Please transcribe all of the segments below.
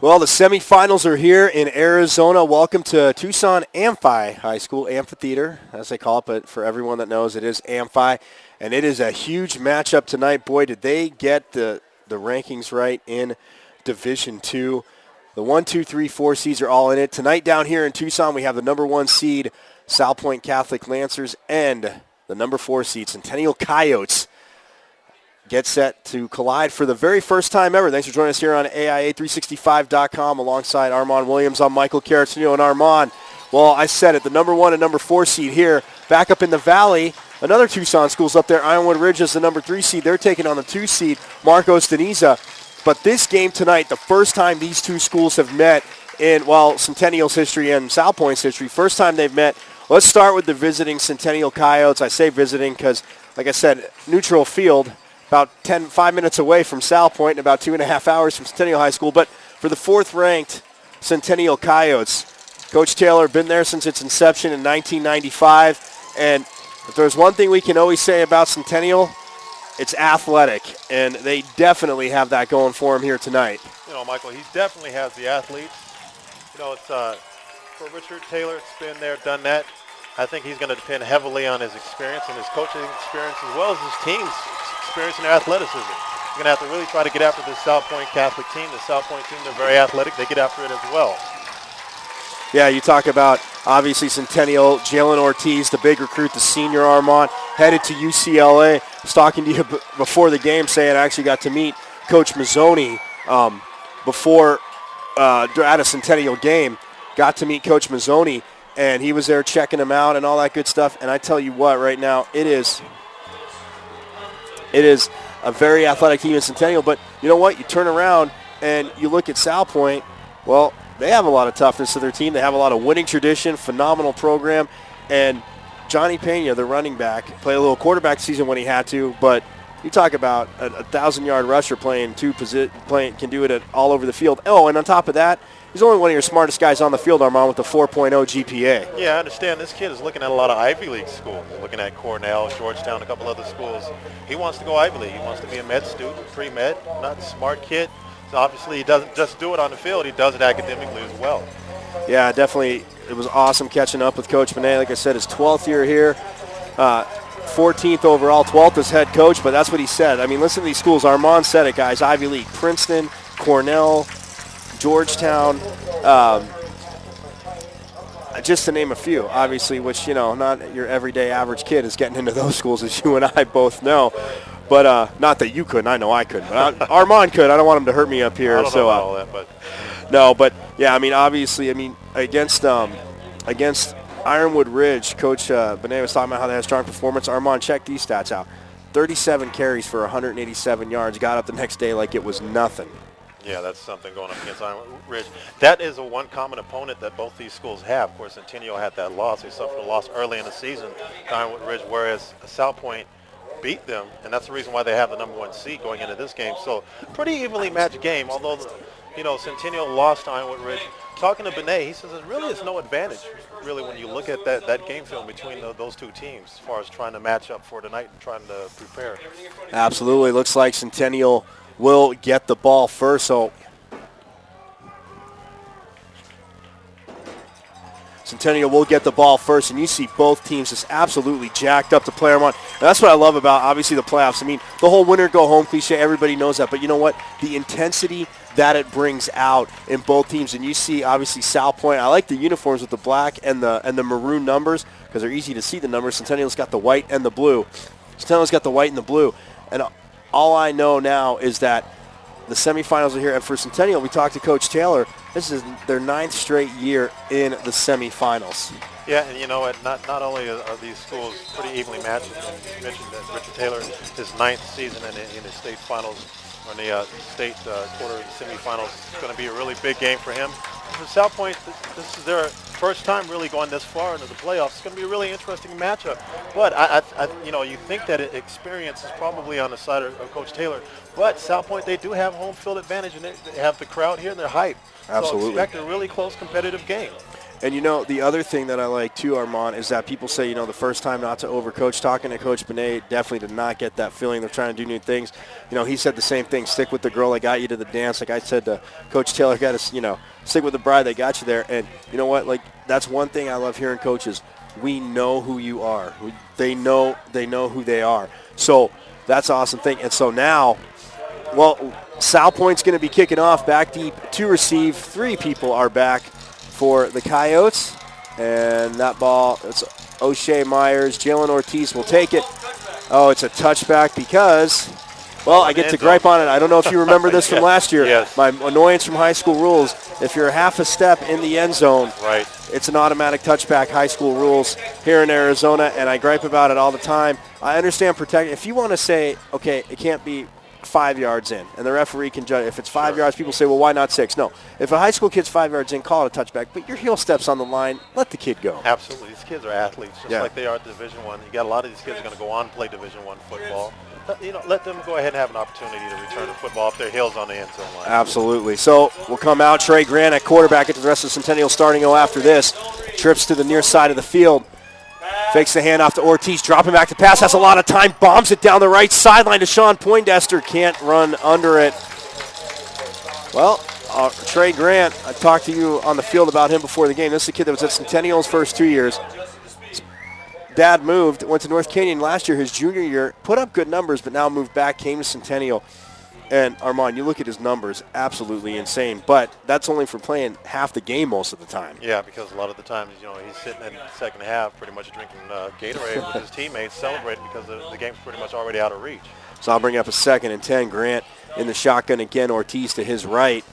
Well, the semifinals are here in Arizona. Welcome to Tucson Amphi High School, Amphitheater, as they call it, but for everyone that knows, it is Amphi. And it is a huge matchup tonight. Boy, did they get the rankings right in Division II. The 1, 2, 3, 4 seeds are all in it. Tonight down here in Tucson, we have the number 1 seed, Salpointe Catholic Lancers, and the number 4 seed, Centennial Coyotes. Get set to collide for the very first time ever. Thanks for joining us here on AIA365.com alongside Armand Williams. I'm Michael Caratanillo, and Armand, well, I said it, the number 1 and number 4 seed here. Back up in the valley, another Tucson school's up there. Ironwood Ridge is the number 3 seed. They're taking on the 2 seed, Marcos Deniza. But this game tonight, the first time these two schools have met in, well, Centennial's history and Salpointe's history, first time they've met. Let's start with the visiting Centennial Coyotes. I say visiting because, like I said, neutral field, about 5 minutes away from Salpointe and about 2.5 hours from Centennial High School. But for the 4th-ranked Centennial Coyotes, Coach Taylor been there since its inception in 1995. And if there's one thing we can always say about Centennial, it's athletic. And they definitely have that going for him here tonight. You know, Michael, he definitely has the athletes. You know, it's for Richard Taylor, it's been there, done that. I think he's going to depend heavily on his experience and his coaching experience as well as his team's experience and their athleticism. You're going to have to really try to get after this Salpointe Catholic team. The Salpointe team, they're very athletic. They get after it as well. Yeah, you talk about, obviously, Centennial, Jaylen Ortiz, the big recruit, the senior Armand, headed to UCLA. I was talking to you before the game saying I actually got to meet Coach Mazzoni before at a Centennial game. Got to meet Coach Mazzoni, and he was there checking him out and all that good stuff. And I tell you what, right now, it is a very athletic team in Centennial. But you know what? You turn around and you look at Salpointe, well, they have a lot of toughness to their team. They have a lot of winning tradition, phenomenal program. And Johnny Pena, the running back, played a little quarterback season when he had to. But you talk about a 1,000-yard rusher playing can do it all over the field. Oh, and on top of that, he's only one of your smartest guys on the field, Armand, with a 4.0 GPA. Yeah, I understand. This kid is looking at a lot of Ivy League schools. Looking at Cornell, Georgetown, a couple other schools. He wants to go Ivy League. He wants to be a med student, pre-med, not a smart kid. So obviously he doesn't just do it on the field. He does it academically as well. Yeah, definitely. It was awesome catching up with Coach Benet. Like I said, his 12th year here. 14th overall, 12th as head coach, but that's what he said. I mean, listen to these schools. Armand said it, guys. Ivy League, Princeton, Cornell, Georgetown, just to name a few, obviously, which, you know, not your everyday average kid is getting into those schools, as you and I both know. But not that you couldn't. I know I couldn't. But Armand could. I don't want him to hurt me up here. I don't know about all that, but. No, but, yeah, I mean, obviously, against Ironwood Ridge, Coach Benet was talking about how they had a strong performance. Armand, check these stats out. 37 carries for 187 yards. Got up the next day like it was nothing. Yeah, that's something going up against Ironwood Ridge. That is a one common opponent that both these schools have. Of course, Centennial had that loss. They suffered a loss early in the season to Ironwood Ridge, whereas Salpointe beat them, and that's the reason why they have the number 1 seed going into this game. So pretty evenly matched game, although, you know, Centennial lost to Ironwood Ridge. Talking to Benet, he says there really is no advantage, really, when you look at that game film between those two teams as far as trying to match up for tonight and trying to prepare. Absolutely. Looks like Centennial will get the ball first. So Centennial will get the ball first, and you see both teams just absolutely jacked up to play them on. And that's what I love about, obviously, the playoffs. I mean, the whole winner-go-home cliche, everybody knows that. But you know what? The intensity that it brings out in both teams. And you see, obviously, Salpointe. I like the uniforms with the black and the maroon numbers because they're easy to see the numbers. Centennial's got the white and the blue. Centennial's got the white and the blue. And all I know now is that the semifinals are here. And for Centennial, we talked to Coach Taylor. This is their 9th straight year in the semifinals. Yeah, and you know what? Not only are these schools pretty evenly matched. You mentioned that Richard Taylor, his 9th season in the state finals, or in the state quarter semifinals, it's going to be a really big game for him. For Salpointe, this is their first time really going this far into the playoffs. It's going to be a really interesting matchup. But you know, you think that experience is probably on the side of Coach Taylor. But Salpointe, they do have home field advantage, and they have the crowd here and they're hype. Absolutely. So expect a really close competitive game. And, the other thing that I like, too, Armand, is that people say, the first time not to overcoach. Talking to Coach Benet, definitely did not get that feeling. They're trying to do new things. He said the same thing, stick with the girl that got you to the dance. Like I said to Coach Taylor, got to, stick with the bride that got you there. And you know what? Like, that's one thing I love hearing coaches. We know who you are. They know who they are. So that's an awesome thing. And so now, Salpointe's going to be kicking off back deep to receive. 3 people are back for the Coyotes, and that ball, it's O'Shea Myers. Jaylen Ortiz will take it. Oh, it's a touchback because, I get to gripe on it. I don't know if you remember this from last year. Yes. My annoyance from high school rules, if you're half a step in the end zone, right, it's an automatic touchback, high school rules here in Arizona, and I gripe about it all the time. I understand protect. If you want to say, okay, it can't be 5 yards in, and the referee can judge. If it's 5 yards, people say, well, why not 6? No. If a high school kid's 5 yards in, call it a touchback. But your heel steps on the line, let the kid go. Absolutely. These kids are athletes, just like they are at Division I. You got a lot of these kids are going to go on and play Division I football. Let them go ahead and have an opportunity to return the football up their heels on the end zone line. Absolutely. So we'll come out. Trey Grant at quarterback at the rest of Centennial starting after this. Trips to the near side of the field. Fakes the handoff to Ortiz, dropping back to pass, has a lot of time, bombs it down the right sideline to Sean Poindexter, can't run under it. Well, Trey Grant, I talked to you on the field about him before the game. This is a kid that was at Centennial's first 2 years. His dad moved, went to North Canyon last year, his junior year, put up good numbers, but now moved back, came to Centennial. And Armand, you look at his numbers, absolutely insane. But that's only for playing half the game most of the time. Yeah, because a lot of the times, he's sitting in the second half pretty much drinking Gatorade with his teammates, celebrating because the game's pretty much already out of reach. So I'll bring up a 2nd and 10. Grant in the shotgun again, Ortiz to his right.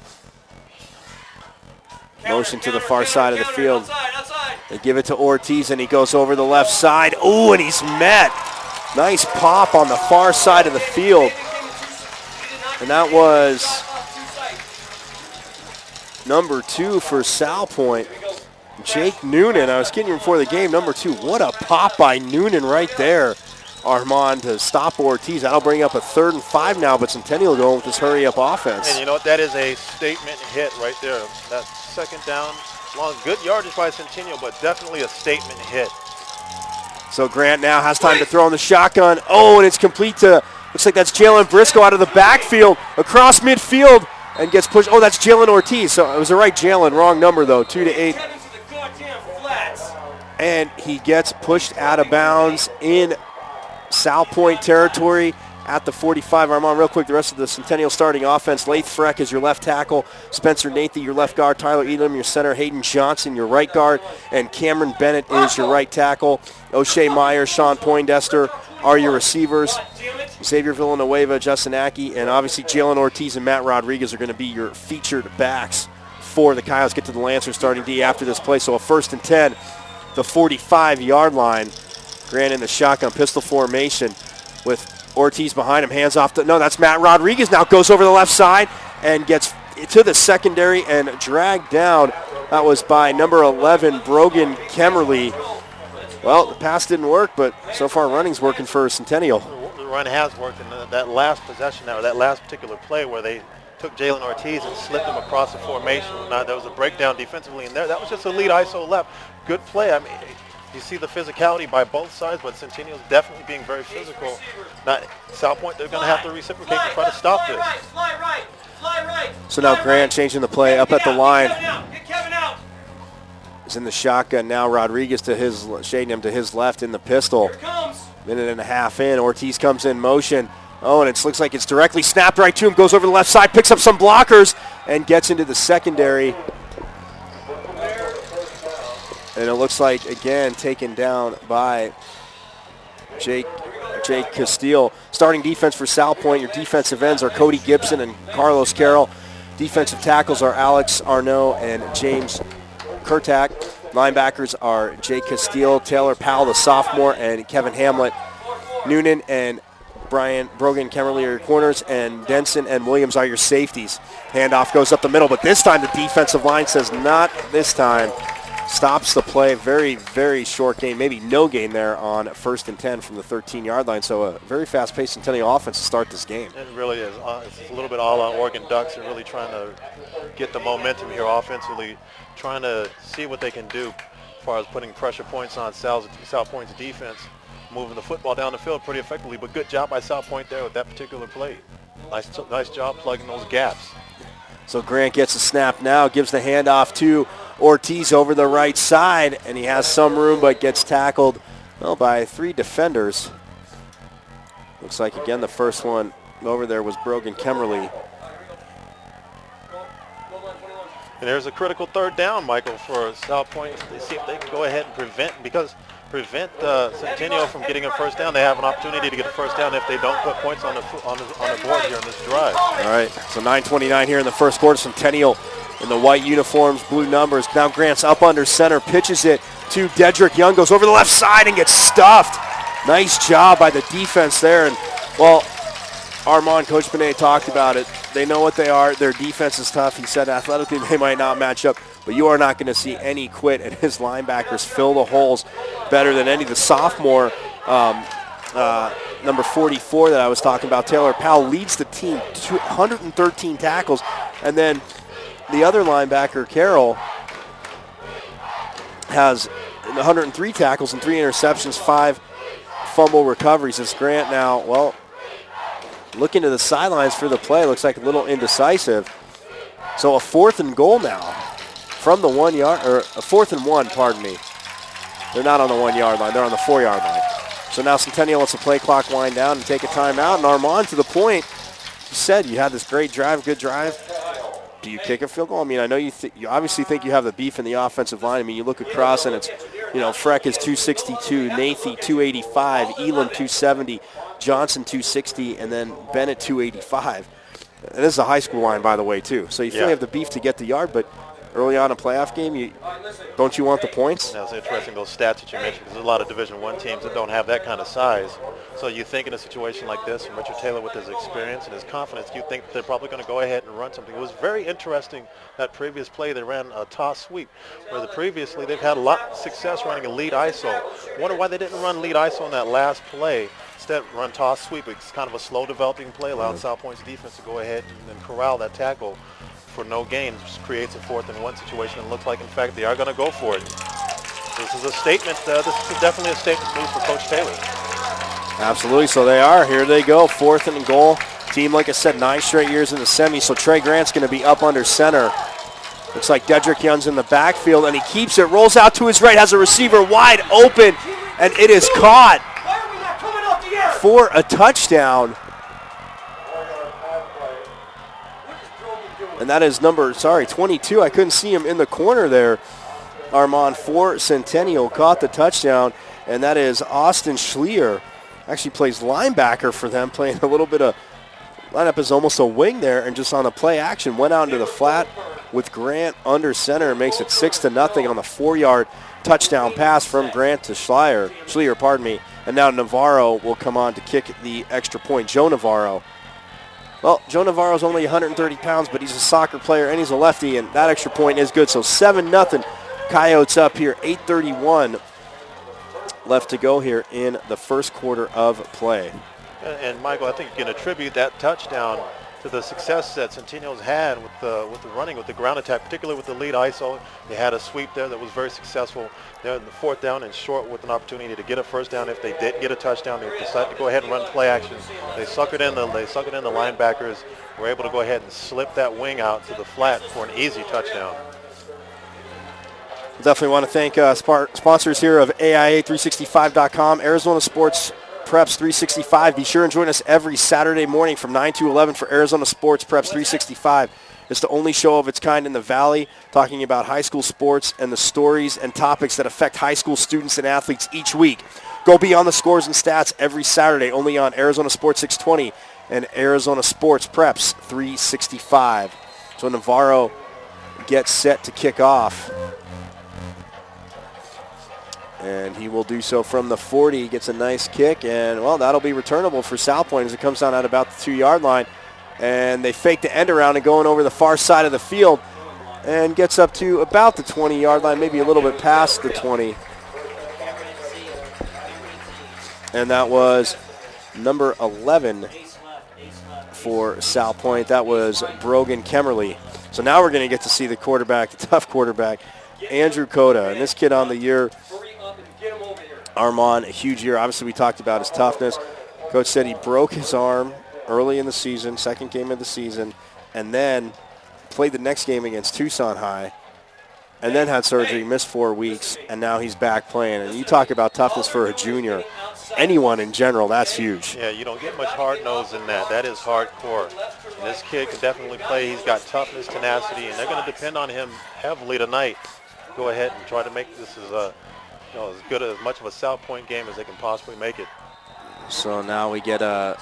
Motion to the far side of the field. They give it to Ortiz, and he goes over the left side. Oh, and he's met. Nice pop on the far side of the field. And that was number 2 for Salpointe, Jake Noonan. I was kidding you before the game, number 2. What a pop by Noonan right there, Armand, to stop Ortiz. That'll bring up a 3rd and 5 now, but Centennial going with this hurry-up offense. And you know what? That is a statement hit right there. That 2nd down, long, good yardage by Centennial, but definitely a statement hit. So Grant now has time to throw in the shotgun. Oh, and it's complete to... Looks like that's Jalen Briscoe out of the backfield, across midfield, and gets pushed. Oh, that's Jaylen Ortiz. So it was the right Jalen, wrong number, though, 2 to 8. And he gets pushed out of bounds in Salpointe territory at the 45. Armand, real quick, the rest of the Centennial starting offense. Laith Freck is your left tackle. Spencer Nathan, your left guard. Tyler Elam, your center. Hayden Johnson, your right guard. And Cameron Bennett is your right tackle. O'Shea Myers, Sean Poindexter are your receivers. Xavier Villanueva, Justin Aki, and obviously Jaylen Ortiz and Matt Rodriguez are going to be your featured backs for the Coyotes. Get to the Lancers starting D after this play. So a 1st and 10, the 45-yard line. Grant in the shotgun pistol formation with Ortiz behind him. Hands off. No, that's Matt Rodriguez now. Goes over the left side and gets to the secondary and dragged down. That was by number 11, Brogan Kemmerly. Well, the pass didn't work, but so far running's working for Centennial. The run has worked, and that last possession now, or that last particular play where they took Jaylen Ortiz and slipped him across the formation. Now, there was a breakdown defensively in there. That was just a lead ISO left. Good play. I mean, you see the physicality by both sides, but Centennial's definitely being very physical. Now, Salpointe, they're going to have to reciprocate to try to stop this. So now Grant changing the play up at the line. Is in the shotgun now. Rodriguez to his, shading him to his left in the pistol. Minute and a half in. Ortiz comes in motion. Oh, and it looks like it's directly snapped right to him. Goes over the left side, picks up some blockers, and gets into the secondary. And it looks like, again, taken down by Jake Castile. Starting defense for Salpointe. Your defensive ends are Cody Gibson and Carlos Carroll. Defensive tackles are Alex Arnaud and James Kurtak. Linebackers are Jake Castile, Taylor Powell, the sophomore, and Kevin Hamlet. Noonan and Brogan Kemmerly are your corners, and Denson and Williams are your safeties. Handoff goes up the middle, but this time the defensive line says not this time. stops the play. Very, very short gain, maybe no gain there on 1st and 10 from the 13-yard line. So a very fast-paced Centennial offense to start this game. It really is. It's a little bit all on Oregon Ducks. They're really trying to get the momentum here offensively, trying to see what they can do as far as putting pressure points on Salpointe's defense, moving the football down the field pretty effectively. But good job by Salpointe there with that particular play. Nice job plugging those gaps. So Grant gets a snap now, gives the handoff to Ortiz over the right side, and he has some room but gets tackled, well, by 3 defenders. Looks like, again, the first one over there was Brogan Kemmerly. And there's a critical 3rd down, Michael, for Salpointe. They see if they can go ahead and prevent Centennial from getting a first down. They have an opportunity to get a first down if they don't put points on the board here in this drive. All right, so 9:29 here in the first quarter. Centennial in the white uniforms, blue numbers. Now Grant's up under center, pitches it to Dedrick Young, goes over the left side and gets stuffed. Nice job by the defense there. And, well, Armand, Coach Benet talked about it. They know what they are. Their defense is tough. He said athletically they might not match up, but you are not going to see any quit, and his linebackers fill the holes better than any. The sophomore, number 44 that I was talking about, Taylor Powell, leads the team, 113 tackles, and then the other linebacker, Carroll, has 103 tackles and 3 interceptions, 5 fumble recoveries. As Grant now, well, looking to the sidelines for the play, looks like a little indecisive. So a 4th and goal now from the 1 yard, or a 4th and 1, pardon me. They're not on the 1 yard line, they're on the 4 yard line. So now Centennial lets the play clock wind down and take a timeout. And Armand, to the point, you said you had this great drive, good drive. Do you kick a field goal? I mean, I know you obviously think you have the beef in the offensive line. I mean, you look across and it's, Freck is 262, Nathy 285, Elam 270, Johnson 260, and then Bennett 285. And this is a high school line, by the way, too. So you feel you have the beef to get the yard, but early on in a playoff game, don't you want the points? That's interesting, those stats that you mentioned, because there's a lot of Division I teams that don't have that kind of size. So you think in a situation like this, and Richard Taylor with his experience and his confidence, you think they're probably going to go ahead and run something. It was very interesting, that previous play, they ran a toss sweep, where previously they've had a lot of success running a lead ISO. Wonder why they didn't run lead ISO on that last play. Instead, run toss sweep. It's kind of a slow developing play, allowed Salpointe's defense to go ahead and corral that tackle for no gain. Just creates a 4th and 1 situation. And looks like, in fact, they are going to go for it. This is a statement. This is definitely a statement move for Coach Taylor. Absolutely. So they are. Here they go. 4th and goal. Team, like I said, 9 straight years in the semi. So Trey Grant's going to be up under center. Looks like Dedrick Young's in the backfield, and he keeps it. Rolls out to his right. Has a receiver wide open, and it is caught for a touchdown. And that is number 22. I couldn't see him in the corner there. Armand for Centennial caught the touchdown, and that is Austin Schlier. Actually plays linebacker for them, playing a little bit of lineup as almost a wing there, and just on the play action went out into the flat with Grant under center and makes it 6-0 on the 4-yard touchdown pass from Grant to Schlier, and now Navarro will come on to kick the extra point. Joe Navarro. Well, Joe Navarro's only 130 pounds, but he's a soccer player and he's a lefty, and that extra point is good. So 7-0 Coyotes up here, 8:31 left to go here in the first quarter of play. And Michael, I think you can attribute that touchdown to the success that Centennial's had with the running, with the ground attack, particularly with the lead ISO. They had a sweep there that was very successful. They're in the 4th down and short with an opportunity to get a first down. If they did get a touchdown, they decided to go ahead and run play action. They suckered in the linebackers, were able to go ahead and slip that wing out to the flat for an easy touchdown. Definitely want to thank sponsors here of AIA365.com, Arizona Sports Preps 365. Be sure and join us every Saturday morning from 9 to 11 for Arizona Sports Preps 365. It's the only show of its kind in the Valley, talking about high school sports and the stories and topics that affect high school students and athletes each week. Go beyond the scores and stats every Saturday, only on Arizona Sports 620 and Arizona Sports Preps 365. So Navarro gets set to kick off. And he will do so from the 40. He gets a nice kick, and, well, that'll be returnable for Salpointe as it comes down at about the 2-yard line. And they fake the end around and going over the far side of the field. and gets up to about the 20-yard line, maybe a little bit past the 20. And that was number 11 for Salpointe. That was Brogan Kemmerly. So now we're going to get to see the quarterback, the tough quarterback, Andrew Cota. And this kid on the year, Armand, a huge year. Obviously, we talked about his toughness. Coach said he broke his arm early in the season, second game of the season, and then played the next game against Tucson High, and then had surgery, missed 4 weeks, and now he's back playing. And you talk about toughness for a junior. Anyone in general, that's huge. Yeah, you don't get much hard nose in that. That is hardcore. And this kid can definitely play. He's got toughness, tenacity, and they're going to depend on him heavily tonight. Go ahead and try to make this as good as much of a Salpointe game as they can possibly make it. So now we get a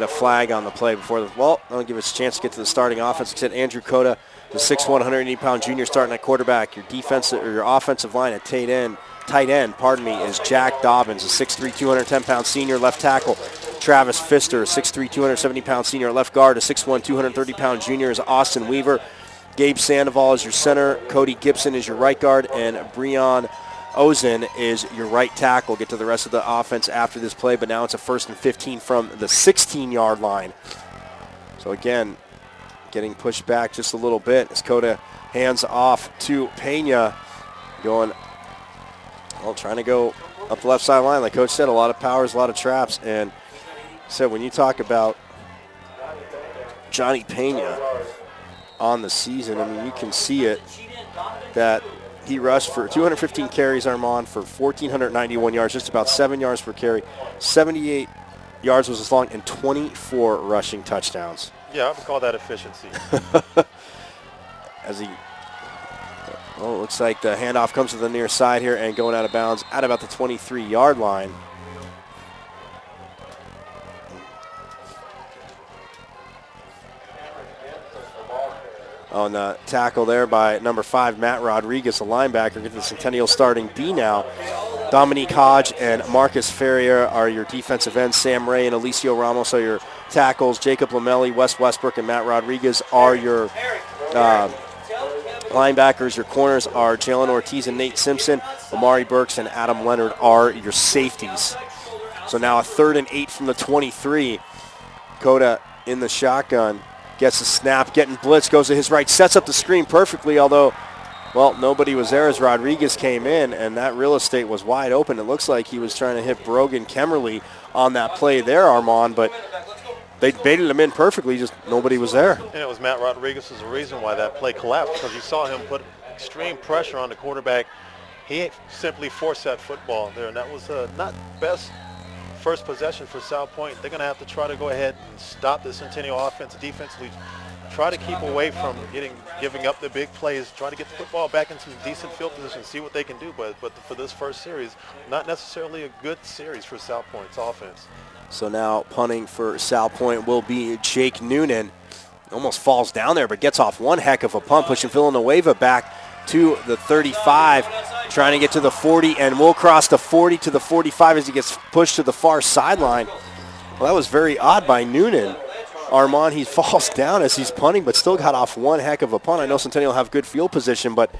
flag on the play before the that'll give us a chance to get to the starting offense. Like I said, Andrew Cota, the 6'1", 180-pound junior starting at quarterback. Your defensive or your offensive line at tight end, is Jack Dobbins, a 6'3", 210-pound senior left tackle. Travis Pfister, a 6'3", 270-pound senior left guard. A 6'1", 230-pound junior is Austin Weaver. Gabe Sandoval is your center. Cody Gibson is your right guard, and Breon Ozen is your right tackle. Get to the rest of the offense after this play, but now it's a 1st and 15 from the 16-yard line. So again, getting pushed back just a little bit as Cota hands off to Pena, trying to go up the left sideline. Like Coach said, a lot of powers, a lot of traps, and said when you talk about Johnny Pena on the season, I mean, you can see it that he rushed for 215 carries, Armand, for 1,491 yards, just about 7 yards per carry. 78 yards was his long, and 24 rushing touchdowns. Yeah, I would call that efficiency. As it looks like the handoff comes to the near side here and going out of bounds at about the 23-yard line. On the tackle there by number 5, Matt Rodriguez, the linebacker. Get the Centennial starting D now. Dominique Hodge and Marcus Ferrier are your defensive ends. Sam Ray and Alicio Ramos are your tackles. Jacob Lamelli, Wes Westbrook, and Matt Rodriguez are your linebackers. Your corners are Jaylen Ortiz and Nate Simpson. Omari Burks and Adam Leonard are your safeties. So now a 3rd and 8 from the 23. Cota in the shotgun. Gets the snap, getting blitz, goes to his right, sets up the screen perfectly, although, nobody was there as Rodriguez came in, and that real estate was wide open. It looks like he was trying to hit Brogan Kemmerly on that play there, Armand, but they baited him in perfectly, just nobody was there. And it was Matt Rodriguez is the reason why that play collapsed, because you saw him put extreme pressure on the quarterback. He simply forced that football there, and that was not best first possession for Salpointe. They're going to have to try to go ahead and stop the Centennial offense defensively. Try to keep away from giving up the big plays. Try to get the football back in some decent field position, see what they can do. But for this first series, not necessarily a good series for Salpointe's offense. So now punting for Salpointe will be Jake Noonan. Almost falls down there, but gets off one heck of a punt, pushing Villanueva back to the 35, trying to get to the 40, and will cross the 40 to the 45 as he gets pushed to the far sideline. Well, that was very odd by Noonan. Armand, he falls down as he's punting, but still got off one heck of a punt. I know Centennial have good field position, but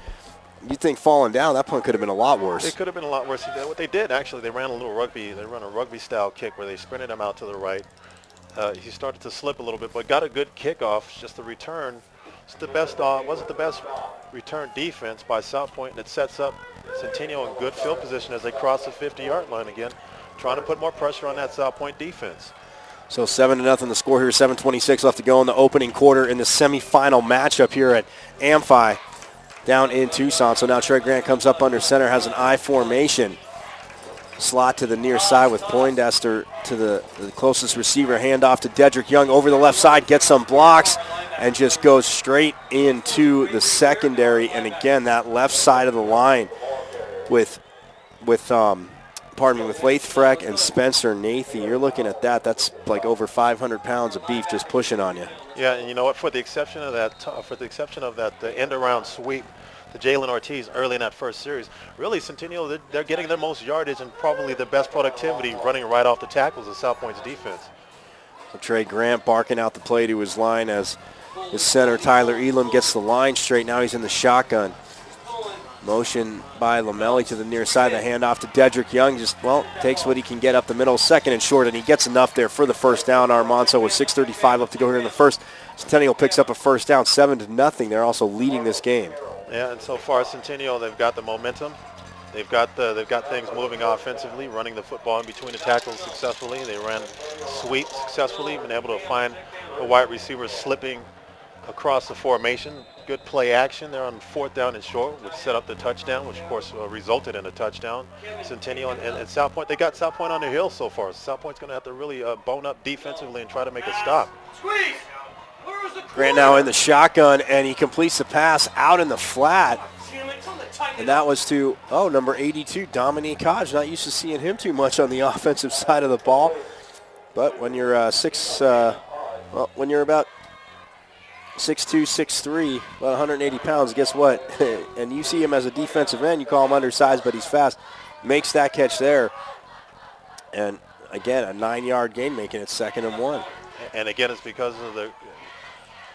you'd think falling down, that punt could have been a lot worse. It could have been a lot worse. What they did, actually, they ran a little rugby. They run a rugby-style kick where they sprinted him out to the right. He started to slip a little bit, but got a good kickoff. Just the return. It's the best. Wasn't the best return defense by Salpointe, and it sets up Centennial in good field position as they cross the 50-yard line again, trying to put more pressure on that Salpointe defense. So 7-0 the score here, 7:26 left to go in the opening quarter in the semifinal matchup here at Amphi down in Tucson. So now Trey Grant comes up under center, has an I formation. Slot to the near side with Poindexter to the closest receiver. Handoff to Dedrick Young over the left side, gets some blocks, and just goes straight into the secondary. And again, that left side of the line with Laith Freck and Spencer Nathy. You're looking at that. That's like over 500 pounds of beef just pushing on you. Yeah, and you know what? For the exception of that, the end-around sweep to Jaylen Ortiz early in that first series, really Centennial, they're getting their most yardage and probably the best productivity running right off the tackles of Salpointe's defense. So Trey Grant barking out the play to his line as His center, Tyler Elam, gets the line straight. Now he's in the shotgun. Motion by Lamelli to the near side. The handoff to Dedrick Young. Just, well, takes what he can get up the middle. Second and short, and he gets enough there for the first down. Armand, so with 6:35 left to go here in the first. Centennial picks up a first down, 7-0. They're also leading this game. Yeah, and so far Centennial, they've got the momentum. They've got things moving offensively, running the football in between the tackles successfully. They ran sweep successfully, been able to find the wide receivers slipping across the formation. Good play action there on 4th down and short, which set up the touchdown, which of course resulted in a touchdown. Centennial and Salpointe, they got Salpointe on their heels so far. Salpointe's going to have to really bone up defensively and try to make a stop. Grant now in the shotgun, and he completes the pass out in the flat. And that was to, number 82, Dominique Hodge. Not used to seeing him too much on the offensive side of the ball. But when you're when you're about 6'2", 6'3", about 180 pounds, guess what? And you see him as a defensive end, you call him undersized, but he's fast. Makes that catch there. And, again, a 9-yard gain, making it 2nd and 1. And, again, it's because of the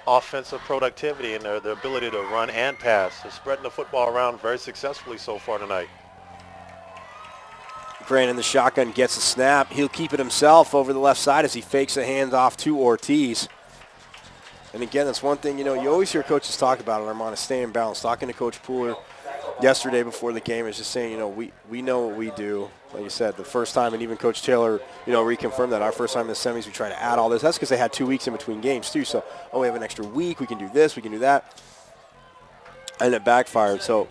offensive productivity and their ability to run and pass. They're spreading the football around very successfully so far tonight. Grant in the shotgun gets a snap. He'll keep it himself over the left side as he fakes a handoff to Ortiz. And again, that's one thing, you always hear coaches talk about it, Armand, is staying balanced. Talking to Coach Pooler yesterday before the game is just saying, we know what we do. Like you said, the first time, and even Coach Taylor, reconfirmed that our first time in the semis, we try to add all this. That's because they had 2 weeks in between games, too. So, we have an extra week. We can do this. We can do that. And it backfired. So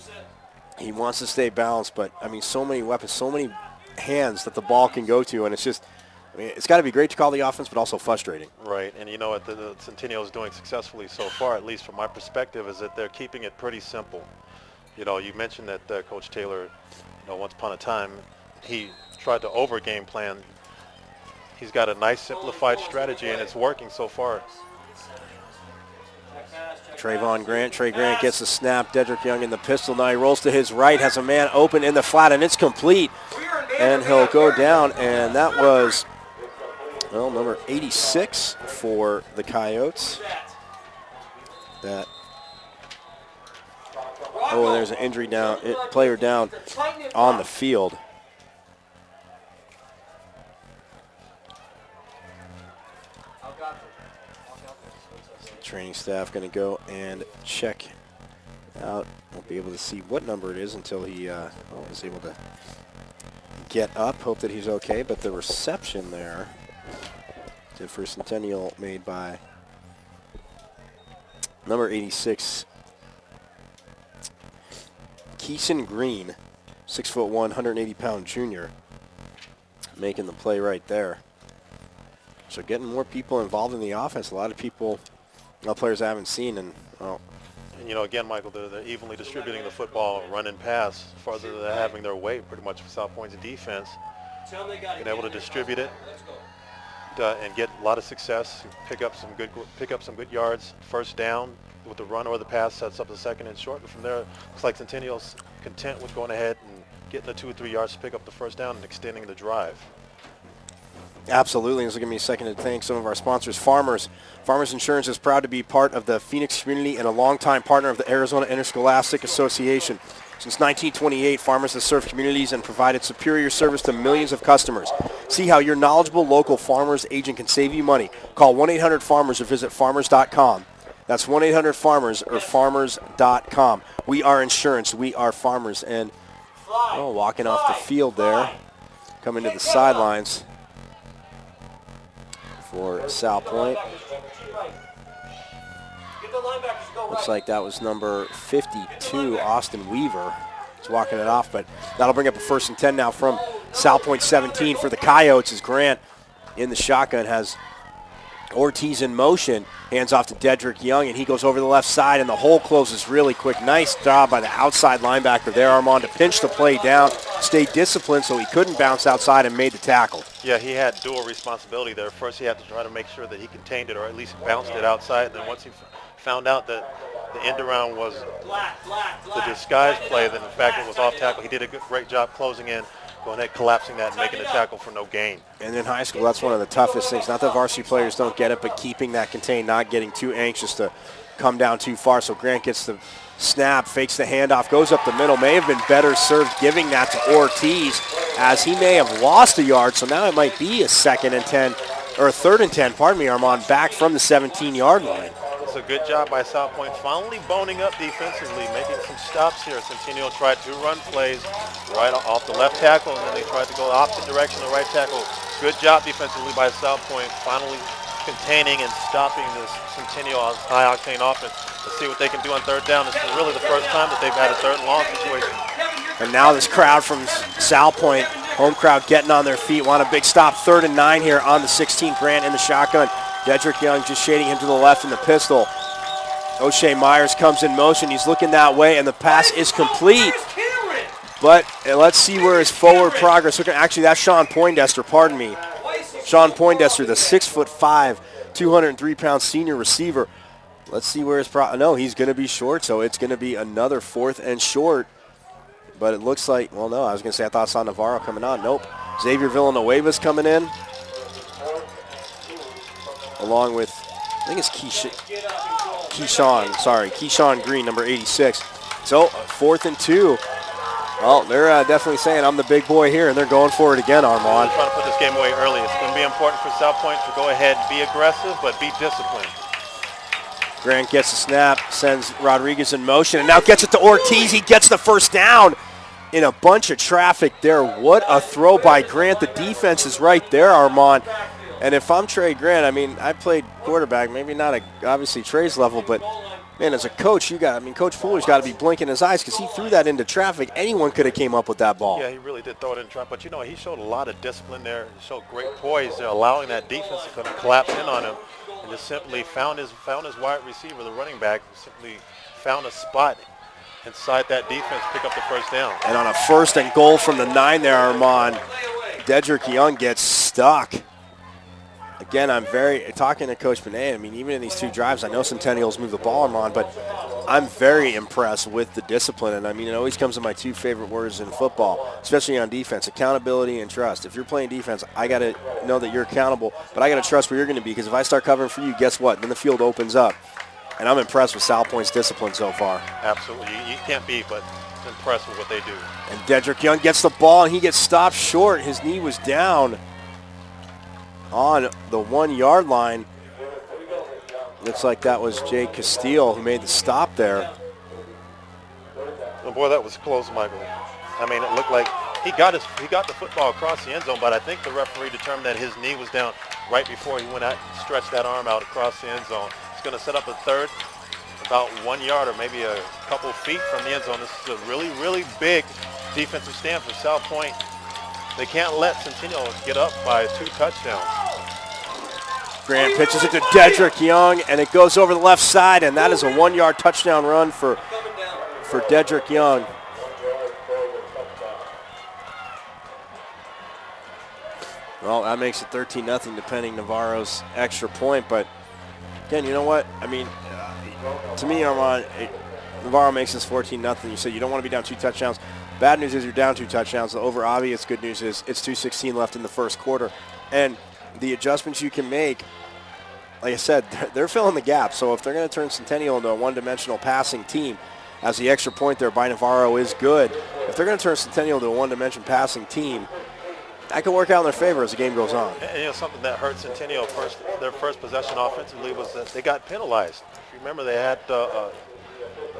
he wants to stay balanced. But, so many weapons, so many hands that the ball can go to. And it's just, it's got to be great to call the offense, but also frustrating. Right. And what the Centennial is doing successfully so far, at least from my perspective, is that they're keeping it pretty simple. You mentioned that Coach Taylor, once upon a time, he tried to over-game plan. He's got a nice simplified strategy, and it's working so far. Trey Grant gets the snap. Dedrick Young in the pistol. Now he rolls to his right, has a man open in the flat, and it's complete. And he'll go down, and that was, number 86 for the Coyotes. There's an injury down, player down on the field. Training staff going to go and check out. Won't be able to see what number it is until he was able to get up. Hope that he's okay, but the reception there for Centennial made by number 86, Keeson Green, 6'1", 180-pound junior, making the play right there. So getting more people involved in the offense. A lot of people, players I haven't seen, and again, Michael, they're evenly distributing the football, run and pass, as far as they're having their way pretty much for South Point's defense. Been able to distribute it and get a lot of success. Pick up some good yards. First down with the run or the pass sets up the 2nd and short. And from there, looks like Centennial's content with going ahead and getting the 2 or 3 yards to pick up the first down and extending the drive. Absolutely. This will give me a second to thank some of our sponsors. Farmers Insurance is proud to be part of the Phoenix community and a longtime partner of the Arizona Interscholastic Association. Since 1928, Farmers has served communities and provided superior service to millions of customers. See how your knowledgeable local Farmers agent can save you money. Call 1-800-FARMERS or visit farmers.com. That's 1-800-FARMERS or farmers.com. We are insurance. We are Farmers. And walking off the field there, coming to the sidelines for Salpointe. Looks like that was number 52, Austin Weaver. He's walking it off, but that'll bring up a 1st and 10 now from Salpointe 17 for the Coyotes as Grant in the shotgun has Ortiz in motion. Hands off to Dedrick Young, and he goes over the left side, and the hole closes really quick. Nice job by the outside linebacker there, Armand, to pinch the play down, stayed disciplined so he couldn't bounce outside and made the tackle. Yeah, he had dual responsibility there. First, he had to try to make sure that he contained it or at least bounced it outside. And then once he found out that the end around was the disguise play, that in fact it was off tackle, he did a great job closing in going ahead collapsing that and making the tackle for no gain. And in high school, that's one of the toughest things. Not that varsity players don't get it, but keeping that contained, not getting too anxious to come down too far. So Grant gets the snap, fakes the handoff, goes up the middle. May have been better served giving that to Ortiz, as he may have lost a yard. So now it might be a 2nd and 10, or a 3rd and 10, pardon me, Armand, back from the 17-yard line. It's a good job by Salpointe, finally boning up defensively, making some stops here. Centennial tried 2 run plays right off the left tackle, and then they tried to go the opposite direction, the right tackle. Good job defensively by Salpointe, finally containing and stopping this Centennial high-octane offense. Let's see what they can do on 3rd down. It's really the first time that they've had a 3rd and long situation. And now this crowd from Salpointe, home crowd getting on their feet, want a big stop. 3rd and 9 here on the 16. Grant in the shotgun. Dedrick Young just shading him to the left in the pistol. O'Shea Myers comes in motion. He's looking that way, and the pass is complete. But let's see where his forward progress. Actually, that's Sean Poindexter, pardon me. Sean Poindexter, the 6'5", 203-pound senior receiver. Let's see where his no, he's going to be short, so it's going to be another 4th and short. But it looks like, well, no, I was going to say I thought I saw Navarro coming on. Nope. Xavier Villanueva's coming in, along with, I think it's Keyshawn Green, number 86. So 4th and 2. Well, they're definitely saying I'm the big boy here, and they're going for it again, Armand. They're trying to put this game away early. It's going to be important for Salpointe to go ahead and be aggressive, but be disciplined. Grant gets the snap, sends Rodriguez in motion, and now gets it to Ortiz. He gets the 1st down in a bunch of traffic there. What a throw by Grant. The defense is right there, Armand. And if I'm Trey Grant, I mean, I played quarterback, maybe not at obviously Trey's level, but man, as a coach, Coach Fuller's got to be blinking his eyes because he threw that into traffic. Anyone could have came up with that ball. Yeah, he really did throw it in traffic. But, he showed a lot of discipline there. He showed great poise there, allowing that defense to kind of collapse in on him and just simply found his wide receiver, the running back, simply found a spot inside that defense, pick up the 1st down. And on a 1st and goal from the 9 there, Armand, Dedrick Young gets stuck. Again, I'm talking to Coach Benet, I mean, even in these 2 drives, I know Centennials move the ball, Armand, but I'm very impressed with the discipline. And, I mean, it always comes to my 2 favorite words in football, especially on defense, accountability and trust. If you're playing defense, I got to know that you're accountable, but I got to trust where you're going to be because if I start covering for you, guess what? Then the field opens up. And I'm impressed with Salpointe's discipline so far. Absolutely. You can't be but impressed with what they do. And Dedrick Young gets the ball, and he gets stopped short. His knee was down on the 1-yard line. Looks like that was Jay Castile who made the stop there. Oh boy, that was close, Michael. I mean, it looked like he got the football across the end zone, but I think the referee determined that his knee was down right before he went out and stretched that arm out across the end zone. He's going to set up a 3rd, about 1 yard or maybe a couple feet from the end zone. This is a really, really big defensive stand for Salpointe. They can't let Centennial get up by 2 touchdowns. Grant pitches it to Dedrick Young, and it goes over the left side, and that is a 1-yard touchdown run for Dedrick Young. Well, that makes it 13-0 depending Navarro's extra point. But, again, you know what? I mean, to me, Armand, Navarro makes this 14-0. You say you don't want to be down 2 touchdowns. Bad news is you're down 2 touchdowns. The over obvious good news is it's 2:16 left in the 1st quarter. And the adjustments you can make, like I said, they're filling the gap. So if they're going to turn Centennial into a one-dimensional passing team, as the extra point there by Navarro is good, if they're going to turn Centennial into a one-dimension passing team, that could work out in their favor as the game goes on. And, something that hurt Centennial their first possession offensively was that they got penalized. If you remember, they had a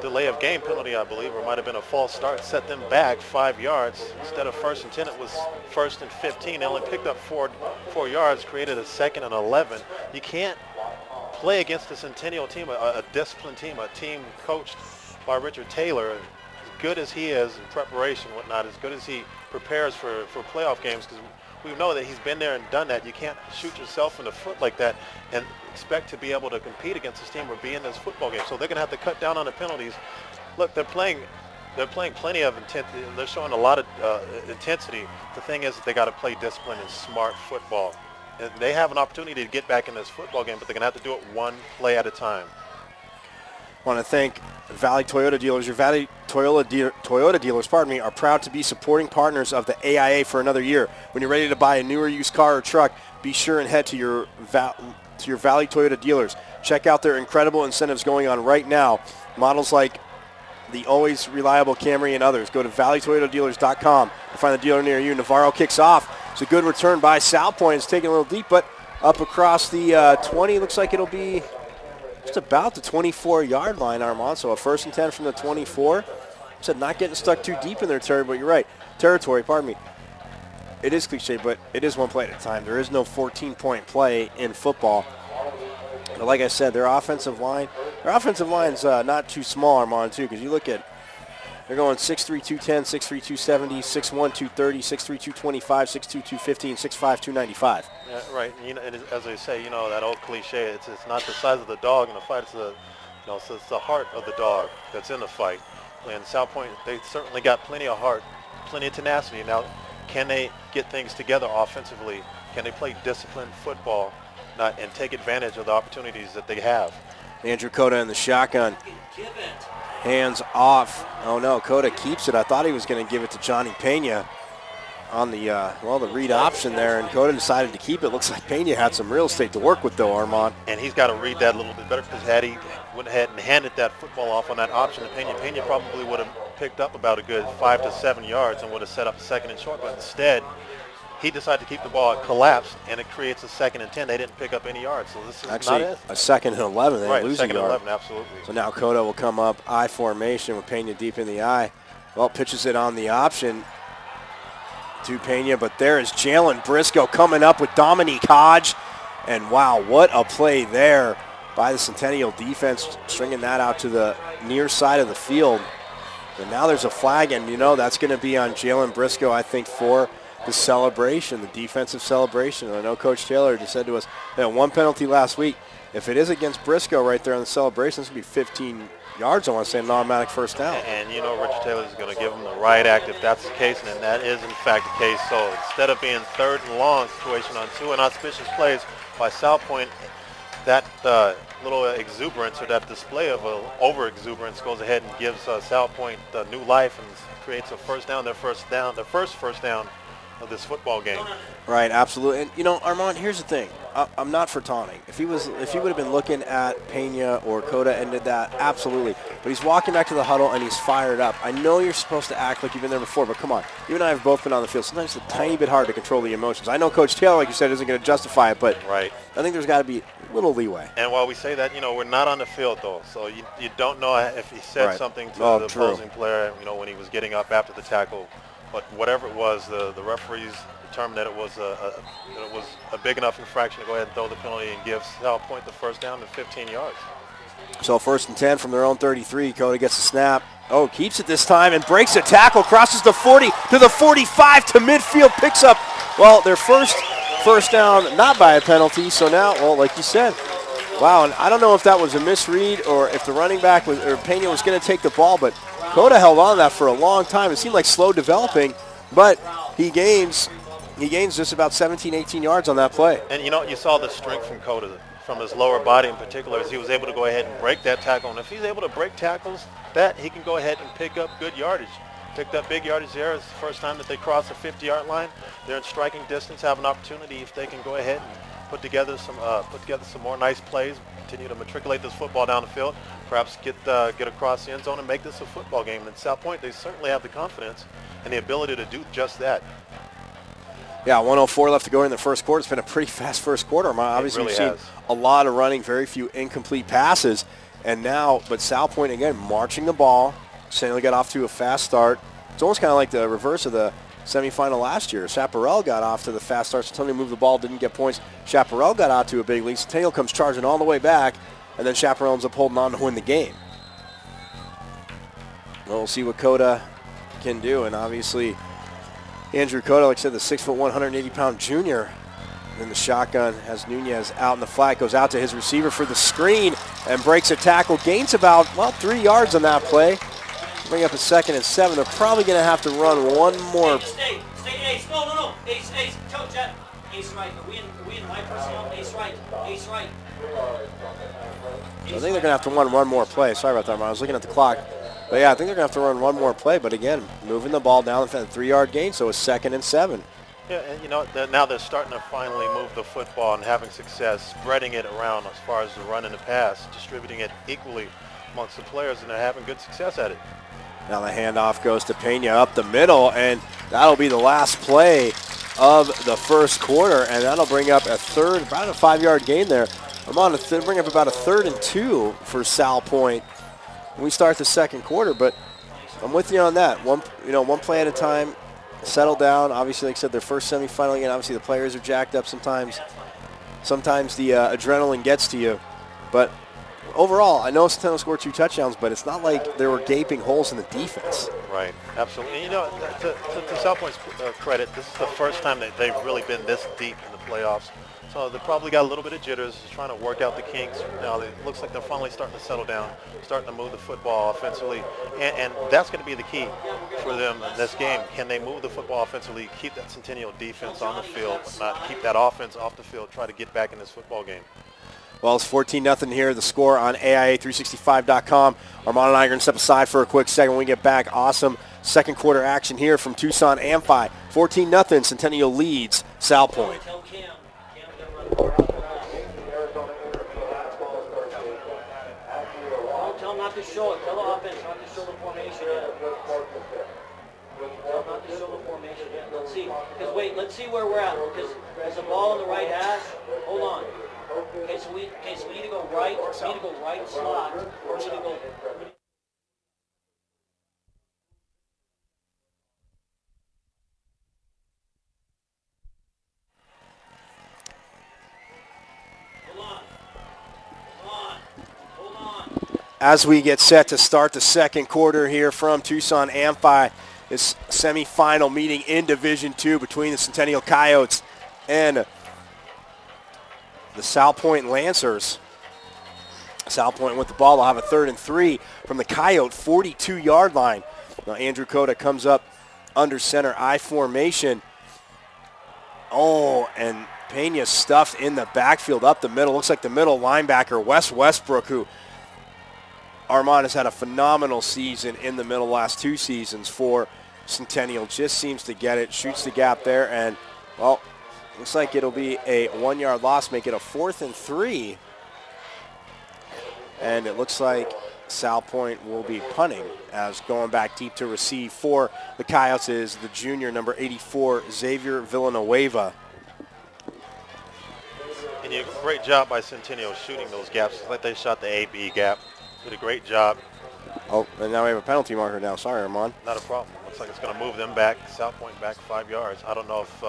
delay of game penalty, I believe, or it might have been a false start, set them back 5 yards. Instead of 1st and 10, it was 1st and 15. They only picked up 4 yards, created a 2nd and 11. You can't play against a Centennial team, a disciplined team, a team coached by Richard Taylor. As good as he is in preparation and whatnot, as good as he prepares for playoff games, because we know that he's been there and done that. You can't shoot yourself in the foot like that and expect to be able to compete against this team or be in this football game. So they're going to have to cut down on the penalties. Look, they're playing plenty of intensity. They're showing a lot of intensity. The thing is that they got to play disciplined and smart football. And they have an opportunity to get back in this football game, but they're going to have to do it one play at a time. I want to thank Valley Toyota dealers. Your Valley Toyota dealers, pardon me, are proud to be supporting partners of the AIA for another year. When you're ready to buy a new or used car or truck, be sure and head to your Valley Toyota dealers. Check out their incredible incentives going on right now. Models like the always reliable Camry and others. Go to valleytoyotadealers.com to find the dealer near you. Navarro kicks off. It's a good return by Salpointe. It's taking a little deep, but up across the 20. Looks like it'll be just about the 24-yard line, Armand. So a 1st and 10 from the 24. Said not getting stuck too deep in their territory, but you're right. Territory, pardon me. It is cliche, but it is one play at a time. There is no 14-point play in football. But like I said, their offensive line's not too small, Armand, too, because you look at, they're going 6'3", 210, 6'3", 270, 6'1", 230, 6'3", 225, 6'2", 250, and 6'5", 295. Yeah, right. You know, and as they say, you know, that old cliche, it's not the size of the dog in the fight, it's the heart of the dog that's in the fight. And Salpointe, they certainly got plenty of heart, plenty of tenacity. Now, can they get things together offensively? Can they play disciplined football and take advantage of the opportunities that they have? Andrew Cota in the shotgun. Hands off. Oh, no, Cota keeps it. I thought he was going to give it to Johnny Pena on the, the read option there, and Cota decided to keep it. Looks like Pena had some real estate to work with, though, Armand. And he's got to read that a little bit better, because had he went ahead and handed that football off on that option to Pena probably would have picked up about a good 5 to 7 yards and would have set up a 2nd and short, but instead, he decided to keep the ball collapsed, and it creates a 2nd and 10. They didn't pick up any yards, so this is actually not it. A 2nd and 11. They right, lose 2nd a and yard. 11, absolutely. So now Cota will come up I formation with Pena deep in the eye. Well, pitches it on the option to Pena, but there is Jaylen Briscoe coming up with Dominique Hodge. And wow, what a play there by the Centennial defense, stringing that out to the near side of the field. And now there's a flag, and you know that's going to be on Jaylen Briscoe, I think, for the celebration, the defensive celebration. And I know Coach Taylor just said to us, they had one penalty last week. If it is against Briscoe right there on the celebration, it's going to be 15 yards, I want to say, an automatic 1st down. And you know Richard Taylor is going to give him the right act if that's the case, and that is in fact the case. So instead of being 3rd and long situation on 2 inauspicious plays by Salpointe, that little exuberance, or that display of over-exuberance, goes ahead and gives Salpointe new life and creates a 1st down, their first 1st down of this football game. Right, absolutely. And you know, Armand, here's the thing. I'm not for taunting. If he would have been looking at Pena or Cota and did that, absolutely. But he's walking back to the huddle and he's fired up. I know you're supposed to act like you've been there before, but come on. You and I have both been on the field. Sometimes it's a tiny bit hard to control the emotions. I know Coach Taylor, like you said, isn't going to justify it, but right. I think there's got to be a little leeway. And while we say that, you know, we're not on the field, though, so you don't know if he said right. something to the true. opposing player, you know, when he was getting up after the tackle. But whatever it was, the referees determined that it was a big enough infraction to go ahead and throw the penalty and give Salpointe the 1st down to 15 yards. So 1st and 10 from their own 33. Cota gets the snap. Oh, keeps it this time and breaks a tackle, crosses the 40 to the 45 to midfield, picks up, well, their first down, not by a penalty. So now, well, like you said, wow, and I don't know if that was a misread or if the running back or Pena was going to take the ball, but Cota held on to that for a long time. It seemed like slow developing, but he gains just about 17, 18 yards on that play. And, you know, you saw the strength from Cota, from his lower body in particular, as he was able to go ahead and break that tackle. And if he's able to break tackles, he can go ahead and pick up good yardage. Picked up big yardage there. It's the first time that they crossed the 50-yard line. They're in striking distance, have an opportunity if they can go ahead and put together some more nice plays, continue to matriculate this football down the field, perhaps get across the end zone and make this a football game. And at Salpointe, they certainly have the confidence and the ability to do just that. Yeah, 1:04 left to go in the 1st quarter. It's been a pretty fast 1st quarter. Obviously, really we've seen a lot of running, very few incomplete passes. And now, but Salpointe, again, marching the ball. Centennial got off to a fast start. It's almost kind of like the reverse of the semifinal last year. Chaparral got off to the fast start. Centennial moved the ball, didn't get points. Chaparral got out to a big lead. Centennial comes charging all the way back, and then Chaparral ends up holding on to win the game. Well, we'll see what Cota can do, and obviously Andrew Cota, like I said, the 6'1", 180-pound junior in the shotgun as Nunez out in the flat, goes out to his receiver for the screen and breaks a tackle, gains about, 3 yards on that play. Bring up a 2nd and 7. They're probably going to have to run one more. Stay, Ace. No. Ace. Coach, Ace right. Are we in my personnel? Ace right. So I think they're going to have to run one more play. Sorry about that, Armand. I was looking at the clock. But, yeah, I think they're going to have to run one more play. But, again, moving the ball down the 3-yard gain, so it's 2nd and 7. Yeah, and now they're starting to finally move the football and having success, spreading it around as far as the run and the pass, distributing it equally amongst the players, and they're having good success at it. Now the handoff goes to Pena up the middle, and that'll be the last play of the first quarter, and that'll bring up about a 5-yard gain there. Bring up about a 3rd and 2 for Salpointe when we start the second quarter, but I'm with you on that. One play at a time. Settle down. Obviously, like I said, their first semifinal again. Obviously, the players are jacked up sometimes. Sometimes the adrenaline gets to you. But overall, I know Centennial scored 2 touchdowns, but it's not like there were gaping holes in the defense. Right, absolutely. And, to Salpointe's credit, this is the first time that they've really been this deep in the playoffs. So they probably got a little bit of jitters, just trying to work out the kinks. Now it looks like they're finally starting to settle down, starting to move the football offensively, and that's going to be the key for them in this game. Can they move the football offensively, keep that Centennial defense on the field, but not keep that offense off the field, try to get back in this football game? Well, it's 14-0 here, the score on AIA365.com. Armand and I are going to step aside for a quick second. When we get back, awesome second quarter action here from Tucson Amphi. 14-0, Centennial leads Salpointe. Tell them not to show it. Tell the offense not to show the formation yet. Tell them not to show the formation yet. Let's see. Because let's see where we're at. Because there's a ball in the right hash. Hold on. Okay, so we need to go right. We need to go right slot. We need to go. As we get set to start the second quarter here from Tucson Amphi, this semifinal meeting in Division II between the Centennial Coyotes and the Salpointe Lancers. Salpointe with the ball will have a 3rd and 3 from the Coyote 42-yard line. Now Andrew Cota comes up under center I formation. Oh, and Pena stuffed in the backfield up the middle. Looks like the middle linebacker, Wes Westbrook, who Armand has had a phenomenal season in the middle last 2 seasons for Centennial. Just seems to get it, shoots the gap there, and, well, looks like it'll be a 1-yard loss, make it a 4th and 3. And it looks like Salpointe will be punting, as going back deep to receive for the Coyotes is the junior, number 84, Xavier Villanueva. And a great job by Centennial shooting those gaps. It's like they shot the A-B gap. Did a great job. Oh, and now we have a penalty marker now. Sorry, Armand. Not a problem. Looks like it's going to move them back, Salpointe back 5 yards. I don't know if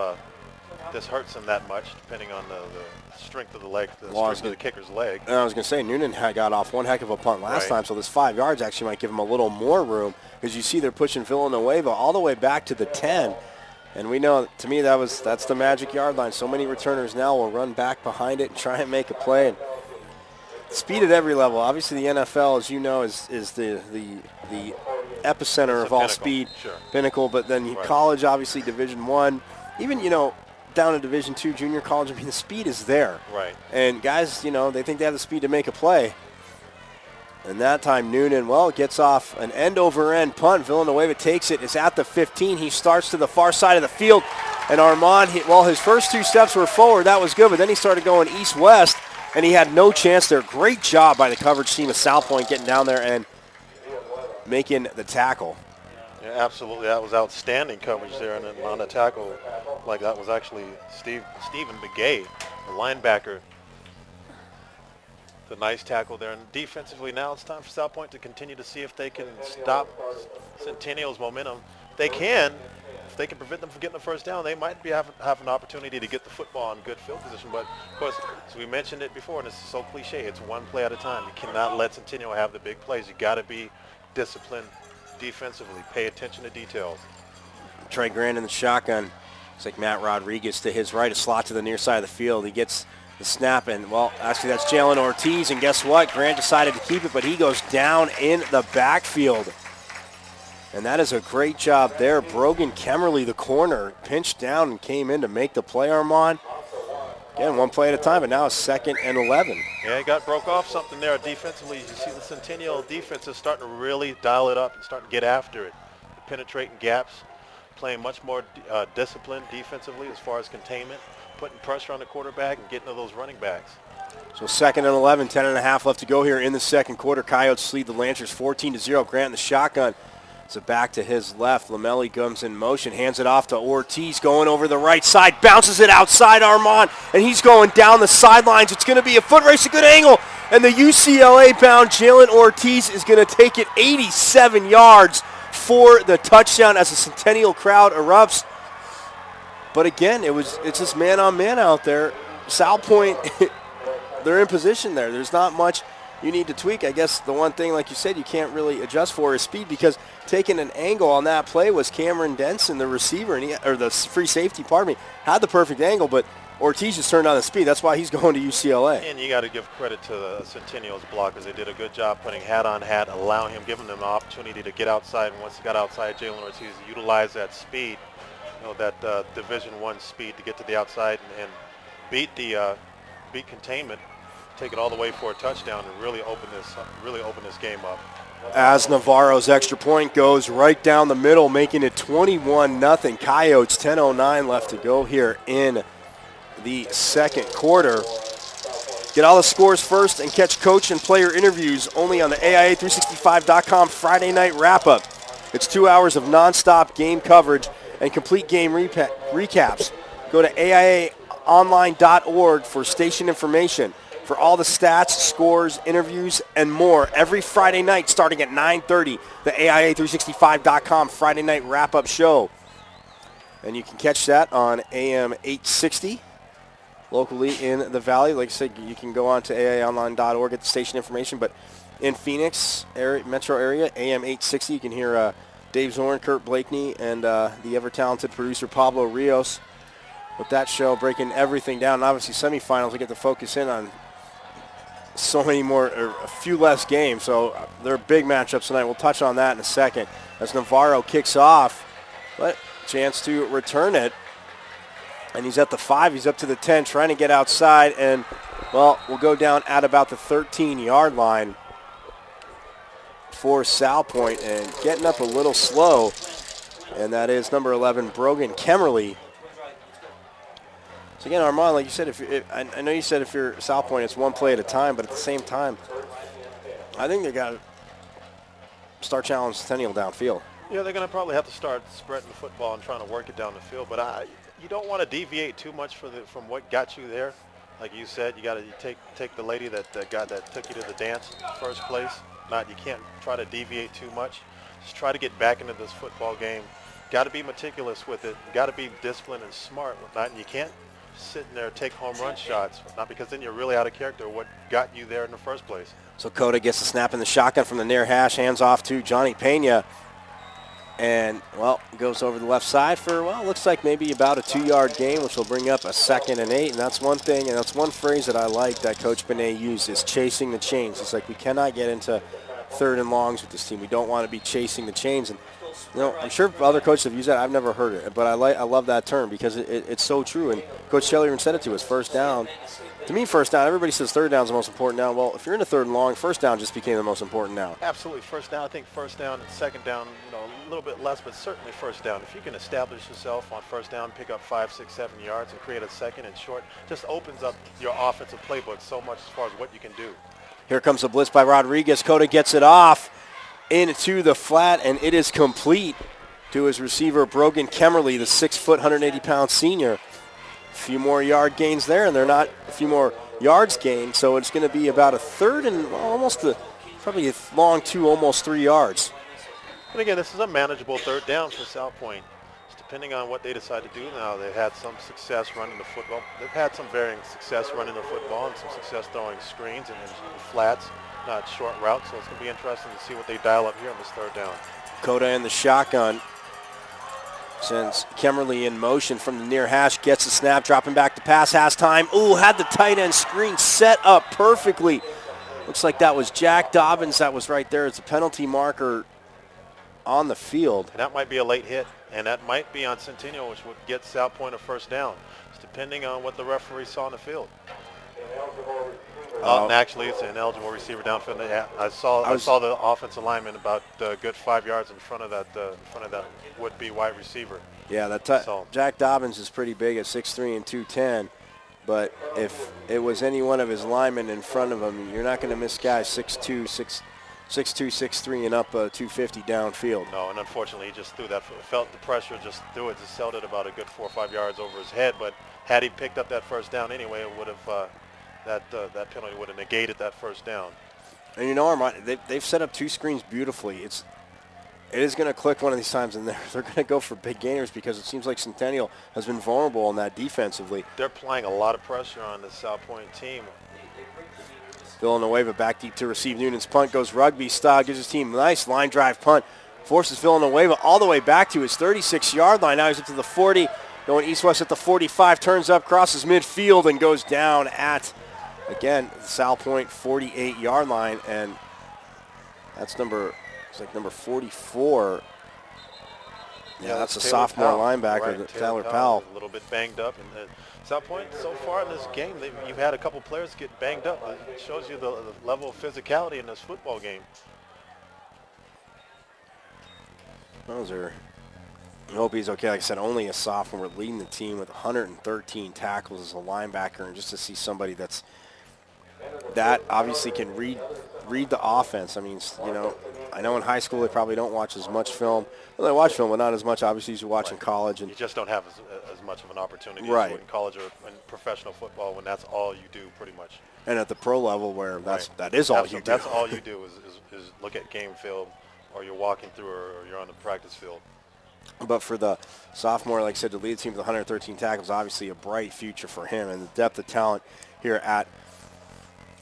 this hurts them that much, depending on the strength of the leg, strength of the kicker's leg. And I was going to say, Noonan had got off one heck of a punt last time, so this 5 yards actually might give him a little more room, because you see they're pushing Villanueva all the way back to the 10. And we know, to me, that's the magic yard line. So many returners now will run back behind it and try and make a play. And speed at every level. Obviously, the NFL, as you know, is the epicenter of all pinnacle. speed, Sure. Pinnacle. But then college, obviously, Division I, even down to Division II, junior college. I mean, the speed is there. Right. And guys, they think they have the speed to make a play. And that time, Noonan, gets off an end-over-end punt. Villanueva takes it. It's at the 15. He starts to the far side of the field. And Armand, his first 2 steps were forward. That was good. But then he started going east-west. And he had no chance there. Great job by the coverage team of Salpointe getting down there and making the tackle. Yeah, absolutely. That was outstanding coverage there. And then on the tackle, like that was actually Stephen Begay, the linebacker. The nice tackle there. And defensively now it's time for Salpointe to continue to see if they can stop Centennial's momentum. They can. If they can prevent them from getting the first down, they might have an opportunity to get the football in good field position. But, of course, as we mentioned it before, and this is so cliche, it's one play at a time. You cannot let Centennial have the big plays. You got to be disciplined defensively. Pay attention to details. Trey Grant in the shotgun. It's like Matt Rodriguez to his right, a slot to the near side of the field. He gets the snap, and, actually that's Jaylen Ortiz. And guess what? Grant decided to keep it, but he goes down in the backfield. And that is a great job there. Brogan Kemmerly, the corner, pinched down and came in to make the play, Armand. Again, one play at a time, but now it's 2nd and 11. Yeah, he broke off something there defensively. You see the Centennial defense is starting to really dial it up and starting to get after it, penetrating gaps, playing much more disciplined defensively as far as containment, putting pressure on the quarterback and getting to those running backs. So 2nd and 11, 10.5 left to go here in the second quarter. Coyotes lead the Lancers 14-0. Grant in the shotgun. So back to his left. Lamelli comes in motion, hands it off to Ortiz, going over the right side, bounces it outside Armand, and he's going down the sidelines. It's going to be a foot race, a good angle, and the UCLA-bound Jaylen Ortiz is going to take it 87 yards for the touchdown as the Centennial crowd erupts. But again, it's just man-on-man out there. Salpointe, they're in position there. There's not much you need to tweak. I guess the one thing, like you said, you can't really adjust for is speed, because taking an angle on that play was Cameron Denson, the receiver, or the free safety, had the perfect angle, but Ortiz just turned on the speed. That's why he's going to UCLA. And you got to give credit to the Centennial's blockers. They did a good job putting hat on hat, giving them an opportunity to get outside. And once he got outside, Jaylen Ortiz utilized that speed, that Division I speed to get to the outside and beat containment, take it all the way for a touchdown, and really open this game up. As Navarro's extra point goes right down the middle, making it 21-0. Coyotes, 10:09 left to go here in the second quarter. Get all the scores first and catch coach and player interviews only on the AIA365.com Friday night wrap-up. It's 2 hours of nonstop game coverage and complete game recaps. Go to AIAonline.org for station information for all the stats, scores, interviews, and more every Friday night starting at 9:30, the AIA365.com Friday night wrap-up show. And you can catch that on AM 860 locally in the Valley. Like I said, you can go on to AIAonline.org, get the station information. But in Phoenix metro area, AM 860, you can hear Dave Zorn, Kurt Blakeney, and the ever-talented producer Pablo Rios with that show, breaking everything down. And obviously, semifinals, we get to focus in on so many more, or a few less games. So they're big matchups tonight. We'll touch on that in a second as Navarro kicks off. But chance to return it. And he's at the 5. He's up to the 10, trying to get outside. And, well, we'll go down at about the 13-yard line for Salpointe, and getting up a little slow. And that is number 11, Brogan Kemmerly. So again, Armand, like you said, I know you said if you're Salpointe, it's one play at a time, but at the same time, I think they got to start challenging Centennial downfield. Yeah, they're going to probably have to start spreading the football and trying to work it down the field. But you don't want to deviate too much from what got you there. Like you said, you got to take the lady that took you to the dance in the first place. You can't try to deviate too much. Just try to get back into this football game. Got to be meticulous with it. Got to be disciplined and smart with that. And you can't sit in there and take home run shots, not because then you're really out of character what got you there in the first place. So Cota gets the snap in the shotgun from the near hash, hands off to Johnny Pena. And, well, goes over the left side for, well, looks like maybe about a 2-yard gain, which will bring up a 2nd and 8. And that's one thing, and that's one phrase that I like that Coach Benet used, is chasing the chains. It's like we cannot get into 3rd and longs with this team. We don't want to be chasing the chains. And, I'm sure other coaches have used that. I've never heard it, but I love that term because it's so true. And Coach Shelley even said it to us, first down. To me, first down, everybody says 3rd down is the most important down. Well, if you're in a 3rd and long, 1st down just became the most important down. Absolutely. 1st down, I think 1st down and 2nd down, a little bit less, but certainly 1st down. If you can establish yourself on 1st down, pick up 5, 6, 7 yards and create a 2nd and short, just opens up your offensive playbook so much as far as what you can do. Here comes the blitz by Rodriguez. Cota gets it off into the flat, and it is complete to his receiver, Brogan Kemmerly, the 6-foot, 180-pound senior. A few more yard gains there, and they're not a few more yards gained, so it's going to be about a 3rd and probably a long 2, almost 3 yards. And again, this is a manageable 3rd down for Salpointe. It's depending on what they decide to do now. They've had some success running the football. They've had some varying success running the football and some success throwing screens and flats, not short routes, so it's going to be interesting to see what they dial up here on this 3rd down. Cota in the shotgun. Sends Kemmerly in motion from the near hash, gets the snap, dropping back to pass, has time. Ooh, had the tight end screen set up perfectly. Looks like that was Jack Dobbins that was right there. It's a penalty marker on the field. And that might be a late hit, and that might be on Centennial, which would get Salpointe a first down. It's depending on what the referee saw on the field. And actually, it's an ineligible receiver downfield. Yeah, I saw the offensive lineman about a good 5 yards in front of that would-be wide receiver. Yeah, Jack Dobbins is pretty big at 6'3" and 210. But if it was any one of his linemen in front of him, you're not going to miss guys 6'2", 6'3", and up 250 downfield. No, and unfortunately, he just threw that. Felt the pressure, just threw it, just sailed it about a good 4 or 5 yards over his head. But had he picked up that first down anyway, it would have that penalty would have negated that first down. And you know, Armand, they've set up 2 screens beautifully. It is going to click one of these times, and they're going to go for big gainers because it seems like Centennial has been vulnerable on that defensively. They're applying a lot of pressure on the Salpointe team. Villanueva back deep to receive Noonan's punt, goes rugby style, gives his team a nice line drive punt, forces Villanueva all the way back to his 36-yard line. Now he's up to the 40, going east-west at the 45, turns up, crosses midfield, and goes down at, again, the Salpointe 48-yard line, and that's number 44. Yeah, that's a sophomore linebacker, right, Tyler Powell. A little bit banged up. And Salpointe, so far in this game, you've had a couple players get banged up. It shows you the level of physicality in this football game. I hope he's okay. Like I said, only a sophomore, leading the team with 113 tackles as a linebacker, and just to see somebody that obviously can read the offense. I mean, you know, I know in high school they probably don't watch as much film. Well, they watch film, but not as much, obviously, as you watch in college. And you just don't have as much of an opportunity right. as you would in college or in professional football when that's all you do pretty much. And at the pro level where that is all you do. That's all you do is look at game film, or you're walking through, or you're on the practice field. But for the sophomore, like I said, to lead the team with 113 tackles, obviously a bright future for him. And the depth of talent here at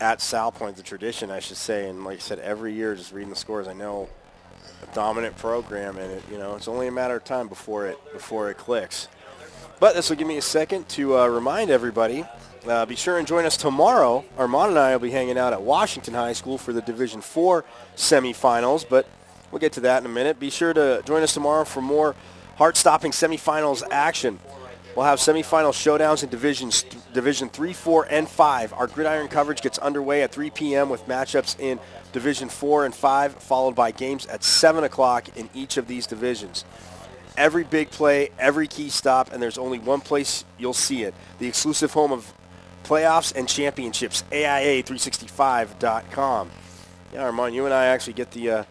Salpointe, the tradition, I should say, and like I said, every year, just reading the scores, I know a dominant program, and it's only a matter of time before it clicks. But this will give me a second to remind everybody, be sure and join us tomorrow. Armand and I will be hanging out at Washington High School for the Division IV semifinals, but we'll get to that in a minute. Be sure to join us tomorrow for more heart-stopping semifinals action. We'll have semifinal showdowns in Division 3, 4, and 5. Our gridiron coverage gets underway at 3 p.m. with matchups in Division 4 and 5, followed by games at 7 o'clock in each of these divisions. Every big play, every key stop, and there's only one place you'll see it, the exclusive home of playoffs and championships, AIA365.com. Yeah, Armand, you and I actually get the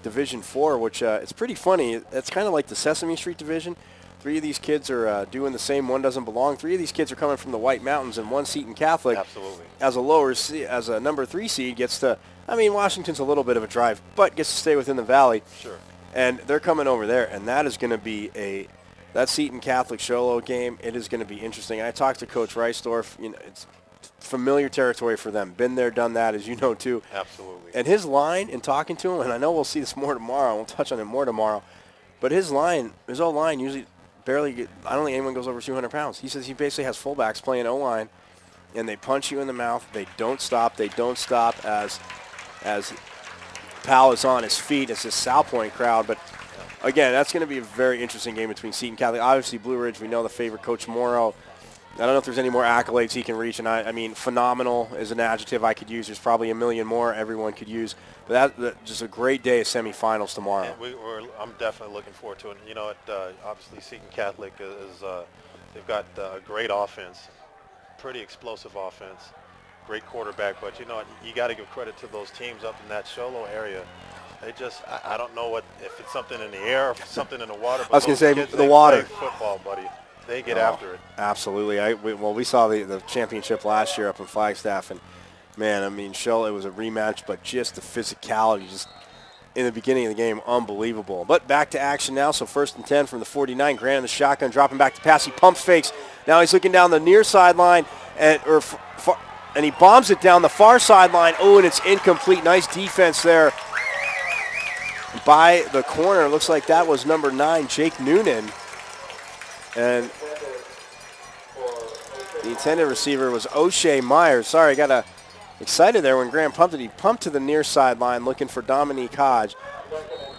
Division 4, which it's pretty funny. It's kind of like the Sesame Street division. 3 of these kids are doing the same. One doesn't belong. 3 of these kids are coming from the White Mountains, and 1 Seton Catholic, absolutely, as a number 3 seed, gets to. I mean, Washington's a little bit of a drive, but gets to stay within the valley. Sure. And they're coming over there, and that is going to be that Seton Catholic Sholo game. It is going to be interesting. And I talked to Coach Reisdorf. It's familiar territory for them. Been there, done that, as you know too. Absolutely. And his line, in talking to him, and I know we'll see this more tomorrow. We'll touch on it more tomorrow. But his O-line usually barely. I don't think anyone goes over 200 pounds. He says he basically has fullbacks playing O-line, and they punch you in the mouth. They don't stop. They don't stop as Powell is on his feet. It's this Salpointe crowd. But, again, that's going to be a very interesting game between Seton Catholic. Obviously, Blue Ridge, we know the favorite, Coach Morrow. I don't know if there's any more accolades he can reach. And, I mean, phenomenal is an adjective I could use. There's probably a million more everyone could use. But that's just a great day of semifinals tomorrow. I'm definitely looking forward to it. Obviously, Seton Catholic they've got a great offense, pretty explosive offense. Great quarterback, but you got to give credit to those teams up in that Sholo area. They just, I don't know if it's something in the air or something in the water. But I was going to say kids, the water. Football, buddy. They get after it. Absolutely. We saw the championship last year up in Flagstaff, and man, I mean, Sholo, it was a rematch, but just the physicality, just in the beginning of the game, unbelievable. But back to action now. So 1st and 10 from the 49. Grant in the shotgun, dropping back to pass. He pump fakes. Now he's looking down the near sideline and he bombs it down the far sideline. Oh, and it's incomplete. Nice defense there by the corner. Looks like that was number 9, Jake Noonan. And the intended receiver was O'Shea Myers. Sorry, I got excited there when Graham pumped it. He pumped to the near sideline looking for Dominique Hodge.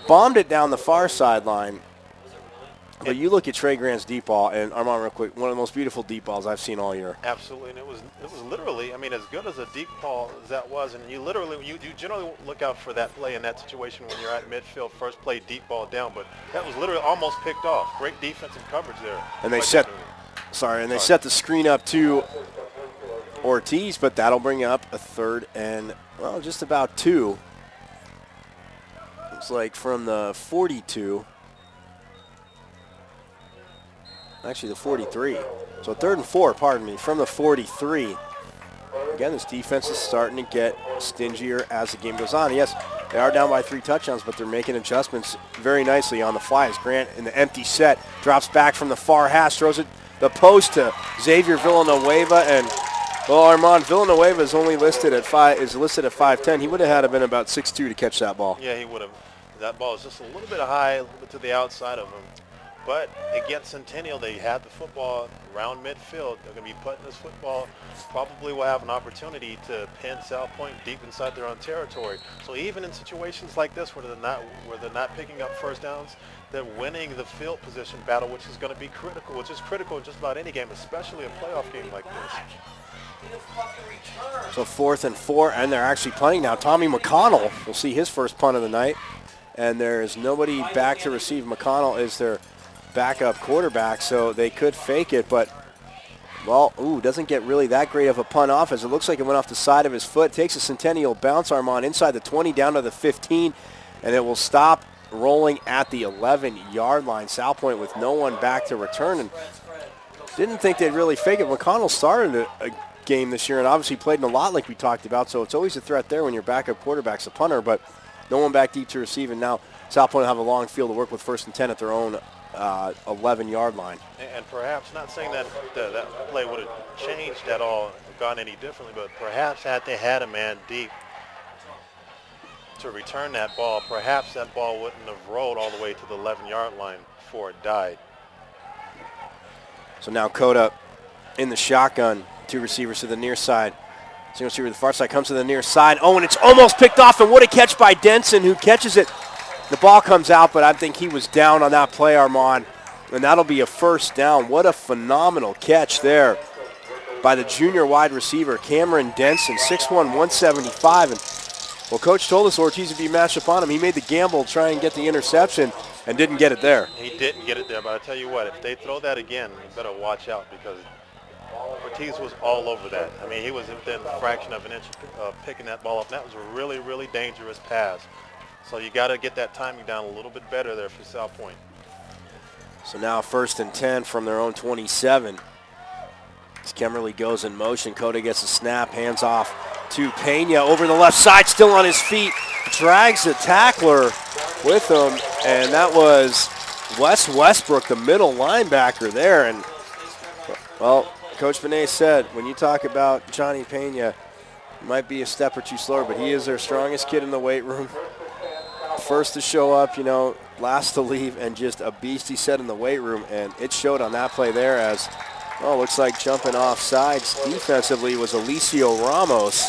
bombed it down the far sideline. But you look at Trey Grant's deep ball, and Armand, real quick, one of the most beautiful deep balls I've seen all year. Absolutely, and it was literally, I mean, as good as a deep ball as that was, and you literally, you generally look out for that play in that situation when you're at midfield, first play, deep ball down, but that was literally almost picked off. Great defensive coverage there. And they set the screen up to Ortiz, but that'll bring up a third and, well, just about 2. It's like from the 42. Actually, the 43. So 3rd and 4, pardon me, from the 43. Again, this defense is starting to get stingier as the game goes on. Yes, they are down by 3 touchdowns, but they're making adjustments very nicely on the fly. As Grant in the empty set drops back from the far hash, throws it the post to Xavier Villanueva, and well, Armand Villanueva is only listed at 5'10". He would have had to been about 6'2" to catch that ball. Yeah, he would have. That ball is just a little bit high, a little bit to the outside of him. But against Centennial, they had the football around midfield. They're going to be putting this football, probably will have an opportunity to pin Salpointe deep inside their own territory. So even in situations like this where they're not picking up first downs, they're winning the field position battle, which is going to be critical, which is critical in just about any game, especially a playoff game like this. So 4th and 4, and they're actually punting now. Tommy McConnell will see his first punt of the night, and there is nobody back to receive. McConnell is their backup quarterback, so they could fake it, but, well, doesn't get really that great of a punt off, as it looks like it went off the side of his foot. Takes a Centennial bounce, Armand, inside the 20, down to the 15, and it will stop rolling at the 11-yard line. Salpointe with no one back to return, and didn't think they'd really fake it. McConnell started a game this year and obviously played in a lot like we talked about, so it's always a threat there when your backup quarterback's a punter, but no one back deep to receive, and now Salpointe will have a long field to work with 1st and 10 at their own 11-yard line. And perhaps, not saying that that play would have changed at all, gone any differently, but perhaps had they had a man deep to return that ball, perhaps that ball wouldn't have rolled all the way to the 11-yard line before it died. So now Coda in the shotgun, 2 receivers to the near side. Single receiver to the far side, comes to the near side. Oh, and it's almost picked off, and what a catch by Denson, who catches it. The ball comes out, but I think he was down on that play, Armand, and that'll be a 1st down. What a phenomenal catch there by the junior wide receiver, Cameron Denson, 6'1", 175. And, well, Coach told us Ortiz would be matched up on him. He made the gamble, try and get the interception, and didn't get it there. He didn't get it there, but I tell you what, if they throw that again, you better watch out, because Ortiz was all over that. I mean, he was within a fraction of an inch of picking that ball up. That was a really, really dangerous pass. So you got to get that timing down a little bit better there for Salpointe. So now 1st and 10 from their own 27. As Kemmerly goes in motion, Coda gets a snap, hands off to Pena over the left side, still on his feet, drags the tackler with him, and that was Wes Westbrook, the middle linebacker there. And, well, Coach Benet said, when you talk about Johnny Pena, he might be a step or 2 slower, but he is their strongest kid in the weight room. First to show up, last to leave, and just a beast, he said, in the weight room, and it showed on that play there as, well, looks like jumping off sides defensively was Alicio Ramos.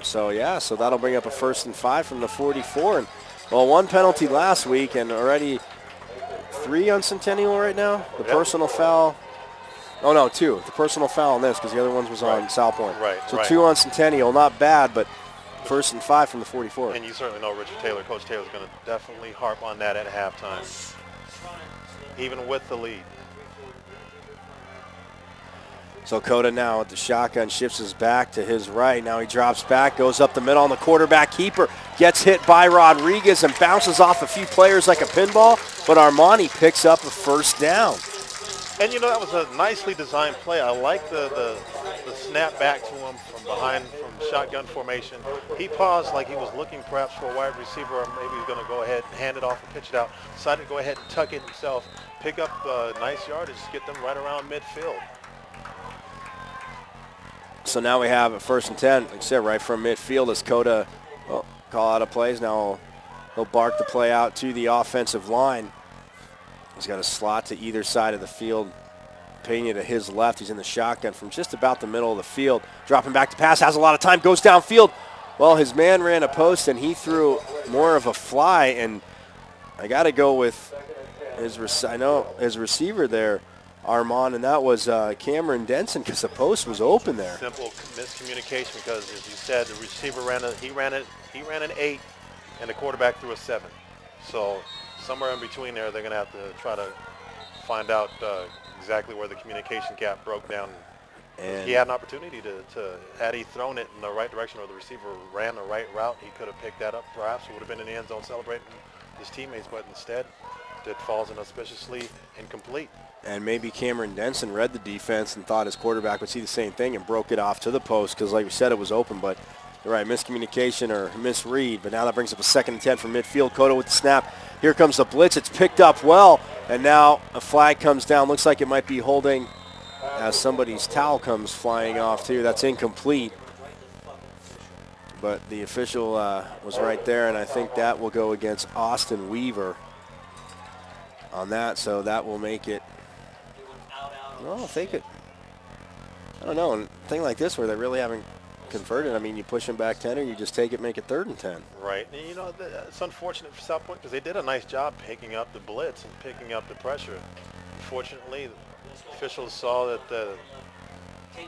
So, yeah, so that'll bring up a 1st and 5 from the 44. And, well, 1 penalty last week and already 3 on Centennial right now. The personal foul. Oh, no, 2. The personal foul on this because the other one was on Salpointe. Right, so 2 on Centennial, not bad, but 1st and 5 from the 44. And you certainly know Richard Taylor, Coach Taylor's going to definitely harp on that at halftime, even with the lead. So Coda now with the shotgun shifts his back to his right. Now he drops back, goes up the middle on the quarterback keeper, gets hit by Rodriguez and bounces off a few players like a pinball, but Armani picks up a 1st down. And, that was a nicely designed play. I like the snap back to him from behind, from shotgun formation. He paused like he was looking perhaps for a wide receiver, or maybe he's going to go ahead and hand it off and pitch it out. Decided to go ahead and tuck it himself, pick up nice yardage, get them right around midfield. So now we have a 1st and 10, like I said, right from midfield as Coda call out of plays. Now he'll bark the play out to the offensive line. He's got a slot to either side of the field. Pena to his left. He's in the shotgun from just about the middle of the field. Dropping back to pass, has a lot of time, goes downfield. Well, his man ran a post, and he threw more of a fly, and I got to go with his receiver there, Armand, and that was Cameron Denson, because the post was open there. Simple miscommunication, because as you said, the receiver ran an 8, and the quarterback threw a 7. So somewhere in between there, they're going to have to try to find out exactly where the communication gap broke down. And he had an opportunity to had he thrown it in the right direction, or the receiver ran the right route, he could have picked that up. Perhaps it would have been in the end zone celebrating his teammates, but instead it falls inauspiciously incomplete. And maybe Cameron Denson read the defense and thought his quarterback would see the same thing and broke it off to the post, because like we said, it was open. But you're right, miscommunication or misread. But now that brings up a 2nd and 10 from midfield. Cota with the snap. Here comes the blitz. It's picked up well, and now a flag comes down. Looks like it might be holding as somebody's towel comes flying off too. That's incomplete. But the official was right there, and I think that will go against Austin Weaver on that, so that will make it. Well, if they could, I don't know, a thing like this where they really haven't converted, I mean, you push them back 10 or you just take it, make it 3rd and 10. Right. And, you know, it's unfortunate for Salpointe because they did a nice job picking up the blitz and picking up the pressure. Unfortunately, the officials saw that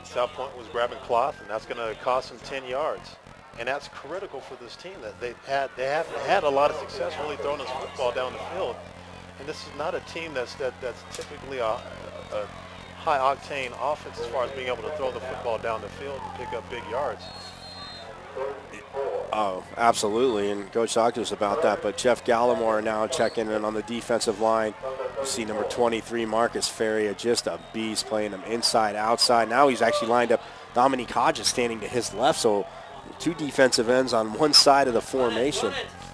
Salpointe was grabbing cloth, and that's going to cost them 10 yards. And that's critical for this team, that they have had a lot of success really throwing this football down the field. And this is not a team that's typically a high-octane offense as far as being able to throw the football down the field and pick up big yards. Oh, absolutely, and Coach talked to us about that. But Jeff Gallimore now checking in on the defensive line. You see number 23, Marcus Feria, just a beast, playing him inside, outside. Now he's actually lined up. Dominique Hodges standing to his left, so 2 defensive ends on one side of the formation.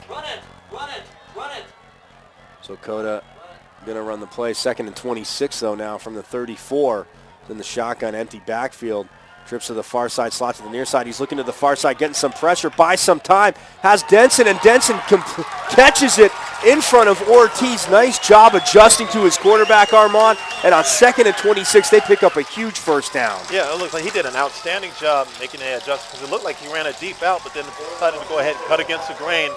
Run it. So Cota going to run the play. 2nd and 26, though, now from the 34. Then the shotgun, empty backfield. Trips to the far side, slot to the near side. He's looking to the far side, getting some pressure, buys some time. Has Denson, and Denson catches it in front of Ortiz. Nice job adjusting to his quarterback, Armand. And on 2nd and 26, they pick up a huge first down. Yeah, it looks like he did an outstanding job making the adjustment, because it looked like he ran a deep out, but then decided to go ahead and cut against the grain,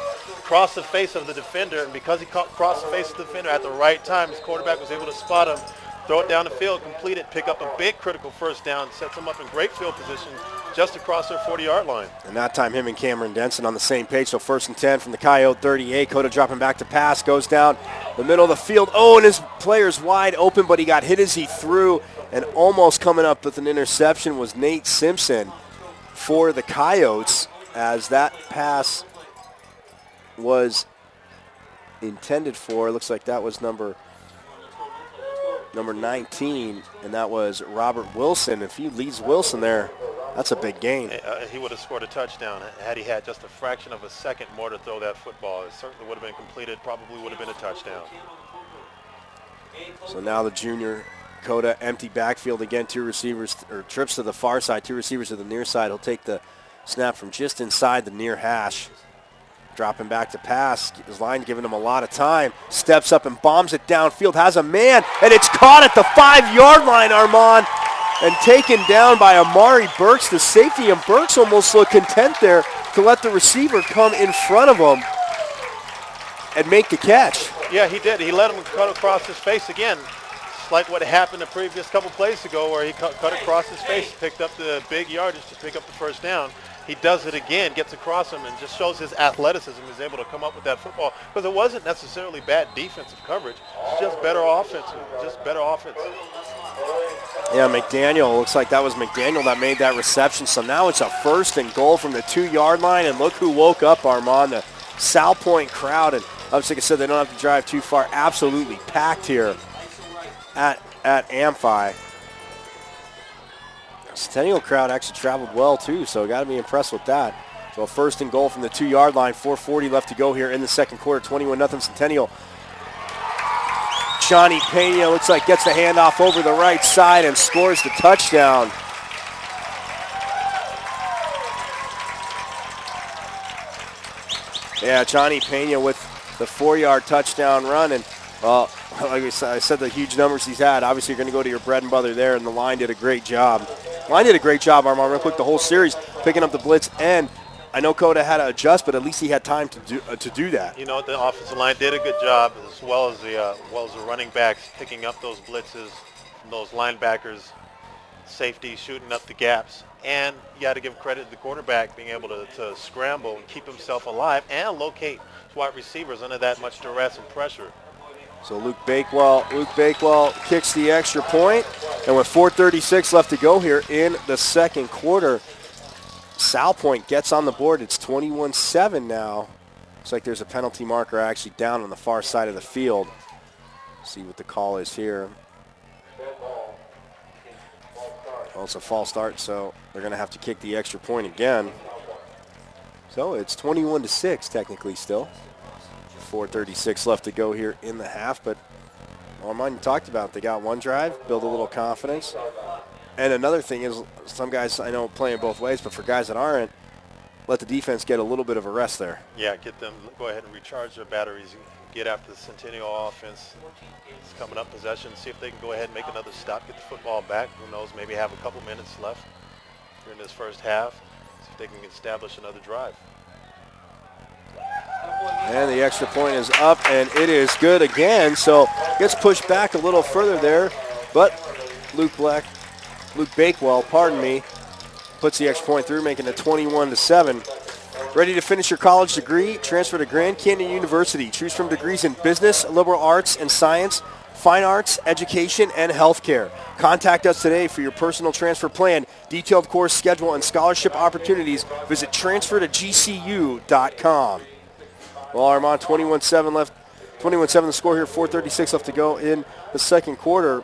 cross the face of the defender, and because he crossed the face of the defender at the right time, his quarterback was able to spot him, throw it down the field, complete it, pick up a big critical first down, sets him up in great field position just across their 40-yard line. And that time him and Cameron Denson on the same page, so 1st and 10 from the Coyote 38. Cota dropping back to pass, goes down the middle of the field. Oh, and his player's wide open, but he got hit as he threw, and almost coming up with an interception was Nate Simpson for the Coyotes, as that pass was intended for. Looks like that was number 19, and that was Robert Wilson. If he leads Wilson there, that's a big gain. He would have scored a touchdown had he had just a fraction of a second more to throw that football. It certainly would have been completed, probably would have been a touchdown. So now the junior Cota, empty backfield again, 2 receivers, or trips to the far side, 2 receivers to the near side. He'll take the snap from just inside the near hash. Dropping back to pass. His line giving him a lot of time. Steps up and bombs it downfield. Has a man, and it's caught at the 5-yard line, Armand, and taken down by Amari Burks, the safety, and Burks almost looked content there to let the receiver come in front of him and make the catch. Yeah, he did. He let him cut across his face again. It's like what happened the previous couple plays ago, where he cut across his face, picked up the big yardage to pick up the first down. He does it again, gets across him, and just shows his athleticism. He's able to come up with that football, because it wasn't necessarily bad defensive coverage. It's just better offense. Yeah, McDaniel, looks like that was McDaniel that made that reception. So now it's a 1st and goal from the 2-yard line, and look who woke up, Armand, the Salpointe crowd. And like I said, they don't have to drive too far. Absolutely packed here at Amphi. Centennial crowd actually traveled well too, so got to be impressed with that. So a 1st and goal from the 2-yard line, 4:40 left to go here in the second quarter, 21-0 Centennial. Johnny Pena looks like gets the handoff over the right side and scores the touchdown. Yeah, Johnny Pena with the 4-yard touchdown run, and well, like I said, the huge numbers he's had. Obviously, you're going to go to your bread and butter there, and the line did a great job. Line did a great job, Armand, real quick, the whole series, picking up the blitz and I know Coda had to adjust, but at least he had time to do that. You know what, the offensive line did a good job, as well as the running backs picking up those blitzes from those linebackers, safety shooting up the gaps, and you got to give credit to the quarterback being able to scramble and keep himself alive and locate his wide receivers under that much duress and pressure. So Luke Bakewell kicks the extra point, and with 4:36 left to go here in the second quarter, Salpointe gets on the board. It's 21-7 now. Looks like there's a penalty marker actually down on the far side of the field. See what the call is here. Well, it's a false start, so they're going to have to kick the extra point again. So it's 21-6 technically still. 4:36 left to go here in the half, but Armand talked about, they got one drive, build a little confidence. And another thing is, some guys I know playing both ways, but for guys that aren't, let the defense get a little bit of a rest there. Yeah, get them, go ahead and recharge their batteries, get after the Centennial offense. It's coming up possession, see if they can go ahead and make another stop, get the football back. Who knows, maybe have a couple minutes left here in this first half. See if they can establish another drive. And the extra point is up, and it is good again. So gets pushed back a little further there, but Luke Bakewell, puts the extra point through, making it 21-7. Ready to finish your college degree? Transfer to Grand Canyon University. Choose from degrees in business, liberal arts and science, fine arts, education, and healthcare. Contact us today for your personal transfer plan, detailed course schedule, and scholarship opportunities. Visit transfertogcu.com. Well, Armand, 21-7 left. 21-7 the score here, 4:36 left to go in the second quarter.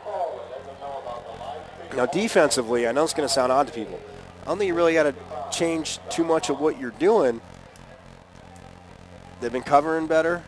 Now, defensively, I know it's going to sound odd to people. I don't think you really got to change too much of what you're doing. They've been covering better.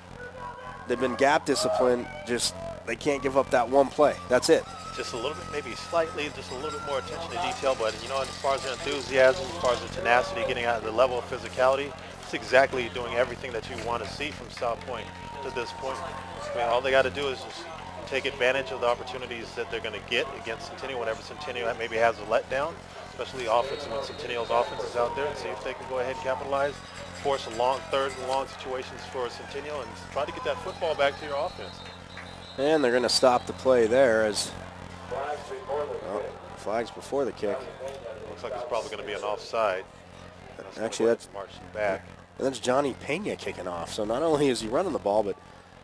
They've been gap disciplined. Just they can't give up that one play. That's it. Just a little bit, maybe slightly, just a little bit more attention to detail. But, you know, as far as the enthusiasm, as far as the tenacity, getting out of the level of physicality, it's exactly doing everything that you want to see from Salpointe to this point. I mean, all they got to do is just take advantage of the opportunities that they're going to get against Centennial whenever Centennial maybe has a letdown, especially offensive when Centennial's offense is out there, and see if they can go ahead and capitalize, force a long third and long situations for Centennial, and try to get that football back to your offense. And they're going to stop the play there as flags before the kick. Looks like it's probably going to be an offside. Actually, that's marching back. And that's Johnny Pena kicking off. So not only is he running the ball, but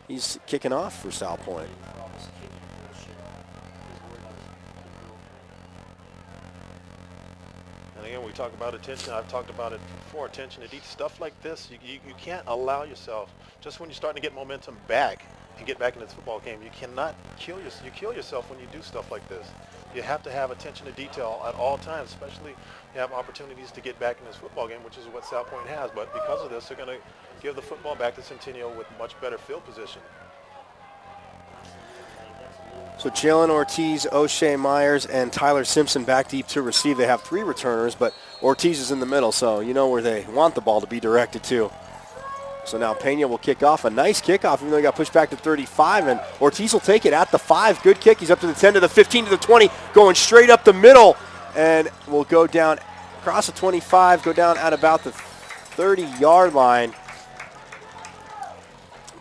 he's kicking off for Salpointe. And again, we talk about attention. I've talked about it before. Attention to detail. Stuff like this, you can't allow yourself, just when you're starting to get momentum back and get back into the football game, you cannot kill yourself. You kill yourself when you do stuff like this. You have to have attention to detail at all times, especially you have opportunities to get back in this football game, which is what Salpointe has. But because of this, they're going to give the football back to Centennial with much better field position. So Jaylen Ortiz, O'Shea Myers, and Tyler Simpson back deep to receive. They have three returners, but Ortiz is in the middle, so you know where they want the ball to be directed to. So now Pena will kick off. A nice kickoff, even though he got pushed back to 35, and Ortiz will take it at the 5. Good kick. He's up to the 10, to the 15, to the 20, going straight up the middle, and will go down across the 25, go down at about the 30-yard line.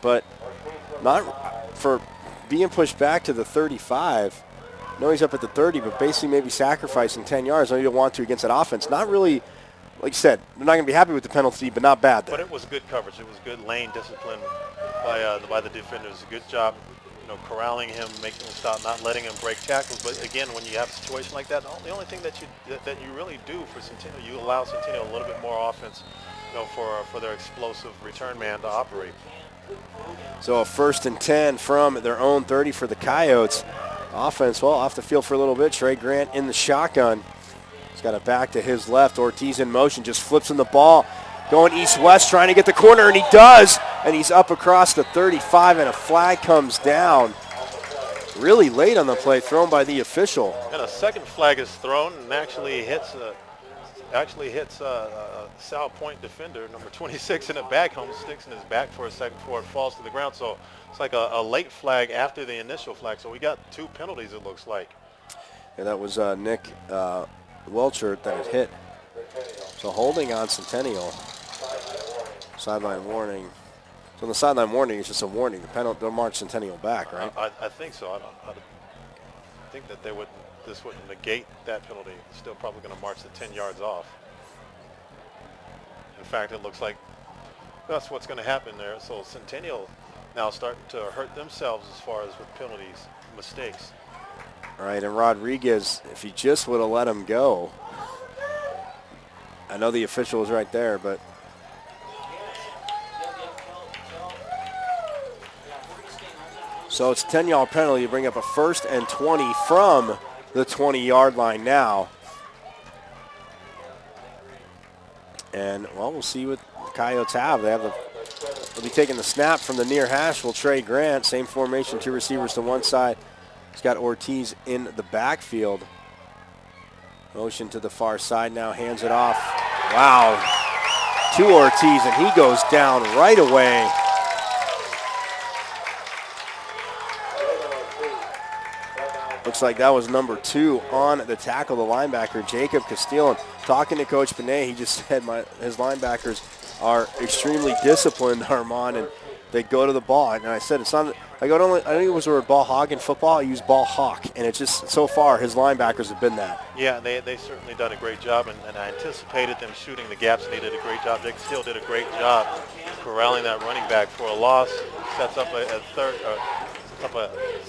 But not for being pushed back to the 35. No, he's up at the 30, but basically maybe sacrificing 10 yards. I know you don't want to against that offense. Not really. Like you said, they're not going to be happy with the penalty, but not bad there. But it was good coverage. It was good lane discipline by the defenders. Good job, you know, corralling him, making him stop, not letting him break tackles. But again, when you have a situation like that, the only thing that you really do for Centennial, you allow Centennial a little bit more offense, you know, for their explosive return man to operate. So a 1st and 10 from their own 30 for the Coyotes. Offense, well, off the field for a little bit. Trey Grant in the shotgun. He's got it back to his left. Ortiz in motion, just flips in the ball. Going east-west, trying to get the corner, and he does. And he's up across the 35, and a flag comes down. Really late on the play, thrown by the official. And a second flag is thrown and actually hits a Salpointe defender, number 26, in the back. Home sticks in his back for a second before it falls to the ground. So it's like a late flag after the initial flag. So we got 2 penalties, it looks like. And that was Nick Welchert that it hit. So holding on Centennial. Sideline warning. So in the sideline warning, it's just a warning. The penalty, they'll march Centennial back, right? I think so. I think that this wouldn't negate that penalty. It's still probably going to march the 10 yards off. In fact, it looks like that's what's going to happen there. So Centennial now starting to hurt themselves as far as with penalties, mistakes. All right, and Rodriguez, if he just would have let him go. I know the official was right there, but so it's a 10-yard penalty. You bring up a 1st and 20 from the 20-yard line now. And, well, we'll see what the Coyotes have. They'll be taking the snap from the near hash. Will Trey Grant, same formation, 2 receivers to one side. He's got Ortiz in the backfield. Motion to the far side now, hands it off. Wow, to Ortiz, and he goes down right away. Looks like that was number 2 on the tackle, the linebacker, Jacob Castile. And talking to Coach Benet, he just said his linebackers are extremely disciplined, Armand, and they go to the ball. And I said, it's not, I think it was the word ball hog in football. I use ball hawk, and it's just, so far, his linebackers have been that. Yeah, they certainly done a great job, and I anticipated them shooting the gaps, and they did a great job. They still did a great job corralling that running back for a loss. Sets up a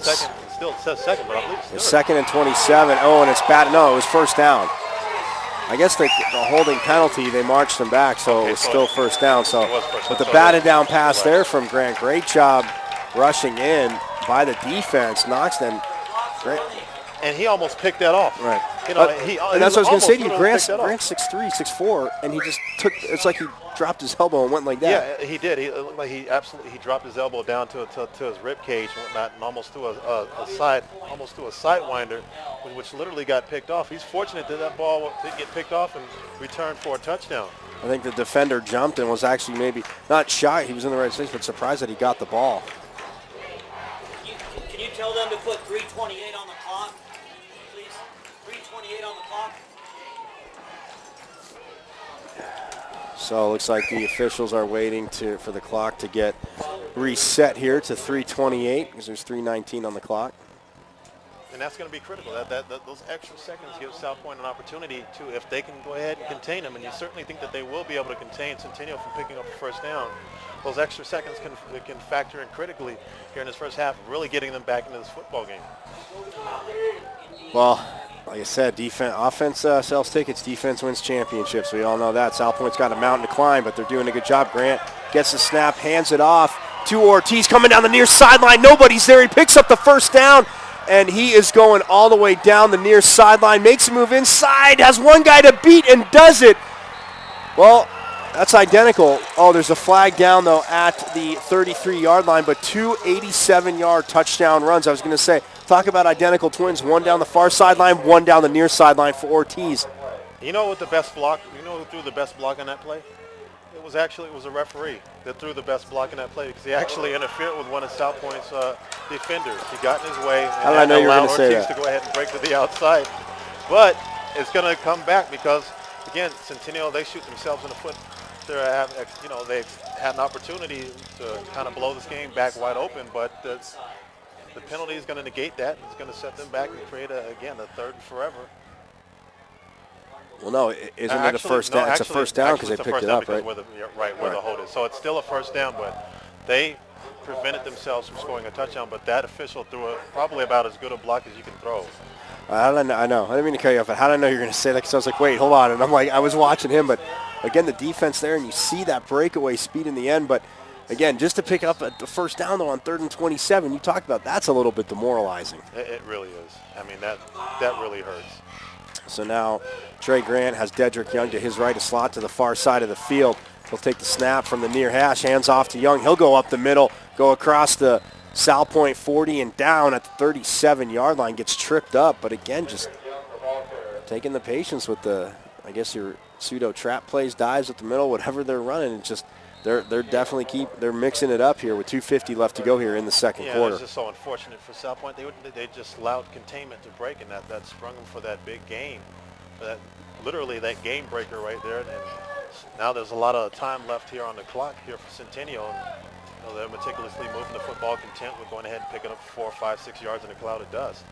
second. Still it says second, but I believe it's 2nd and 27. Oh, and it's bad. No, it was first down. I guess the holding penalty, they marched him back, so it was still first down. So, but the batted down pass there from Grant, great job rushing in by the defense. Knocks them. Grant. And he almost picked that off. Right. You know, and that's what I was going to say to you. Grant's Grant's 6'3", 6'4", and he just took. It's like he dropped his elbow and went like that. Yeah, he did. He looked like he dropped his elbow down to his rib cage and whatnot, and almost to a sidewinder, which literally got picked off. He's fortunate that ball didn't get picked off and returned for a touchdown. I think the defender jumped and was actually maybe not shy. He was in the right place, but surprised that he got the ball. Can you tell them to put 3:28 on the clock, please? 3:28 on the clock. So it looks like the officials are waiting for the clock to get reset here to 3:28 because there's 3:19 on the clock. And that's going to be critical. Those extra seconds give Salpointe an opportunity to, if they can go ahead and contain them, and you certainly think that they will be able to contain Centennial from picking up a first down. Those extra seconds can factor in critically here in this first half, really getting them back into this football game. Well, like I said, offense sells tickets, defense wins championships. We all know that. Salpointe's got a mountain to climb, but they're doing a good job. Grant gets the snap, hands it off to Ortiz, coming down the near sideline. Nobody's there. He picks up the first down, and he is going all the way down the near sideline, makes a move inside, has one guy to beat, and does it. Well, that's identical. Oh, there's a flag down, though, at the 33-yard line, but 2 87-yard touchdown runs. I was going to say, talk about identical twins, one down the far sideline, one down the near sideline for Ortiz. You know what the best block, you know who threw the best block on that play? It was a referee that threw the best block in that play because he actually interfered with one of Salpointe's defenders. He got in his way How did I know you were going to say Ortiz that? to go ahead and break to the outside. But it's going to come back because, again, Centennial, they shoot themselves in the foot. They've had an opportunity to kind of blow this game back wide open, but the penalty is going to negate that. It's going to set them back and create, a third and forever. Well, no, isn't it a first down? It's a first down because they picked it up, right? Where the hold is. So it's still a first down, but they prevented themselves from scoring a touchdown, but that official threw probably about as good a block as you can throw. I know. I didn't mean to cut you off, but how did I know you were going to say that? Because I was like, wait, hold on. And I'm like, I was watching him, but again, the defense there, and you see that breakaway speed in the end. But again, just to pick up the first down, though, on 3rd and 27, you talked about that's a little bit demoralizing. It really is. I mean, that really hurts. So now Trey Grant has Dedrick Young to his right, a slot to the far side of the field. He'll take the snap from the near hash, hands off to Young. He'll go up the middle, go across the Salpointe 40 and down at the 37-yard line, gets tripped up. But again, just taking the patience with I guess your pseudo trap plays, dives at the middle, whatever they're running. It's just they're definitely they're mixing it up here with 2:50 left to go here in the second quarter. It's just so unfortunate for Salpointe. They just allowed containment to break, and that sprung them for that big game. Literally that game breaker right there. And Now there's a lot of time left here on the clock here for Centennial. They're meticulously moving the football, content with going ahead and picking up 4, 5, 6 yards in a cloud of dust.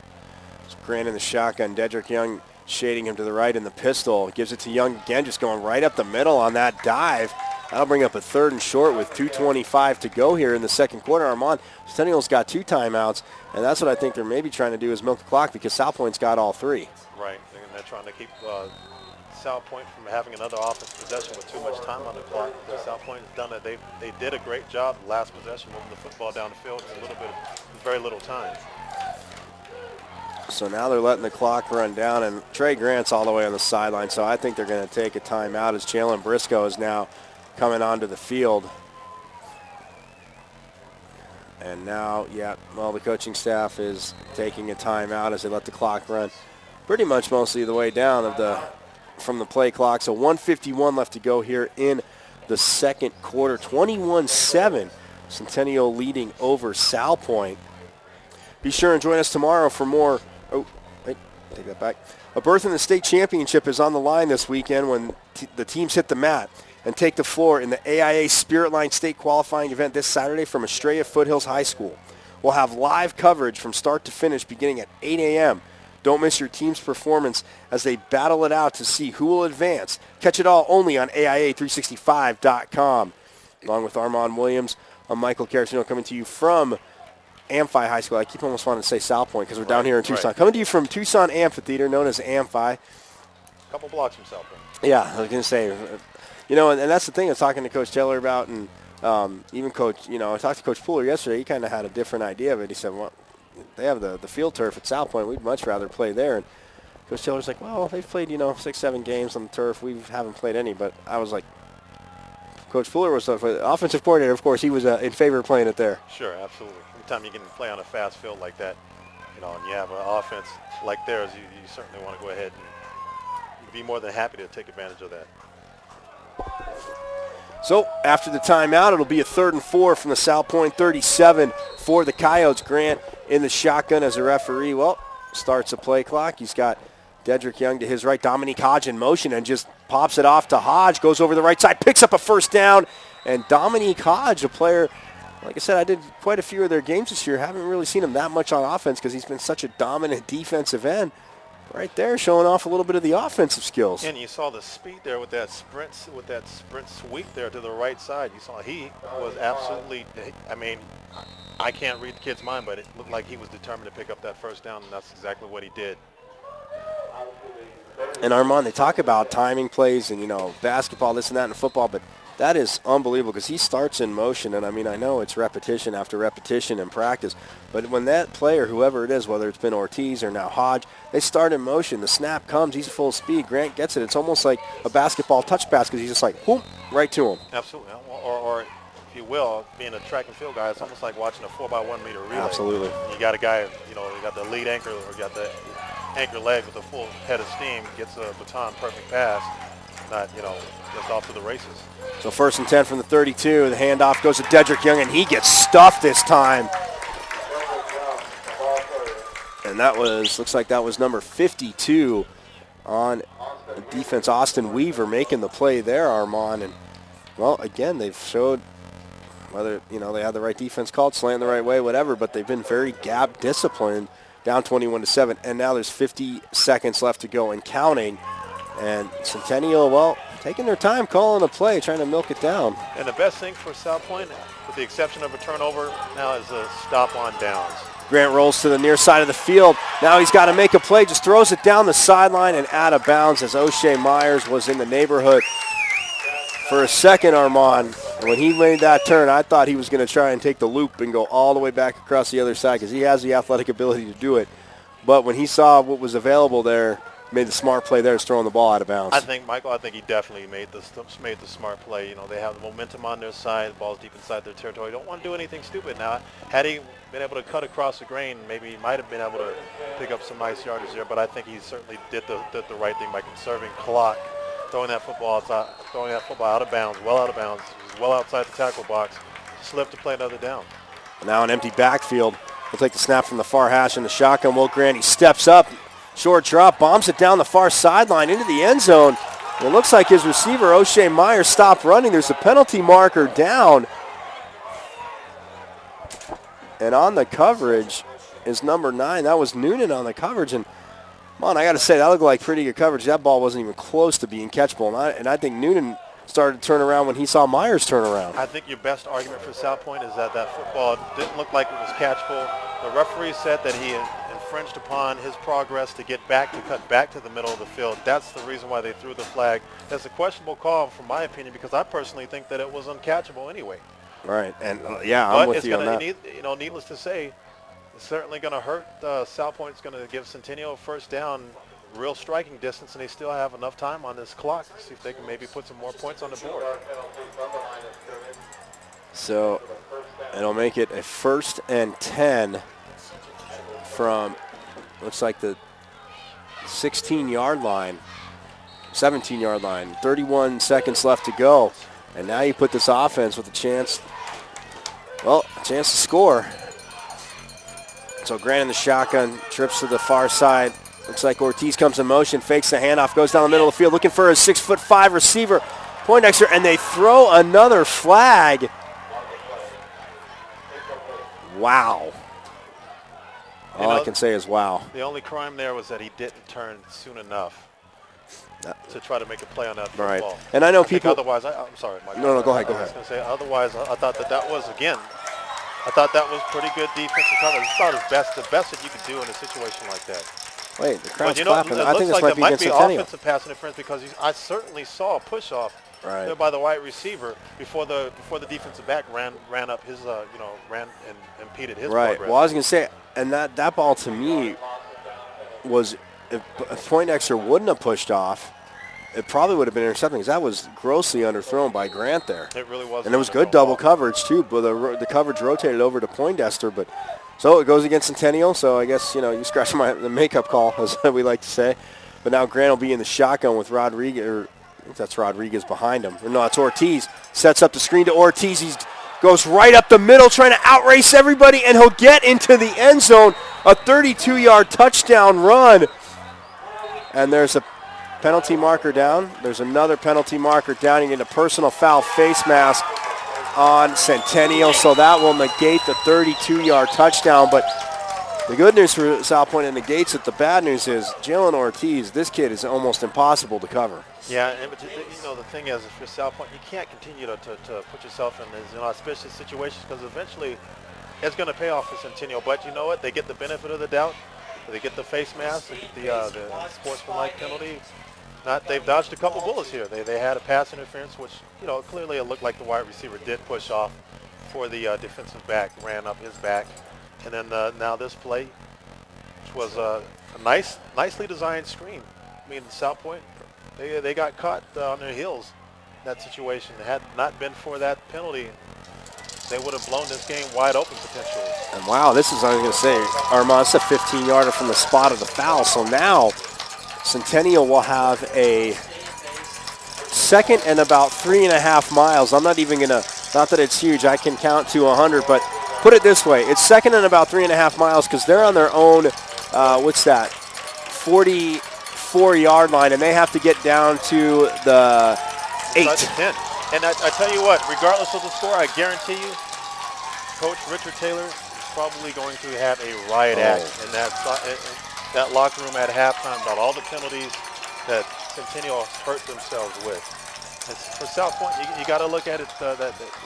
Grant in the shotgun. Dedrick Young shading him to the right in the pistol. Gives it to Young again, just going right up the middle on that dive. That'll bring up a 3rd and short with 2:25 to go here in the second quarter. Armand, Centennial's got 2 timeouts, and that's what I think they're maybe trying to do is milk the clock because Salpointe's got all 3. Right, and they're trying to keep Salpointe from having another offensive possession with too much time on the clock. Salpointe has done it. They did a great job last possession moving the football down the field in very little time. So now they're letting the clock run down, and Trey Grant's all the way on the sideline, so I think they're going to take a timeout as Jalen Briscoe is now coming onto the field. And now, the coaching staff is taking a timeout as they let the clock run pretty much mostly the way down from the play clock. So 1:51 left to go here in the second quarter. 21-7, Centennial leading over Salpointe. Be sure and join us tomorrow for more. Oh, wait, take that back. A berth in the state championship is on the line this weekend when the teams hit the mat and take the floor in the AIA Spirit Line State Qualifying event this Saturday from Estrella Foothills High School. We'll have live coverage from start to finish beginning at 8 a.m. Don't miss your team's performance as they battle it out to see who will advance. Catch it all only on AIA365.com. Along with Armand Williams, I'm Michael Caracino coming to you from Amphi High School. I keep almost wanting to say Salpointe because we're down here in Tucson. Coming to you from Tucson Amphitheater, known as Amphi. A couple blocks from Salpointe. Yeah, I was going to say, and that's the thing I was talking to Coach Taylor about, and even Coach, I talked to Coach Pooler yesterday. He kind of had a different idea of it. He said, well, they have the field turf at Salpointe. We'd much rather play there. And Coach Taylor's like, well, they've played, 6, 7 games on the turf. We haven't played any. But I was like, Coach Pooler was the offensive coordinator. Of course, he was in favor of playing it there. Sure, absolutely. Anytime you can play on a fast field like that, and you have an offense like theirs, you certainly want to go ahead and be more than happy to take advantage of that. So after the timeout, it'll be a 3rd and 4 from the Salpointe 37 for the Coyotes. Grant in the shotgun as a referee. Well, starts a play clock. He's got Dedrick Young to his right. Dominique Hodge in motion and just pops it off to Hodge. Goes over the right side, picks up a 1st down. And Dominique Hodge, a player, like I said, I did quite a few of their games this year. Haven't really seen him that much on offense because he's been such a dominant defensive end. Right there, showing off a little bit of the offensive skills. And you saw the speed there with that sprint sweep there to the right side. You saw he was absolutely. I can't read the kid's mind, but it looked like he was determined to pick up that 1st down, and that's exactly what he did. And Armand, they talk about timing plays and basketball, this and that, and football, but that is unbelievable because he starts in motion, and I know it's repetition after repetition in practice, but when that player, whoever it is, whether it's been Ortiz or now Hodge, they start in motion. The snap comes, he's full speed. Grant gets it. It's almost like a basketball touch pass because he's just like, whoop, right to him. Absolutely. Or if you will, being a track and field guy, it's almost like watching a 4x1 meter relay. Absolutely. You got a guy, you got the lead anchor or you got the anchor leg with a full head of steam, gets a baton, perfect pass, not, just off to the races. So 1st and 10 from the 32. The handoff goes to Dedrick Young, and he gets stuffed this time. And looks like that was number 52 on defense. Austin Weaver making the play there, Armand. And, well, again, they've showed whether, they had the right defense called, slant the right way, whatever, but they've been very gap disciplined, down 21-7. And now there's 50 seconds left to go and counting. And Centennial, well, taking their time calling a play, trying to milk it down. And the best thing for Salpointe, with the exception of a turnover, now is a stop on downs. Grant rolls to the near side of the field. Now he's got to make a play, just throws it down the sideline and out of bounds as O'Shea Myers was in the neighborhood for a second, Armand. And when he made that turn, I thought he was going to try and take the loop and go all the way back across the other side because he has the athletic ability to do it. But when he saw what was available there, made the smart play there, is throwing the ball out of bounds. I think he definitely made the smart play. They have the momentum on their side. The ball's deep inside their territory. Don't want to do anything stupid. Now, had he been able to cut across the grain, maybe he might have been able to pick up some nice yardage there. But I think he certainly did the right thing by conserving clock, throwing that football out of bounds, well out of bounds, well outside the tackle box, slipped to play another down. Now an empty backfield. We'll take the snap from the far hash in the shotgun. Will Grant, he steps up. Short drop, bombs it down the far sideline into the end zone. It looks like his receiver, O'Shea Myers, stopped running. There's a penalty marker down. And on the coverage is number 9. That was Noonan on the coverage. And, come on, I got to say, that looked like pretty good coverage. That ball wasn't even close to being catchable. And I think Noonan started to turn around when he saw Myers turn around. I think your best argument for Salpointe is that football didn't look like it was catchable. The referee said that he infringed upon his progress to get back, to cut back to the middle of the field. That's the reason why they threw the flag. That's a questionable call, from my opinion, because I personally think that it was uncatchable anyway. Right, and I'm with you on that. Needless to say, it's certainly going to hurt. Salpointe's going to give Centennial a first down, real striking distance, and they still have enough time on this clock to see if they can maybe put some more points on the board. So it'll make it a 1st and 10 from, looks like the 16-yard line, 17-yard line. 31 seconds left to go. And now you put this offense with a chance to score. So Grant in the shotgun, trips to the far side. Looks like Ortiz comes in motion, fakes the handoff, goes down the middle of the field, looking for a 6'5" receiver, Poindexter, and they throw another flag. Wow. All I can say is wow. The only crime there was that he didn't turn soon enough to try to make a play on that football. Right. And I know people. Otherwise, I'm sorry, Mike. No, go ahead. I was going to say, otherwise, I thought that was, again, I thought that was pretty good defensive coverage. It's about the best that you could do in a situation like that. Wait, the crowd's But, clapping. I think this might be against Centennial. Offensive pass interference because I certainly saw a push off there by the wide receiver before the defensive back ran up his ran and impeded his progress. Well, I was going to say, and that ball to me was, if Poindexter wouldn't have pushed off, it probably would have been intercepted because that was grossly underthrown by Grant there. It really was. And it was good double coverage too, but the coverage rotated over to Poindexter. But so it goes against Centennial. So I guess you scratch the makeup call, as we like to say. But now Grant will be in the shotgun with Rodriguez. I think that's Rodriguez behind him. Or no, it's Ortiz. Sets up the screen to Ortiz. He goes right up the middle, trying to outrace everybody, and he'll get into the end zone. A 32-yard touchdown run. And there's a penalty marker down. There's another penalty marker down. You get a personal foul face mask on Centennial, so that will negate the 32-yard touchdown. But the good news for Salpointe, and negates it. The bad news is Jaylen Ortiz, this kid is almost impossible to cover. Yeah, but the thing is, if you're Salpointe, you can't continue to put yourself in these auspicious situations because eventually it's going to pay off for Centennial. But you know what? They get the benefit of the doubt. They get the face mask. They get the sportsmanlike penalty. They've dodged a couple bullets here. They had a pass interference, which clearly it looked like the wide receiver did push off for the defensive back, ran up his back, and then now this play, which was a nicely designed screen. I mean, Salpointe, they got caught on their heels in that situation. Had it not been for that penalty, they would have blown this game wide open potentially. And wow, this is, I was going to say, Armand, it's a 15-yarder from the spot of the foul. So now Centennial will have a 2nd and about 3.5 miles. I'm not even going to, not that it's huge, I can count to 100, but put it this way. It's 2nd and about 3.5 miles because they're on their own, 44-yard line, and they have to get down to the 8. To 10. And I tell you what, regardless of the score, I guarantee you, Coach Richard Taylor is probably going to have a riot act in that locker room at halftime about all the penalties that Centennial hurt themselves with. And for Salpointe, you got to look at it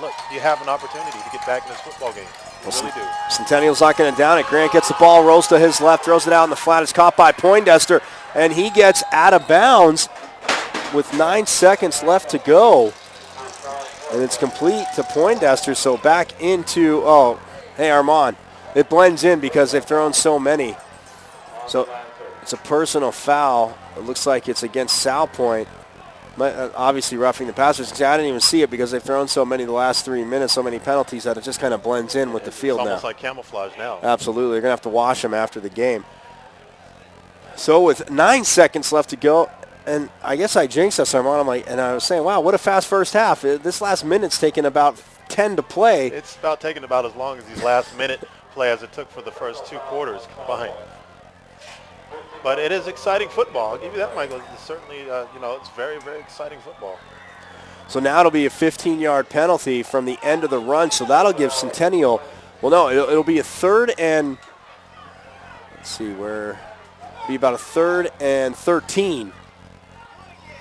look, you have an opportunity to get back in this football game. You really do. Centennial's not going to down it. Grant gets the ball, rolls to his left, throws it out in the flat. It's caught by Poindexter, and he gets out of bounds with 9 seconds left to go. And it's complete to Poindexter, so back into, hey, Armand. It blends in because they've thrown so many. So it's a personal foul. It looks like it's against Salpointe. Obviously roughing the passers. I didn't even see it because they've thrown so many the last 3 minutes, so many penalties that it just kind of blends in with the field now. It's almost like camouflage now. Absolutely. They're going to have to wash them after the game. So with 9 seconds left to go, and I guess I jinxed us, Armand. And I was saying, wow, what a fast first half. This last minute's taken about 10 to play. It's about taking about as long as these last minute play as it took for the first 2 quarters combined. But it is exciting football. I'll give you that, Michael. It's certainly, it's very, very exciting football. So now it'll be a 15-yard penalty from the end of the run. So that'll give Centennial, well, no, it'll be a third and, let's see, be about a third and 13.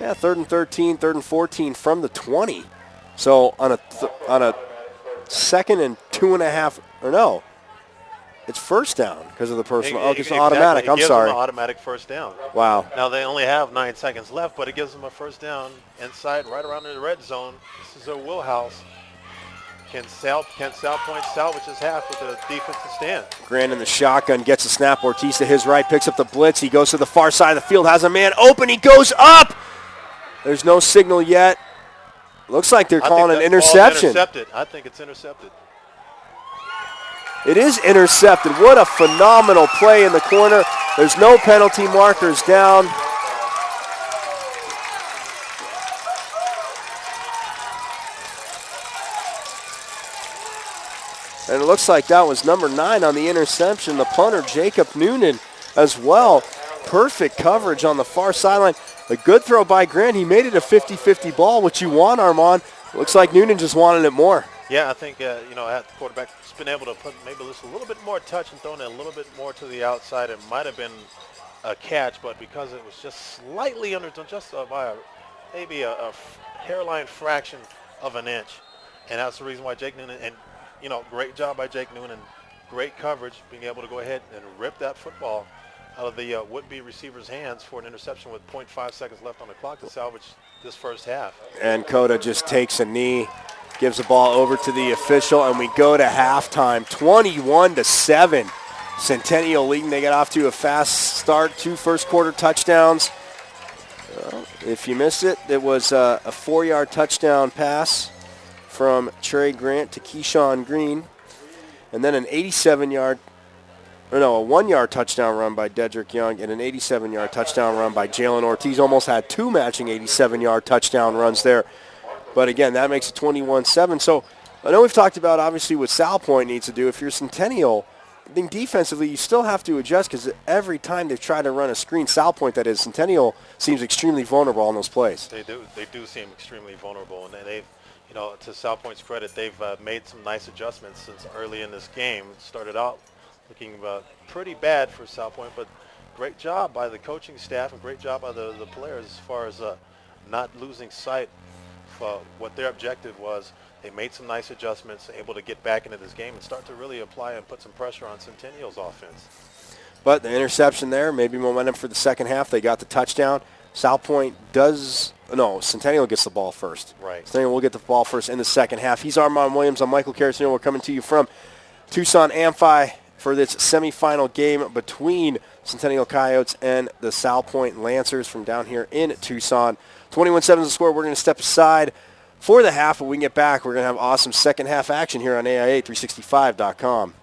Yeah, third and 13, third and 14 from the 20. So on a second and 2.5, or no, it's first down because of the personal. Oh, it's automatic. I'm sorry. It gives them an automatic first down. Wow. Now they only have 9 seconds left, but it gives them a first down inside, right around the red zone. This is their wheelhouse. Can Salpointe salvage his half with a defensive stand? Grant in the shotgun gets a snap. Ortiz to his right, picks up the blitz. He goes to the far side of the field, has a man open. He goes up. There's no signal yet. Looks like they're calling an interception. I think it's intercepted. It is intercepted. What a phenomenal play in the corner. There's no penalty markers down. And it looks like that was number 9 on the interception, the punter, Jacob Noonan, as well. Perfect coverage on the far sideline. A good throw by Grant. He made it a 50-50 ball, which you want, Armand. Looks like Noonan just wanted it more. Yeah, I think, at the quarterback has been able to put maybe just a little bit more touch and thrown it a little bit more to the outside. It might have been a catch, but because it was just slightly under, just by maybe a hairline fraction of an inch. And that's the reason why Jake Noonan, and, great job by Jake Noonan, great coverage, being able to go ahead and rip that football out of the would-be receiver's hands for an interception with 0.5 seconds left on the clock to salvage this first half. And Coda just takes a knee, gives the ball over to the official, and we go to halftime, 21-7. Centennial leading. They got off to a fast start, 2 first-quarter touchdowns. If you missed it, it was a 4-yard touchdown pass from Trey Grant to Keyshawn Green, and then a 1-yard touchdown run by Dedrick Young and an 87-yard touchdown run by Jaylen Ortiz. Almost had 2 matching 87-yard touchdown runs there. But again, that makes it 21-7. So I know we've talked about obviously what Salpointe needs to do. If you're Centennial, I think defensively you still have to adjust because every time they've tried to run a screen, Salpointe that is, Centennial seems extremely vulnerable on those plays. They do seem extremely vulnerable, and they've, to Salpointe's credit, they've made some nice adjustments since early in this game. It started out looking pretty bad for Salpointe, but great job by the coaching staff and great job by the players as far as not losing sight of what their objective was. They made some nice adjustments, able to get back into this game and start to really apply and put some pressure on Centennial's offense. But the interception there, maybe momentum for the second half. They got the touchdown. Centennial gets the ball first. Right. Centennial will get the ball first in the second half. He's Armand Williams. I'm Michael Carasino. We're coming to you from Tucson Amphi for this semifinal game between Centennial Coyotes and the Salpointe Lancers from down here in Tucson. 21-7 is the score. We're going to step aside for the half. When we get back, we're going to have awesome second half action here on AIA365.com.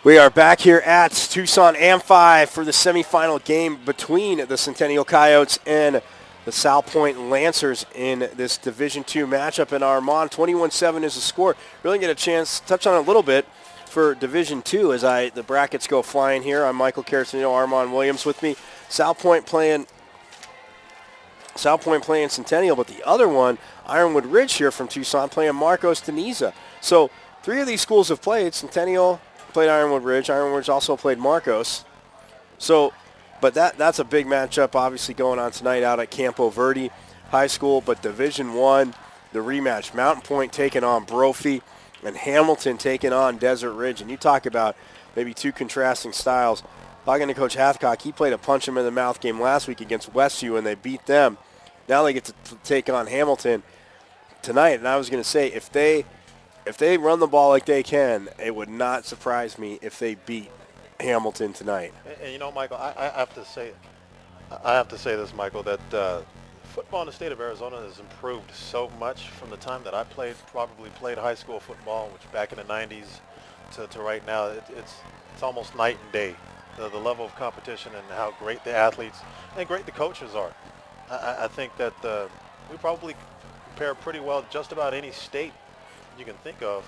We are back here at Tucson Amphi for the semifinal game between the Centennial Coyotes and the Salpointe Lancers in this Division II matchup. And Armand, 21-7 is the score. Really get a chance to touch on it a little bit for Division II as the brackets go flying here. I'm Michael Caratanino, Armand Williams with me. Salpointe playing Centennial, but the other one, Ironwood Ridge here from Tucson, playing Marcos Deniza. So 3 of these schools have played. Centennial played Ironwood Ridge. Ironwood Ridge also played Marcos. So, but that's a big matchup obviously going on tonight out at Campo Verde High School. But Division I, the rematch, Mountain Point taking on Brophy and Hamilton taking on Desert Ridge. And you talk about maybe 2 contrasting styles. Talking to Coach Hathcock, he played a punch-him-in-the-mouth game last week against Westview, and they beat them. Now they get to take on Hamilton tonight. And I was going to say, if they run the ball like they can, it would not surprise me if they beat Hamilton tonight. And you know, Michael, I have to say this, Michael, that football in the state of Arizona has improved so much from the time that I probably played high school football, which back in the 90s, to right now. It's almost night and day. The level of competition and how great the athletes and great the coaches are. I think that we probably compare pretty well to just about any state you can think of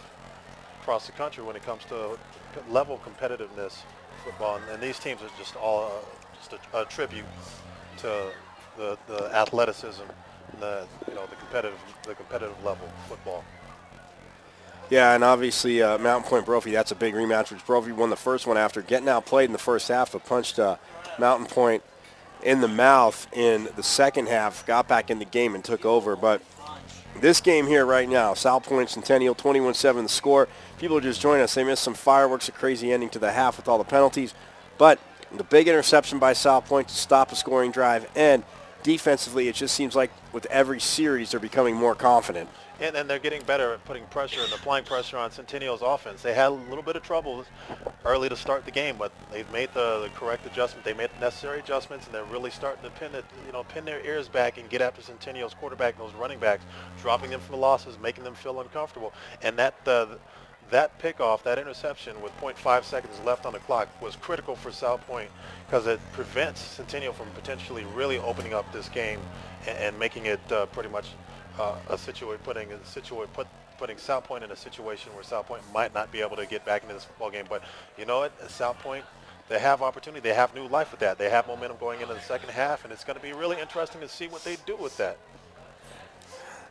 across the country when it comes to level competitiveness football, and these teams are just all just a tribute to the athleticism and the competitive level of football. Yeah, and obviously Mountain Point Brophy, that's a big rematch, which Brophy won the first one after getting outplayed in the first half, but punched Mountain Point in the mouth in the second half, got back in the game and took over. But this game here right now, Salpointe Centennial, 21-7 the score. People are just joining us. They missed some fireworks, a crazy ending to the half with all the penalties. But the big interception by Salpointe to stop a scoring drive, and defensively it just seems like with every series they're becoming more confident. And they're getting better at putting pressure and applying pressure on Centennial's offense. They had a little bit of trouble early to start the game, but they've made the correct adjustment. They made the necessary adjustments, and they're really starting to pin their ears back and get after Centennial's quarterback and those running backs, dropping them from the losses, making them feel uncomfortable. And that pickoff, that interception with 0.5 seconds left on the clock was critical for Salpointe because it prevents Centennial from potentially really opening up this game and making it pretty much putting Salpointe in a situation where Salpointe might not be able to get back into this football game. But you know what, Salpointe, they have opportunity. They have new life with that. They have momentum going into the second half, and it's going to be really interesting to see what they do with that.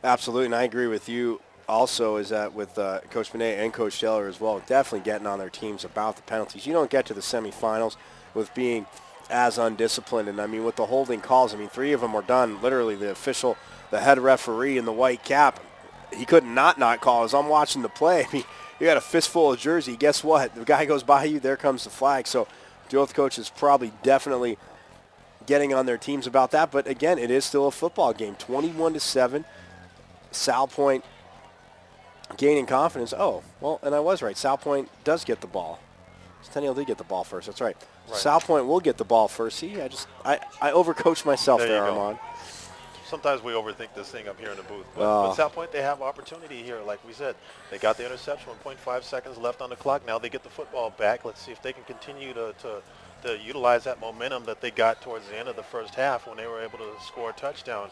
Absolutely, and I agree with you also is that with Coach Benet and Coach Scheller as well, definitely getting on their teams about the penalties. You don't get to the semifinals with being as undisciplined. And, I mean, with the holding calls, I mean, 3 of them were done. Literally, the official, the head referee in the white cap, he could not call. As I'm watching the play, I mean, you got a fistful of jersey. Guess what? The guy goes by you, there comes the flag. So both coaches probably definitely getting on their teams about that. But, again, it is still a football game. 21-7, Salpointe gaining confidence. Oh, well, and I was right. Salpointe does get the ball. Centennial did get the ball first. That's right. Salpointe will get the ball first. See, I overcoached myself there, Armand. Sometimes we overthink this thing up here in the booth. But Salpointe, they have opportunity here. Like we said, they got the interception with 0.5 seconds left on the clock. Now they get the football back. Let's see if they can continue to utilize that momentum that they got towards the end of the first half when they were able to score a touchdown.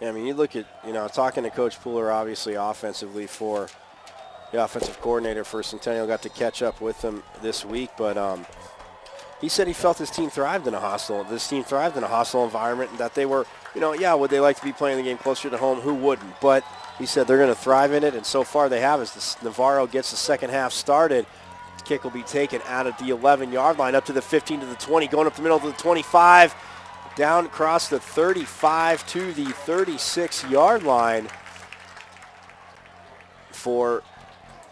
Yeah, I mean, you look at, talking to Coach Pooler, obviously, offensively for the offensive coordinator for Centennial, got to catch up with him this week, but he said he felt his team thrived in a hostile environment, and that they were, would they like to be playing the game closer to home? Who wouldn't? But he said they're going to thrive in it, and so far they have. As Navarro gets the second half started, Kick will be taken out of the 11-yard line, up to the 15 to the 20, going up the middle to the 25, down across the 35 to the 36-yard line for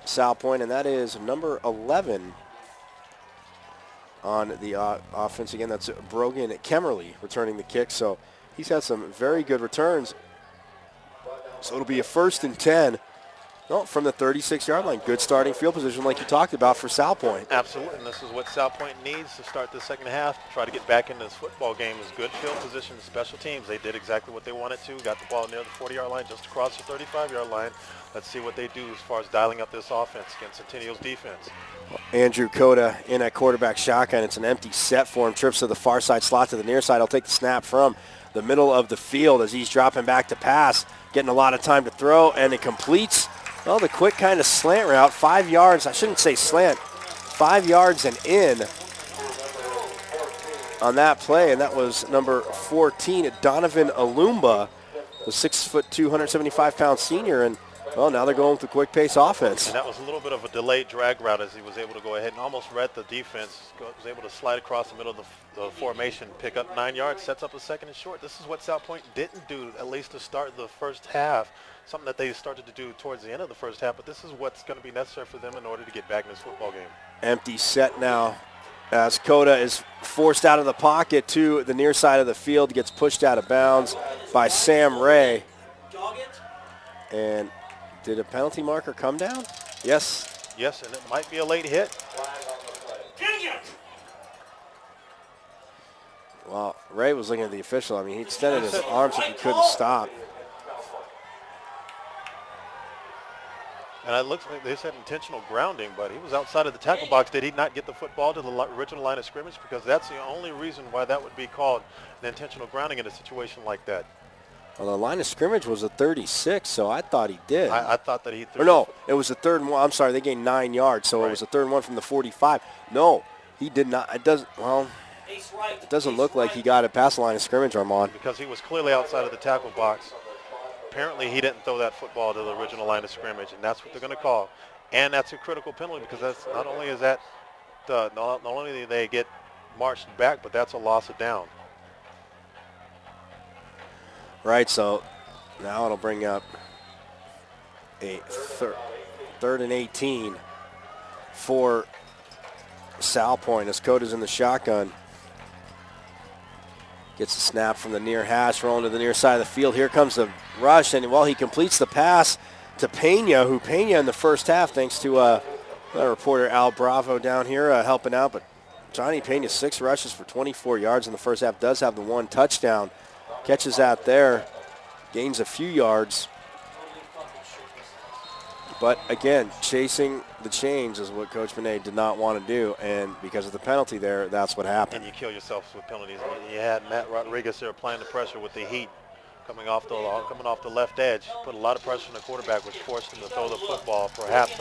Salpointe, and that is number 11 on the offense. Again, that's Brogan Kemmerly returning the kick, so he's had some very good returns. So it'll be a 1st and 10. No, from the 36-yard line. Good starting field position like you talked about for Salpointe. Absolutely, and this is what Salpointe needs to start the second half. Try to get back into this football game is good field position, special teams. They did exactly what they wanted to. Got the ball near the 40-yard line, just across the 35-yard line. Let's see what they do as far as dialing up this offense against Centennial's defense. Andrew Cota in at quarterback shotgun. It's an empty set for him. Trips to the far side, slot to the near side. He'll take the snap from the middle of the field as he's dropping back to pass. Getting a lot of time to throw, and it completes. Well, the quick kind of slant route, 5 yards. I shouldn't say slant, 5 yards and in on that play, and that was number 14, Donovan Alumba, the 6'2", 275-pound senior, and well, now they're going with the quick pace offense. And that was a little bit of a delayed drag route as he was able to go ahead and almost read the defense. Was able to slide across the middle of the formation, pick up 9 yards, sets up a 2nd and short. This is what Salpointe didn't do, at least to start the first half. Something that they started to do towards the end of the first half, but this is what's going to be necessary for them in order to get back in this football game. Empty set now as Cota is forced out of the pocket to the near side of the field, gets pushed out of bounds by Sam Ray. And did a penalty marker come down? Yes. Yes, and it might be a late hit. Well, Ray was looking at the official. I mean, he extended his arms if he couldn't stop. And it looks like they said intentional grounding, but he was outside of the tackle box. Did he not get the football to the original line of scrimmage? Because that's the only reason why that would be called an intentional grounding in a situation like that. Well, the line of scrimmage was a 36, so I thought he did. I thought that he threw. Or no, it was a 3rd and 1. I'm sorry, they gained 9 yards, so right. It was a 3rd and 1 from the 45. No, he did not. It doesn't. Well, it doesn't look like he got it past the line of scrimmage, Armand. Because he was clearly outside of the tackle box. Apparently, he didn't throw that football to the original line of scrimmage, and that's what they're going to call. And that's a critical penalty because that's not only is that not only do they get marched back, but that's a loss of down. Right, so now it'll bring up a 3rd and 18 for Salpointe as Cota's in the shotgun. Gets a snap from the near hash, rolling to the near side of the field. Here comes the rush, and well, he completes the pass to Pena, who Pena in the first half, thanks to our reporter Al Bravo down here helping out. But Johnny Pena, 6 rushes for 24 yards in the first half, does have the 1 touchdown. Catches that there, gains a few yards. But again, chasing the chains is what Coach Benet did not want to do, and because of the penalty there, that's what happened. And you kill yourself with penalties. You had Matt Rodriguez there applying the pressure with the heat coming off the left edge. Put a lot of pressure on the quarterback, which forced him to throw the football perhaps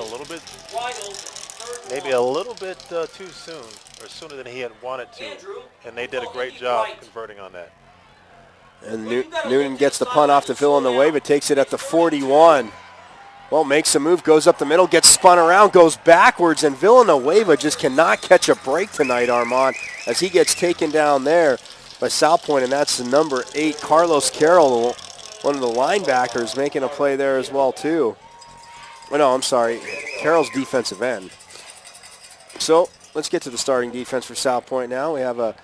maybe a little bit too soon, or sooner than he had wanted to. And they did a great job converting on that. And Noonan gets the punt off to Villanueva, takes it at the 41. Well, makes a move, goes up the middle, gets spun around, goes backwards, and Villanueva just cannot catch a break tonight, Armand, as he gets taken down there by Salpointe, and that's the number 8, Carlos Carroll, one of the linebackers, making a play there as well, too. Oh, no, I'm sorry, Carroll's defensive end. So let's get to the starting defense for Salpointe now. We have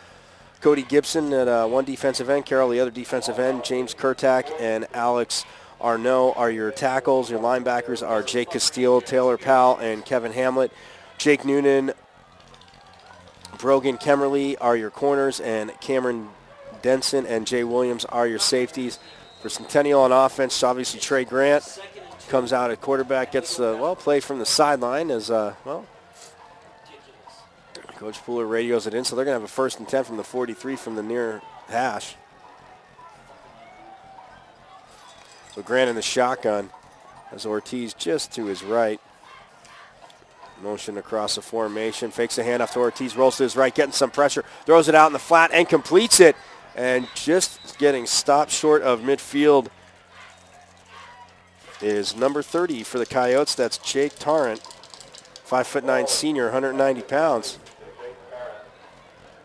Cody Gibson at one defensive end, Carroll the other defensive end, James Kurtak and Alex Arnaud are your tackles. Your linebackers are Jake Castile, Taylor Powell, and Kevin Hamlet. Jake Noonan, Brogan Kemmerly are your corners, and Cameron Denson and Jay Williams are your safeties. For Centennial on offense, obviously Trey Grant comes out at quarterback, gets the play from the sideline as Coach Pooler radios it in, so they're going to have a 1st and 10 from the 43 from the near hash. So Grant in the shotgun as Ortiz just to his right. Motion across the formation, fakes a handoff to Ortiz, rolls to his right, getting some pressure, throws it out in the flat and completes it. And just getting stopped short of midfield is number 30 for the Coyotes. That's Jake Tarrant. 5'9" senior, 190 pounds.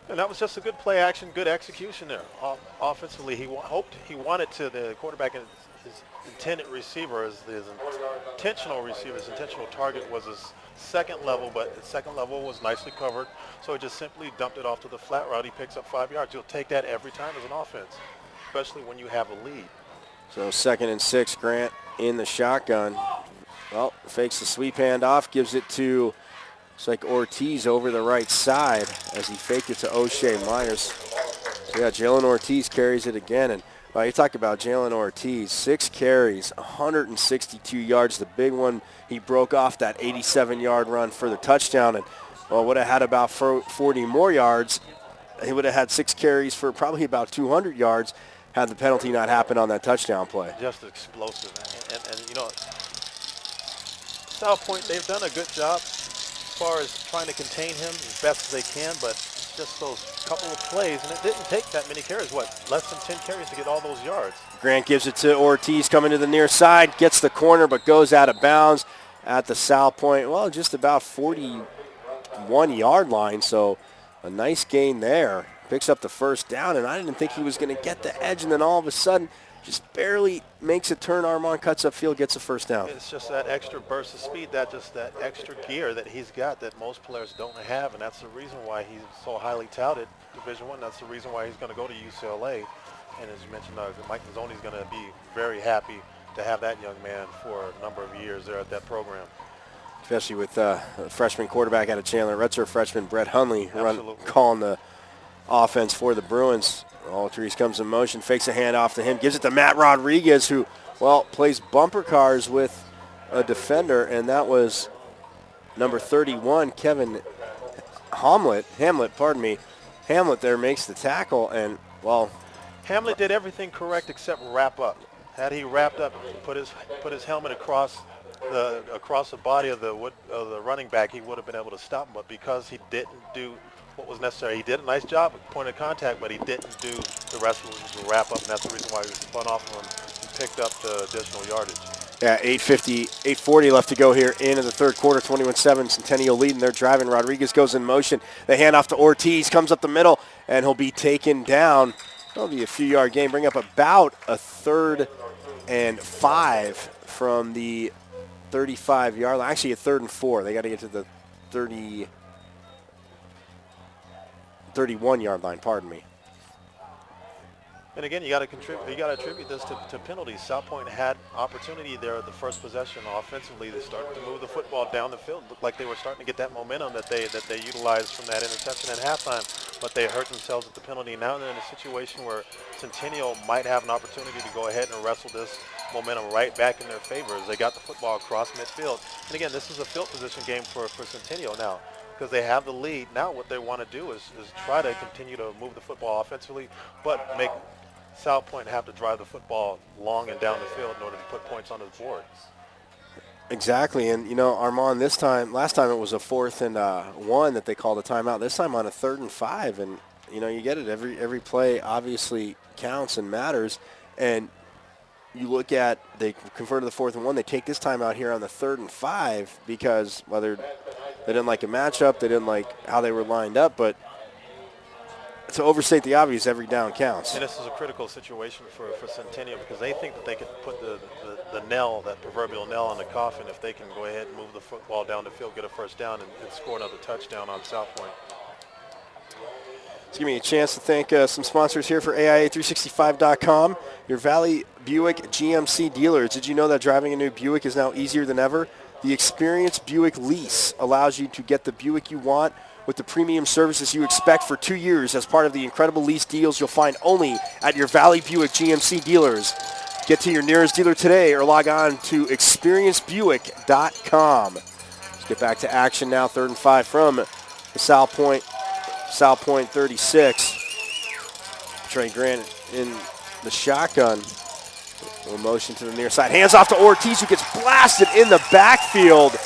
And that was just a good play action, good execution there. Offensively, he wanted to, the quarterback and his intended receiver, his intentional receiver, his intentional target was his second level, but his second level was nicely covered. So he just simply dumped it off to the flat route. He picks up 5 yards. You'll take that every time as an offense, especially when you have a lead. So 2nd and 6, Grant in the shotgun. Well, fakes the sweep handoff, gives it to, it's like Ortiz over the right side as he faked it to O'Shea Myers. So yeah, Jaylen Ortiz carries it again. And you talk about Jaylen Ortiz, 6 carries, 162 yards. The big one, he broke off that 87-yard run for the touchdown, and would have had about 40 more yards. He would have had 6 carries for probably about 200 yards had the penalty not happened on that touchdown play. Just explosive. And you know, Salpointe, they've done a good job as far as trying to contain him as best as they can, but just those couple of plays, and it didn't take that many carries, less than 10 carries to get all those yards. Grant gives it to Ortiz coming to the near side, gets the corner, but goes out of bounds at the Salpointe, just about 41-yard line, so a nice gain there. Picks up the first down, and I didn't think he was going to get the edge, and then all of a sudden, just barely makes a turn. Armand cuts upfield, gets a first down. It's just that extra burst of speed, that extra gear that he's got that most players don't have, and that's the reason why he's so highly touted, Division I. That's the reason why he's going to go to UCLA. And as you mentioned, Mike Mazzoni is going to be very happy to have that young man for a number of years there at that program. Especially with a freshman quarterback out of Chandler, redshirt freshman Brett Hundley calling the offense for the Bruins. Ortiz comes in motion, fakes a handoff to him, gives it to Matt Rodriguez, who, plays bumper cars with a defender, and that was number 31, Kevin Hamlet there makes the tackle, and, Hamlet did everything correct except wrap up. Had he wrapped up, put his helmet across the body of the running back, he would have been able to stop him, but because he didn't do what was necessary. He did a nice job at point of contact, but he didn't do the rest of the wrap up, and that's the reason why he was spun off of him and picked up the additional yardage. Yeah, 8:40 left to go here into the third quarter, 21-7, Centennial leading. They're driving. Rodriguez goes in motion. They hand off to Ortiz, comes up the middle, and he'll be taken down. That'll be a few-yard gain, bring up about a 3rd and 5 from the 35-yard line. Actually, a 3rd and 4. They got to get to the 31-yard line, pardon me. And again, you got to attribute this to penalties. Salpointe had opportunity there at the first possession offensively. They started to move the football down the field. Looked like they were starting to get that momentum that they utilized from that interception at halftime, but they hurt themselves with the penalty. Now they're in a situation where Centennial might have an opportunity to go ahead and wrestle this momentum right back in their favor as they got the football across midfield. And again, this is a field position game for Centennial now, because they have the lead. Now what they want to do is try to continue to move the football offensively, but make Salpointe have to drive the football long and down the field in order to put points on the board. Exactly, and Armand, last time it was a 4th and 1 that they called a timeout. This time on a 3rd and 5, and you get it. Every play obviously counts and matters, and you look at, they converted the 4th and 1. They take this time out here on the 3rd and 5 because whether they didn't like a matchup, they didn't like how they were lined up, but to overstate the obvious, every down counts. And this is a critical situation for Centennial because they think that they could put the nail, that proverbial nail on the coffin if they can go ahead and move the football down the field, get a first down, and score another touchdown on Salpointe. Let's give me a chance to thank some sponsors here for AIA365.com. Your Valley Buick GMC dealers. Did you know that driving a new Buick is now easier than ever? The Experience Buick Lease allows you to get the Buick you want with the premium services you expect for 2 years as part of the incredible lease deals you'll find only at your Valley Buick GMC dealers. Get to your nearest dealer today or log on to experiencebuick.com. Let's get back to action now. 3rd and 5 from the Salpointe 36. Trey Grant in the shotgun. A little motion to the near side. Hands off to Ortiz, who gets blasted in the backfield.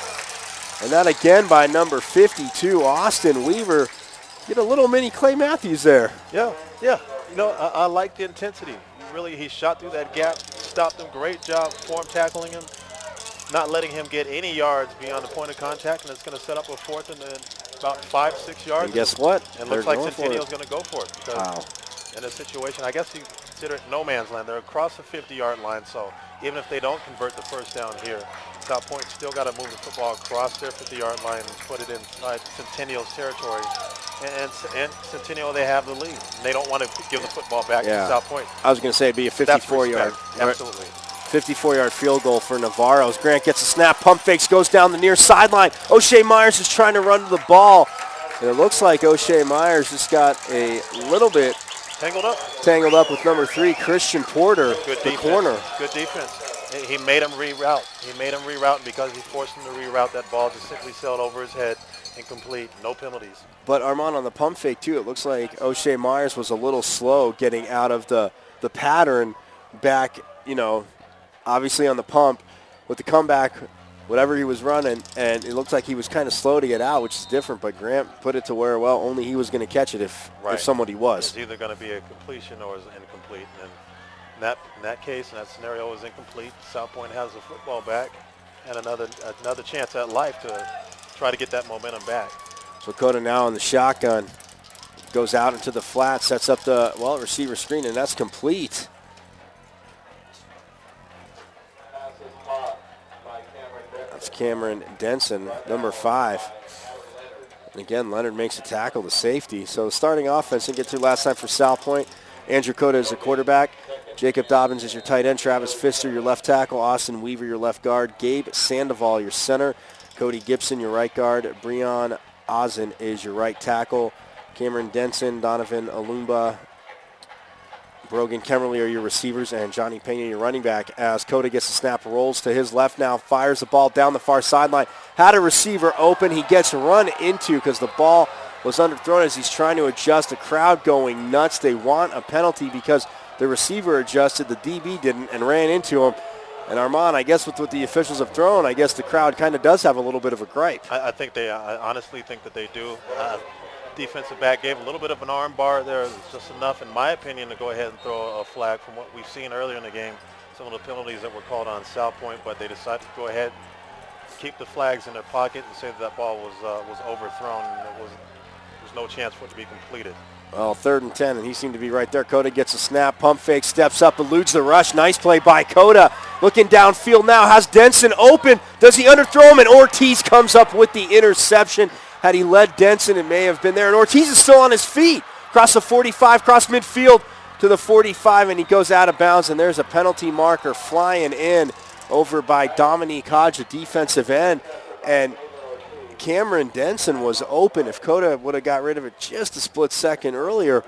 And that again by number 52, Austin Weaver. Get a little mini Clay Matthews there. Yeah. I like the intensity. He shot through that gap, stopped him. Great job form tackling him. not letting him get any yards beyond the point of contact, and it's going to set up a 4th and then about 5-6 yards. And guess what? It looks like Centennial's going to go for it. Because wow. in a situation, I guess you consider it no man's land. They're across the 50-yard line, so even if they don't convert the first down here, Salpointe still got to move the football across their 50-yard line and put it inside Centennial's territory. And Centennial, they have the lead. They don't want to give the football back to Salpointe. I was going to say it'd be a 54-yard. Absolutely. 54-yard field goal for Navarro. As Grant gets a snap, pump fakes, goes down the near sideline. O'Shea Myers is trying to run to the ball. And it looks like O'Shea Myers just got a little bit tangled up with number 3, Christian Porter, the corner. Good defense. He made him reroute. And because he forced him to reroute, that ball just simply sailed over his head, incomplete, no penalties. But Armand, on the pump fake too, it looks like O'Shea Myers was a little slow getting out of the pattern back, obviously on the pump with the comeback, whatever he was running, and it looked like he was kind of slow to get out, which is different. But Grant put it to where, well, only he was going to catch it if somebody was. It's either going to be a completion or it's incomplete. And in that case, in that scenario, was incomplete. Salpointe has the football back and another chance at life to try to get that momentum back. So Cota now in the shotgun, goes out into the flat, sets up the receiver screen, and that's complete. That's Cameron Denson, number 5. And again, Leonard makes a tackle, the safety. So starting offense, didn't get through last time for Salpointe. Andrew Cota is the quarterback. Jacob Dobbins is your tight end. Travis Pfister, your left tackle. Austin Weaver, your left guard. Gabe Sandoval, your center. Cody Gibson, your right guard. Breon Ozen is your right tackle. Cameron Denson, Donovan Alumba, Brogan Kemmerly are your receivers, and Johnny Pena, your running back. As Cota gets the snap, rolls to his left now, fires the ball down the far sideline. Had a receiver open. He gets run into because the ball was underthrown as he's trying to adjust. The crowd going nuts. They want a penalty because the receiver adjusted, the DB didn't, and ran into him. And Armand, I guess with what the officials have thrown, I guess the crowd kind of does have a little bit of a gripe. I honestly think that they do. Defensive back gave a little bit of an arm bar there. It's just enough, in my opinion, to go ahead and throw a flag from what we've seen earlier in the game. Some of the penalties that were called on Salpointe, but they decided to go ahead, keep the flags in their pocket, and say that ball was overthrown, and there's no chance for it to be completed. Well, 3rd and 10, and he seemed to be right there. Cota gets a snap, pump fake, steps up, eludes the rush. Nice play by Cota. Looking downfield now, has Denson open. Does he underthrow him? And Ortiz comes up with the interception. Had he led Denson, it may have been there. And Ortiz is still on his feet. Across the 45, cross midfield to the 45, and he goes out of bounds. And there's a penalty marker flying in over by Dominique Hodge, a defensive end. And Cameron Denson was open. If Cota would have got rid of it just a split second earlier,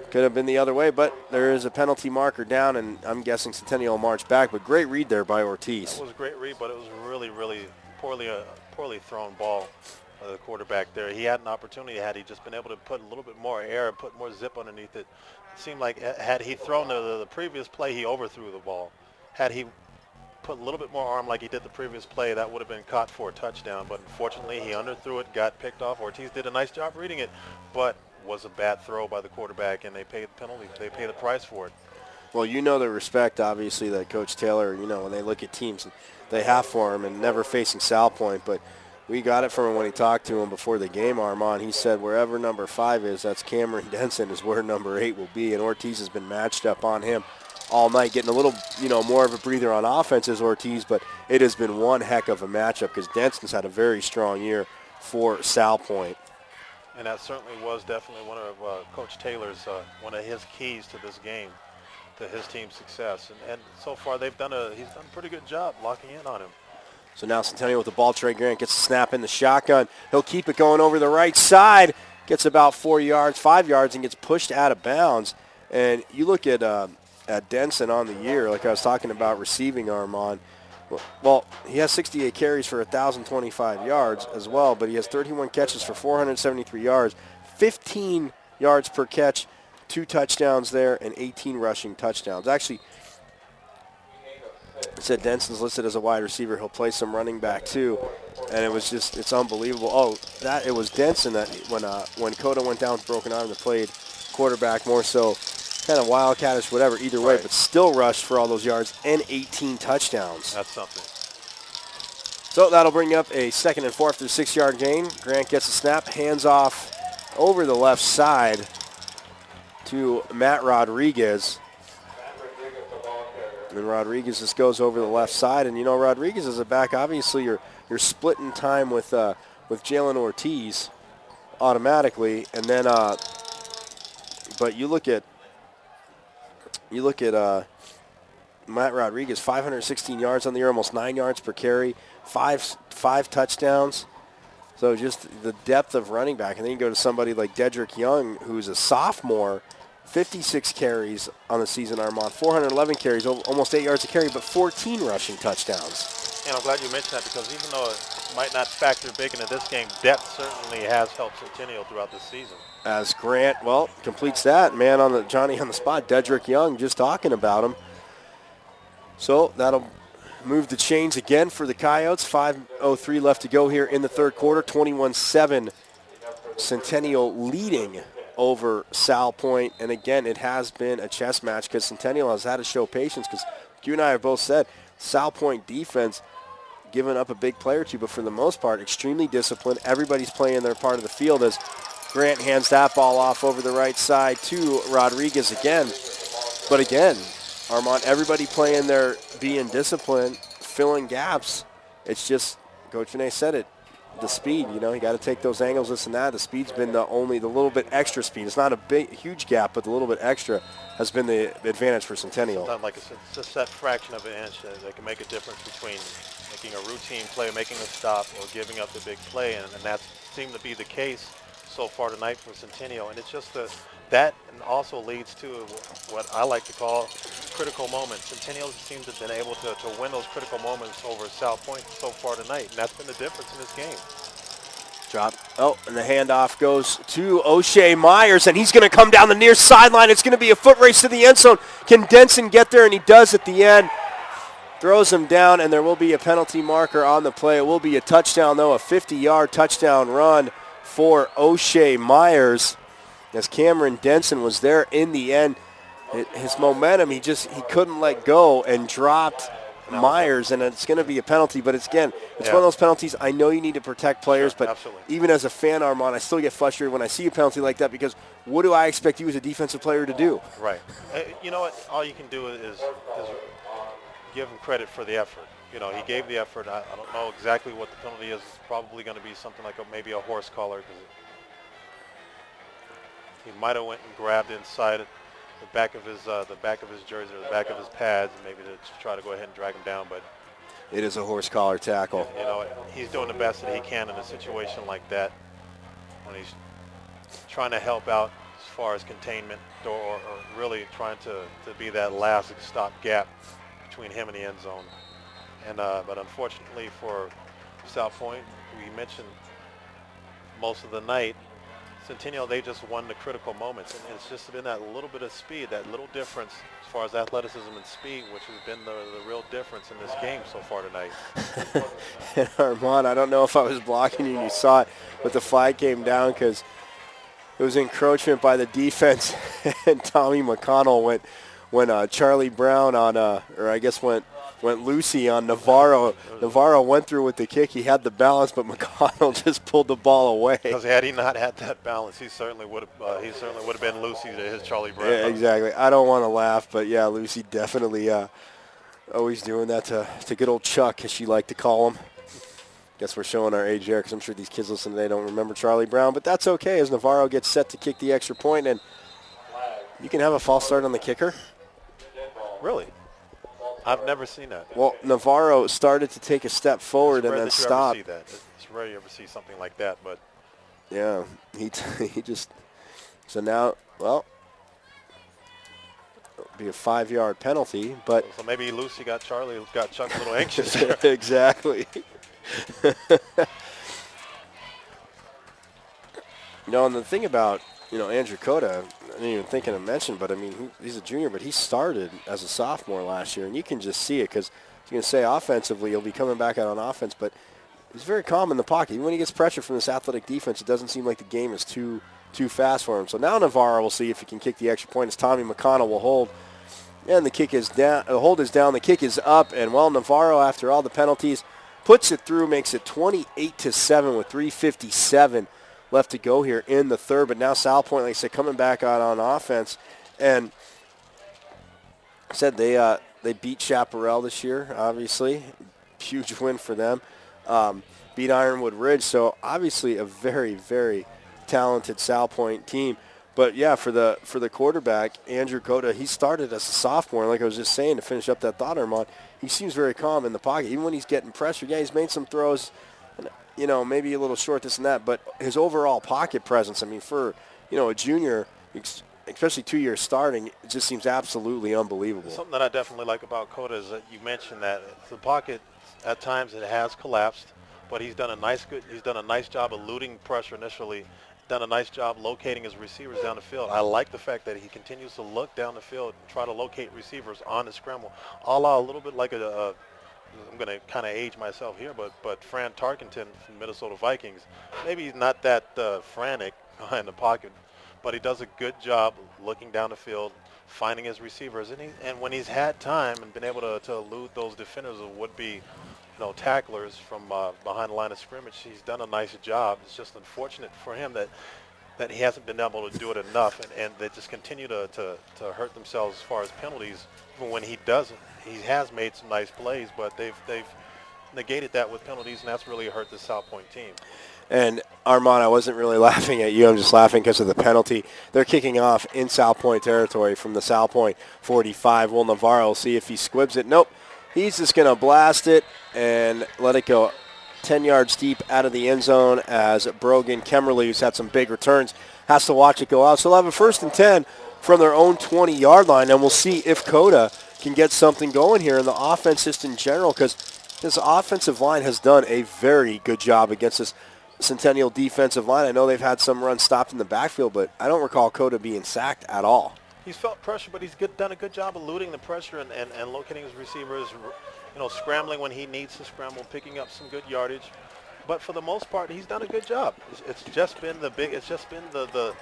could have been the other way. But there is a penalty marker down, and I'm guessing Centennial will march back. But great read there by Ortiz. It was a great read, but it was really, really poorly thrown ball. The quarterback there. He had an opportunity had he just been able to put a little bit more air, put more zip underneath it. It seemed like had he thrown the previous play, he overthrew the ball. Had he put a little bit more arm like he did the previous play, that would have been caught for a touchdown. But unfortunately, he underthrew it, got picked off. Ortiz did a nice job reading it, but was a bad throw by the quarterback, and they paid the penalty. They pay the price for it. Well, the respect, obviously, that Coach Taylor, when they look at teams, they have for him, and never facing Salpointe, but we got it from him when he talked to him before the game, Armand. He said wherever number 5 is, that's Cameron Denson, is where number 8 will be. And Ortiz has been matched up on him all night, getting a little, more of a breather on offense as Ortiz. But it has been one heck of a matchup because Denson's had a very strong year for Salpointe. And that certainly was definitely one of Coach Taylor's, one of his keys to this game, to his team's success. And so far he's done a pretty good job locking in on him. So now Centennial with the ball. Trey Grant gets a snap in the shotgun. He'll keep it going over the right side. Gets about 5 yards, and gets pushed out of bounds. And you look at Denson on the year, like I was talking about receiving, Armand. Well, he has 68 carries for 1,025 yards as well, but he has 31 catches for 473 yards, 15 yards per catch, 2 touchdowns there, and 18 rushing touchdowns. Actually, it said Denson's listed as a wide receiver. He'll play some running back too, and it's unbelievable. Oh, it was Denson that when Cota went down with broken arm that played quarterback, more so kind of wildcatish, whatever, either way, but still rushed for all those yards and 18 touchdowns. That's something. So that'll bring up a 2nd and 4 after the 6-yard gain. Grant gets a snap, hands off over the left side to Matt Rodriguez. And Rodriguez just goes over the left side. And, you know, Rodriguez is a back. Obviously, you're splitting time with Jaylen Ortiz automatically. And then, but you look at Matt Rodriguez, 516 yards on the year, almost 9 yards per carry, five touchdowns. So just the depth of running back. And then you go to somebody like Dedrick Young, who's a sophomore, 56 carries on the season, Armand, 411 carries, almost 8 yards a carry, but 14 rushing touchdowns. And I'm glad you mentioned that, because even though it might not factor big into this game, depth certainly has helped Centennial throughout this season. As Grant, completes that, man, on Johnny on the spot. Dedrick Young, just talking about him. So that'll move the chains again for the Coyotes. 5:03 left to go here in the third quarter. 21-7, Centennial leading over Salpointe. And again, it has been a chess match because Centennial has had to show patience, because you and I have both said Salpointe defense giving up a big play or two, but for the most part, extremely disciplined. Everybody's playing their part of the field as Grant hands that ball off over the right side to Rodriguez again. But again, Armand, everybody playing their, being disciplined, filling gaps. It's just, Coach Vinay said it, the speed, you know, you got to take those angles, this and that. The speed's been the little bit extra speed. It's not a huge gap, but the little bit extra has been the advantage for Centennial. Sometimes, like it's just that fraction of an inch that can make a difference between making a routine play, making a stop, or giving up the big play, and that seemed to be the case so far tonight for Centennial. And it's just that and also leads to what I like to call critical moments. Centennial seems to have been able to win those critical moments over Salpointe so far tonight, and that's been the difference in this game. Drop. Oh, and the handoff goes to O'Shea Myers, and he's going to come down the near sideline. It's going to be a foot race to the end zone. Can Denson get there? And he does at the end. Throws him down, and there will be a penalty marker on the play. It will be a touchdown, though, a 50-yard touchdown run for O'Shea Myers, as Cameron Denson was there in the end. His momentum, he couldn't let go and dropped Myers, and it's going to be a penalty. But it's one of those penalties. I know you need to protect players, sure, but absolutely. Even as a fan, Armand, I still get frustrated when I see a penalty like that, because what do I expect you as a defensive player to do? Right. You know what? All you can do is give him credit for the effort. You know, he gave the effort. I don't know exactly what the penalty is. It's probably going to be something like maybe a horse collar, because he might have went and grabbed inside the back of his jersey or the back of his pads, maybe to try to go ahead and drag him down. But it is a horse collar tackle. You know, he's doing the best that he can in a situation like that, when he's trying to help out as far as containment, or really trying to be that last stop gap between him and the end zone. And but unfortunately for Salpointe, we mentioned most of the night, Centennial, they just won the critical moments, and it's just been that little bit of speed, that little difference as far as athleticism and speed, which has been the real difference in this game so far tonight. And Armand, I don't know if I was blocking you and you saw it, but the flag came down because it was encroachment by the defense, and Tommy McConnell went Charlie Brown on, or I guess went Lucy on Navarro. Navarro went through with the kick. He had the balance, but McConnell just pulled the ball away. Because had he not had that balance, he certainly would have been Lucy to his Charlie Brown. Yeah, exactly. I don't want to laugh, but yeah, Lucy definitely always doing that to good old Chuck, as she liked to call him. Guess we're showing our age there, because I'm sure these kids listening today don't remember Charlie Brown, but that's okay, as Navarro gets set to kick the extra point, and you can have a false start on the kicker. Really? I've never seen that. Well, Navarro started to take a step forward and then stopped. It's rare you ever see something like that, but yeah, he just, so now, well, it'll be a 5-yard penalty, but so maybe Lucy got Chuck a little anxious there. Exactly. No, and the thing about, Andrew Cota, I didn't even think of mention, but I mean, he's a junior, but he started as a sophomore last year, and you can just see it, because you can say offensively he'll be coming back out on offense, but he's very calm in the pocket. Even when he gets pressure from this athletic defense, it doesn't seem like the game is too fast for him. So now Navarro will see if he can kick the extra point, as Tommy McConnell will hold. And the kick is down. The hold is down. The kick is up, and Navarro, after all the penalties, puts it through, makes it 28-7 with 3:57 left to go here in the third. But now Salpointe, like I said, coming back out on offense. And I said they beat Chaparral this year, obviously. Huge win for them. Beat Ironwood Ridge, so obviously a very, very talented Salpointe team. But yeah, for the quarterback, Andrew Cota, he started as a sophomore. Like I was just saying, to finish up that thought, Armand, he seems very calm in the pocket. Even when he's getting pressured, yeah, he's made some throws, maybe a little short, this and that. But his overall pocket presence, I mean, for, a junior, especially 2 years starting, it just seems absolutely unbelievable. Something that I definitely like about Cota is that you mentioned that the pocket, at times it has collapsed, but he's done a nice job eluding pressure initially, done a nice job locating his receivers down the field. I like the fact that he continues to look down the field and try to locate receivers on the scramble, a little bit like I'm going to kind of age myself here, but Fran Tarkenton from Minnesota Vikings. Maybe he's not that frantic in the pocket, but he does a good job looking down the field, finding his receivers, and when he's had time and been able to elude those defenders of would-be tacklers from behind the line of scrimmage, he's done a nice job. It's just unfortunate for him that he hasn't been able to do it enough, and they just continue to hurt themselves as far as penalties. Even when he doesn't, he has made some nice plays, but they've negated that with penalties, and that's really hurt the Salpointe team. And Armand, I wasn't really laughing at you. I'm just laughing because of the penalty. They're kicking off in Salpointe territory from the Salpointe 45. Will Navarro see if he squibs it? Nope. He's just going to blast it and let it go 10 yards deep out of the end zone as Brogan Kemmerly, who's had some big returns, has to watch it go out. So they'll have a 1st and 10 from their own 20-yard line, and we'll see if Cota can get something going here in the offense just in general, because this offensive line has done a very good job against this Centennial defensive line. I know they've had some runs stopped in the backfield, but I don't recall Cota being sacked at all. He's felt pressure, but he's done a good job eluding the pressure and locating his receivers, scrambling when he needs to scramble, picking up some good yardage. But for the most part, he's done a good job. It's just been the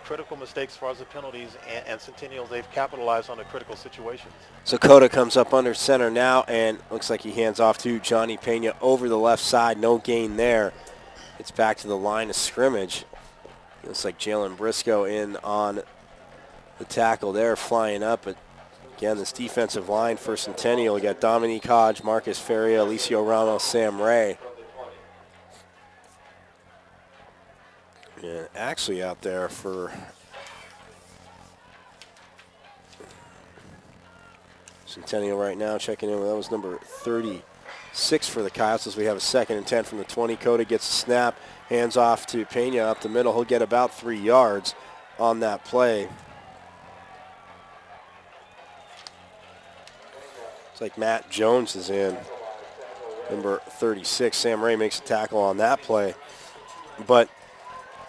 critical mistakes as far as the penalties, and Centennial, they've capitalized on the critical situations. So Cota comes up under center now, and looks like he hands off to Johnny Pena over the left side. No gain there. It's back to the line of scrimmage. Looks like Jalen Briscoe in on the tackle there, flying up. But again, this defensive line for Centennial, you got Dominique Hodge, Marcus Feria, Alicio Ramos, Sam Ray. And actually out there for Centennial right now, checking in, that was number 36 for the Coyotes as we have a 2nd and 10 from the 20. Cota gets a snap, hands off to Pena up the middle. He'll get about 3 yards on that play. It's like Matt Jones is in, number 36. Sam Ray makes a tackle on that play. But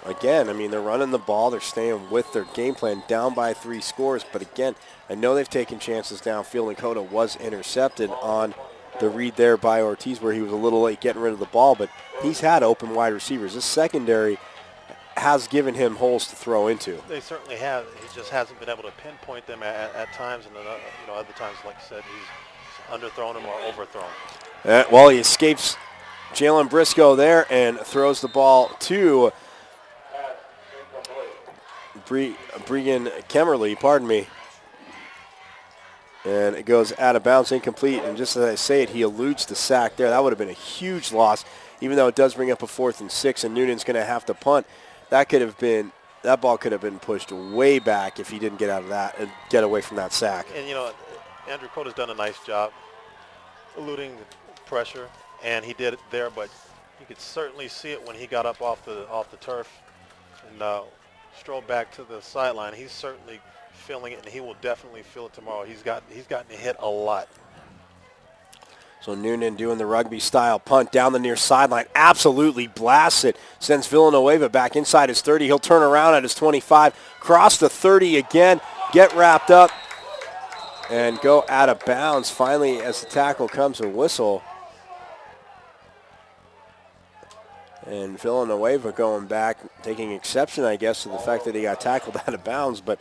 again, I mean, they're running the ball. They're staying with their game plan, down by 3 scores. But again, I know they've taken chances downfield, and Cota was intercepted on the read there by Ortiz where he was a little late getting rid of the ball. But he's had open wide receivers. This secondary has given him holes to throw into. They certainly have. He just hasn't been able to pinpoint them at times, and other times, like I said, he's underthrown them or overthrown. Well, he escapes Jalen Briscoe there and throws the ball to Bregan Kemmerly, pardon me. And it goes out of bounds, incomplete. And just as I say it, he eludes the sack there. That would have been a huge loss, even though it does bring up a 4th and 6, and Noonan's going to have to punt. That ball could have been pushed way back if he didn't get out of that and get away from that sack. And, Andrew Cota's done a nice job eluding the pressure, and he did it there, but you could certainly see it when he got up off the turf and strolled back to the sideline. He's certainly feeling it, and he will definitely feel it tomorrow. He's gotten hit a lot. So Noonan doing the rugby-style punt down the near sideline. Absolutely blasts it. Sends Villanueva back inside his 30. He'll turn around at his 25. Cross the 30 again. Get wrapped up. And go out of bounds. Finally, as the tackle comes, a whistle. And Villanueva going back, taking exception, I guess, to the fact that he got tackled out of bounds. But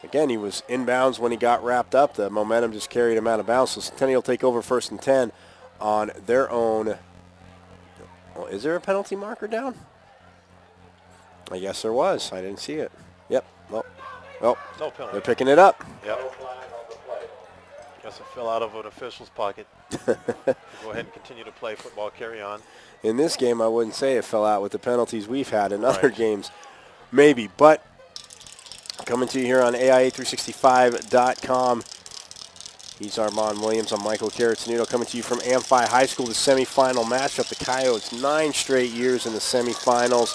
again, he was inbounds when he got wrapped up. The momentum just carried him out of bounds. So Centennial take over 1st and 10 on their own. Well, is there a penalty marker down? I guess there was. I didn't see it. Yep. Well, No penalty. they're picking it up. Yep. Guess it fell out of an official's pocket. Go ahead and continue to play football, carry on. In this game, I wouldn't say it fell out with the penalties we've had in other games. Maybe. But coming to you here on AIA365.com. He's Armand Williams. I'm Michael Caratenuto coming to you from Amphi High School, the semifinal matchup. The Coyotes 9 straight years in the semifinals.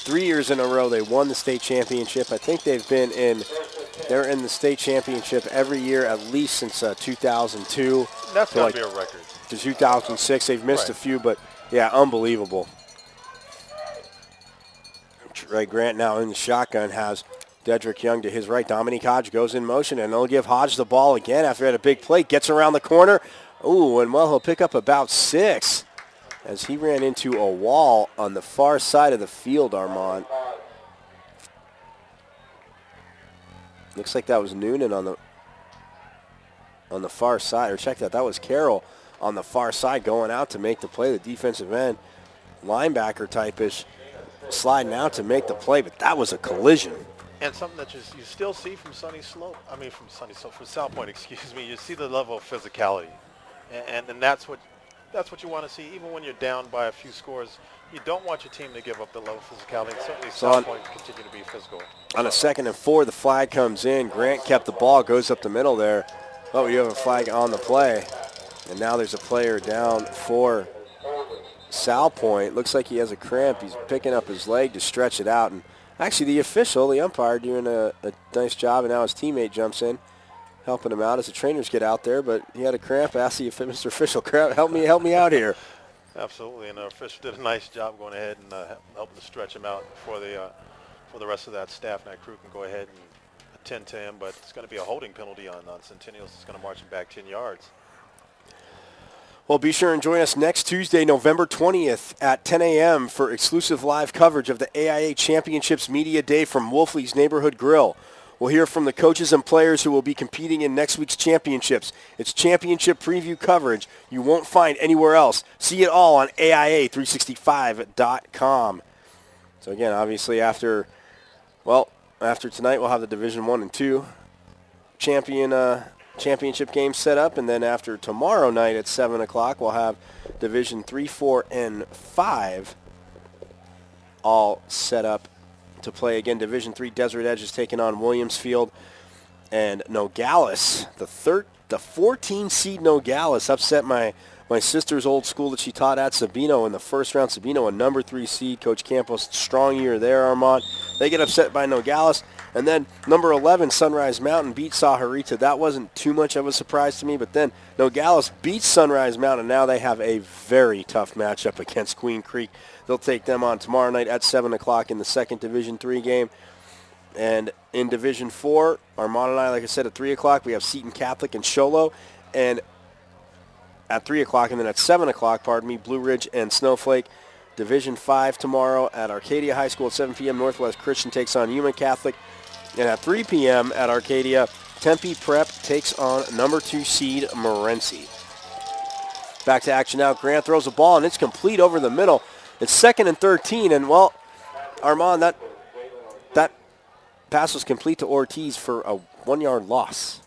3 years in a row they won the state championship. I think they're in the state championship every year at least since 2002. That's got to be a record. To 2006. They've missed a few, but yeah, unbelievable. Trey Grant now in the shotgun has Dedrick Young to his right. Dominique Hodge goes in motion, and they'll give Hodge the ball again after he had a big play. Gets around the corner. Ooh, and well, he'll pick up about 6 as he ran into a wall on the far side of the field, Armand. Looks like that was Noonan on the far side. Or check that. That was Carroll on the far side going out to make the play. The defensive end, linebacker type-ish, sliding out to make the play. But that was a collision. And something that you still see from from Salpointe, excuse me, you see the level of physicality. And that's what you want to see, even when you're down by a few scores. You don't want your team to give up the level of physicality. And certainly Salpointe continue to be physical. On a 2nd and 4, the flag comes in. Grant kept the ball, goes up the middle there. Oh, you have a flag on the play. And now there's a player down for Salpointe. Looks like he has a cramp. He's picking up his leg to stretch it out. And actually, the umpire, doing a nice job, and now his teammate jumps in, helping him out as the trainers get out there. But he had a cramp. Asked the Mr. Official, help me out here. Absolutely, and the official did a nice job going ahead and helping to stretch him out for the rest of that staff and that crew can go ahead and attend to him. But it's going to be a holding penalty on Centennial. It's going to march him back 10 yards. Well, be sure and join us next Tuesday, November 20th at 10 a.m. for exclusive live coverage of the AIA Championships Media Day from Wolfley's Neighborhood Grill. We'll hear from the coaches and players who will be competing in next week's championships. It's championship preview coverage you won't find anywhere else. See it all on AIA365.com. So again, obviously after tonight we'll have the Division 1 and 2 championship games set up, and then after tomorrow night at 7 o'clock we'll have Division 3, 4, and 5 all set up to play. Again, Division 3 Desert Edge is taking on Williamsfield, and Nogales, the 14 seed Nogales upset my sister's old school that she taught at, Sabino, in the first round. Sabino, a number 3 seed. Coach Campos, strong year there, Armand. They get upset by Nogales. And then number 11, Sunrise Mountain, beat Saharita. That wasn't too much of a surprise to me, but then Nogales beats Sunrise Mountain. Now they have a very tough matchup against Queen Creek. They'll take them on tomorrow night at 7 o'clock in the second Division 3 game. And in Division 4, Armand and I, like I said, at 3 o'clock, we have Seton Catholic and Sholo. And at 3 o'clock, and then at 7 o'clock, Blue Ridge and Snowflake. Division 5 tomorrow at Arcadia High School at 7 p.m. Northwest Christian takes on Yuma Catholic. And at 3 p.m. at Arcadia, Tempe Prep takes on number 2 seed Morenci. Back to action now. Grant throws a ball, and it's complete over the middle. It's 2nd and 13, and, well, Armand, that pass was complete to Ortiz for a 1-yard loss.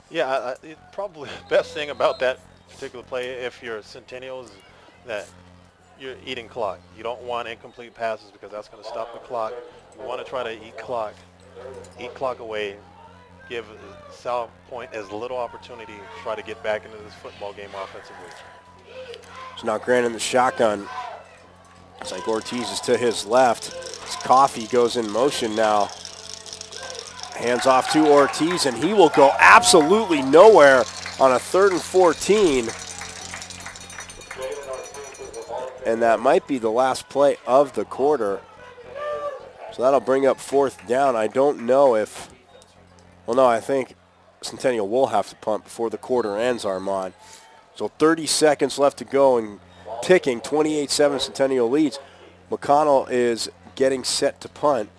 Yeah, probably the best thing about that particular play, if you're Centennial, is that you're eating clock. You don't want incomplete passes because that's going to stop the clock. You want to try to eat clock away, give Salpointe as little opportunity to try to get back into this football game offensively. So now Grant in the shotgun. It's like Ortiz is to his left. Coffee goes in motion now. Hands off to Ortiz, and he will go absolutely nowhere on a 3rd and 14. And that might be the last play of the quarter. So that'll bring up 4th down. I don't know if, well, no, I think Centennial will have to punt before the quarter ends, Armand. So 30 seconds left to go and ticking. 28-7 Centennial leads. McConnell is getting set to punt.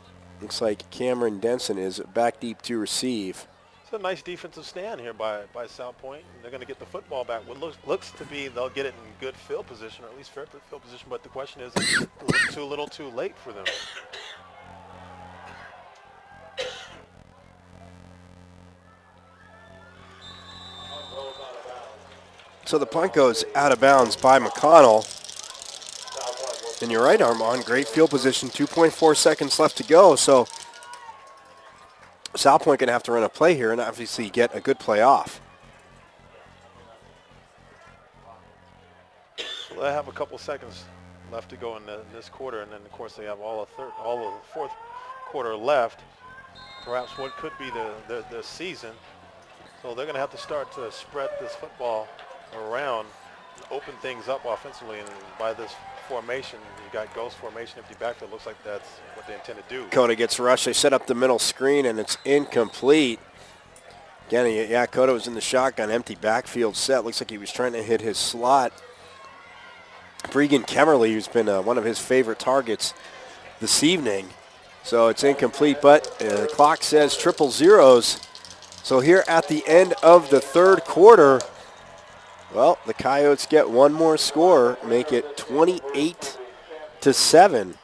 Looks like Cameron Denson is back deep to receive. It's a nice defensive stand here by Salpointe. They're going to get the football back. What looks to be they'll get it in good field position, or at least fair field position. But the question is too little too late for them. So the punt goes out of bounds by McConnell. And you're right, Armand. Great field position. 2.4 seconds left to go. So Salpointe going to have to run a play here and obviously get a good play off. So they have a couple seconds left to go in this quarter, and then of course they have all of the fourth quarter left. Perhaps what could be the season. So they're going to have to start to spread this football around, open things up offensively, and by this formation, you got ghost formation, empty backfield. Looks like that's what they intend to do. Cota gets rushed. They set up the middle screen, and it's incomplete. Again, yeah, Cota was in the shotgun, empty backfield set. Looks like he was trying to hit his slot. Bregan Kemmerly, who's been one of his favorite targets this evening. So it's incomplete, but the clock says triple zeros. So here at the end of the third quarter, well, the Coyotes get one more score, make it 28-7.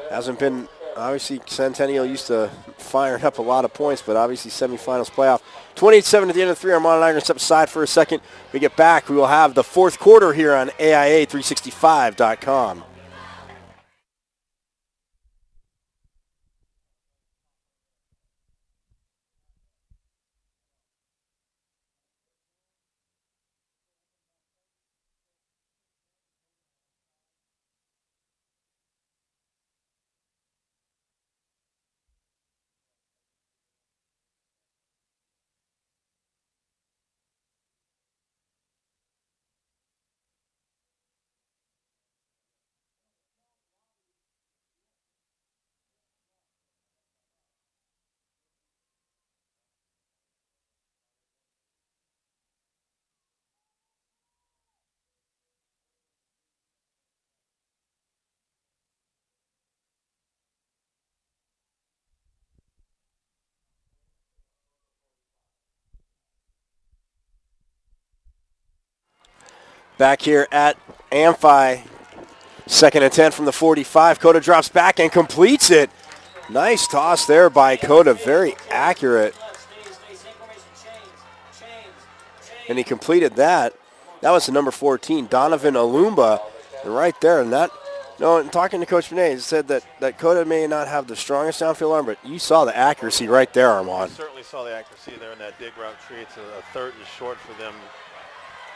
Hasn't been, obviously, Centennial used to fire up a lot of points, but obviously semifinals playoff. 28-7 at the end of the three. Armand and I are going to step aside for a second. We get back, we will have the fourth quarter here on AIA365.com. Back here at Amphi, 2nd and 10 from the 45. Cota drops back and completes it. Nice toss there by Cota, very accurate. And he completed that. That was the number 14, Donovan Alumba, right there. And that, and talking to Coach Benet, he said that Cota may not have the strongest downfield arm, but you saw the accuracy right there, Armand. You certainly saw the accuracy there in that dig route tree. It's a third and short for them.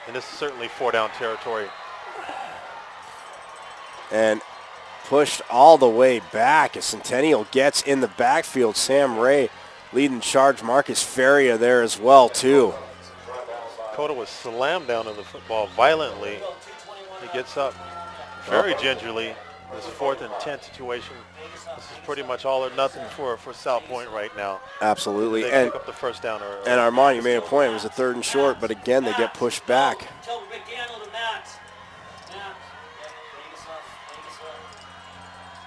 And this is certainly 4-down territory. And pushed all the way back as Centennial gets in the backfield. Sam Ray leading charge. Marcus Feria there as well, too. Cota was slammed down to the football violently. He gets up very gingerly. This 4th and 10 situation. This is pretty much all or nothing for Salpointe right now. Absolutely. They pick up the first down. And Armand, you made a point. It was a 3rd and short, but again, they get pushed back.